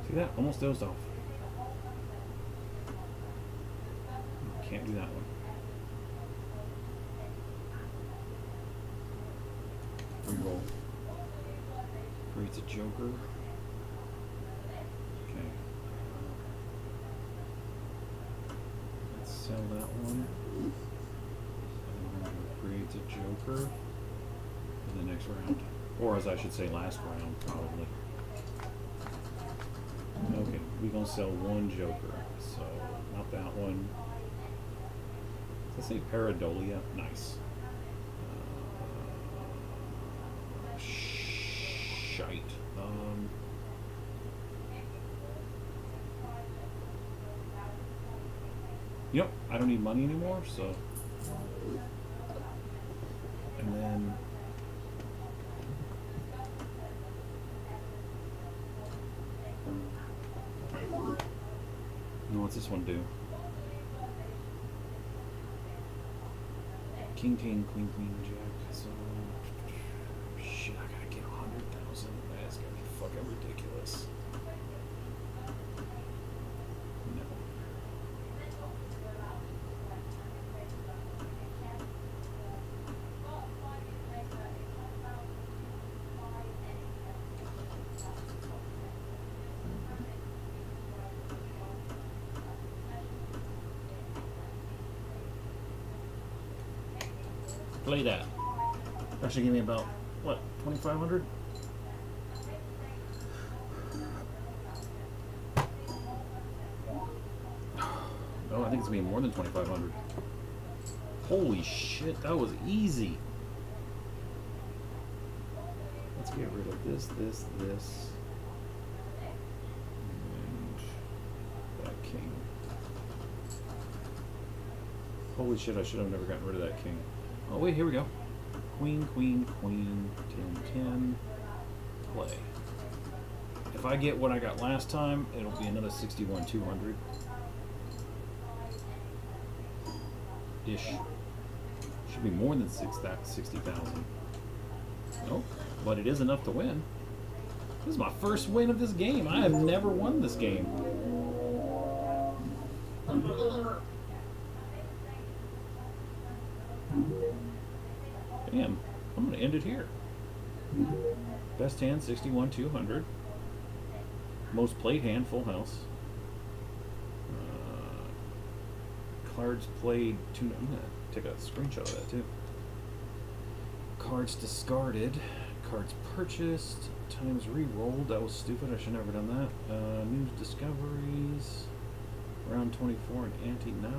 See that? Almost dozed off. Can't do that one. Reroll. Creates a joker. Okay. Let's sell that one. Creates a joker in the next round. Or as I should say, last round, probably. we gonna sell one Joker, so not that one. Does that say Paradolia? Nice. Shite. Yep, I don't need money anymore, so. And then. What's this one do? King, Queen, Jack. So. Shit, I gotta get 100,000. That's gonna be fucking ridiculous. No. Play that. Actually, give me about what, 2,500? Oh, I think it's gonna be more than 2,500. Holy shit, that was easy. Let's get rid of this, and that king. Holy shit, I should have never gotten rid of that king. Oh wait, here we go. Queen, 10, play. If I get what I got last time, it'll be another 61,200. Ish. Should be more than 60,000. Nope, but it is enough to win. This is my first win of this game. I have never won this game. Damn, I'm going to end it here. Best hand, 61,200. Most played hand, full house. Cards played, I'm going to take a screenshot of that too. Cards discarded. Cards purchased. Times re-rolled. That was stupid. I should have never done that. News discoveries. Round 24 and ante 9.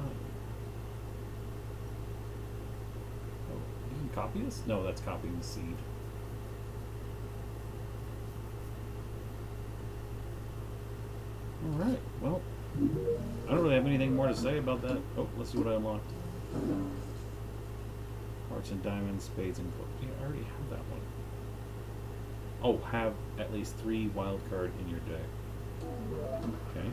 Copy this? No, that's copying the seed. Alright, well, I don't really have anything more to say about that. Oh, let's see what I unlocked. Hearts and diamonds, spades and clubs. Yeah, I already have that one. Oh, have at least 3 wild card in your deck. Okay.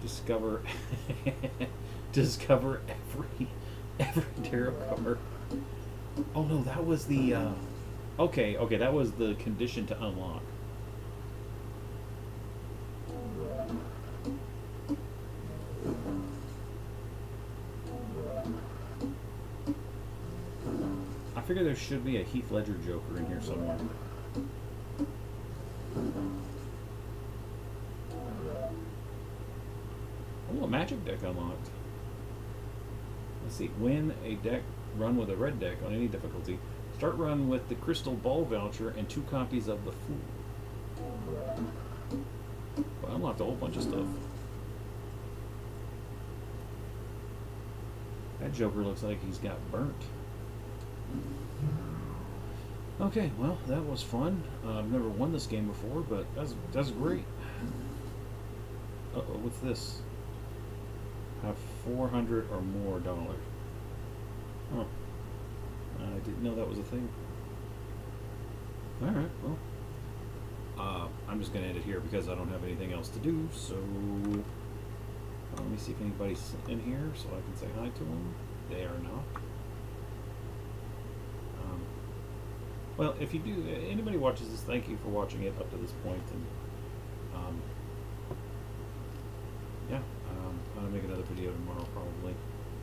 Discover every tarot card. Oh no, that was the okay, that was the condition to unlock. I figure there should be a Heath Ledger Joker in here somewhere. Oh, a magic deck unlocked. Let's see. Win a deck run with a red deck on any difficulty. Start run with the Crystal Ball voucher and 2 copies of the Fool. Well, I unlocked a whole bunch of stuff. That Joker looks like he's got burnt. Okay, well, that was fun. I've never won this game before, but that's great. Uh-oh, what's this? Have 400 or more dollars. Huh. I didn't know that was a thing. Alright, well. I'm just going to end it here because I don't have anything else to do, so... let me see if anybody's in here so I can say hi to them. They are not. Well, if you do, anybody watches this, thank you for watching it up to this point, and yeah, I'm gonna make another video tomorrow probably.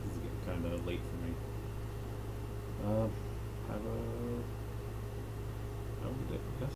This is getting kind of late for me. Have a good day.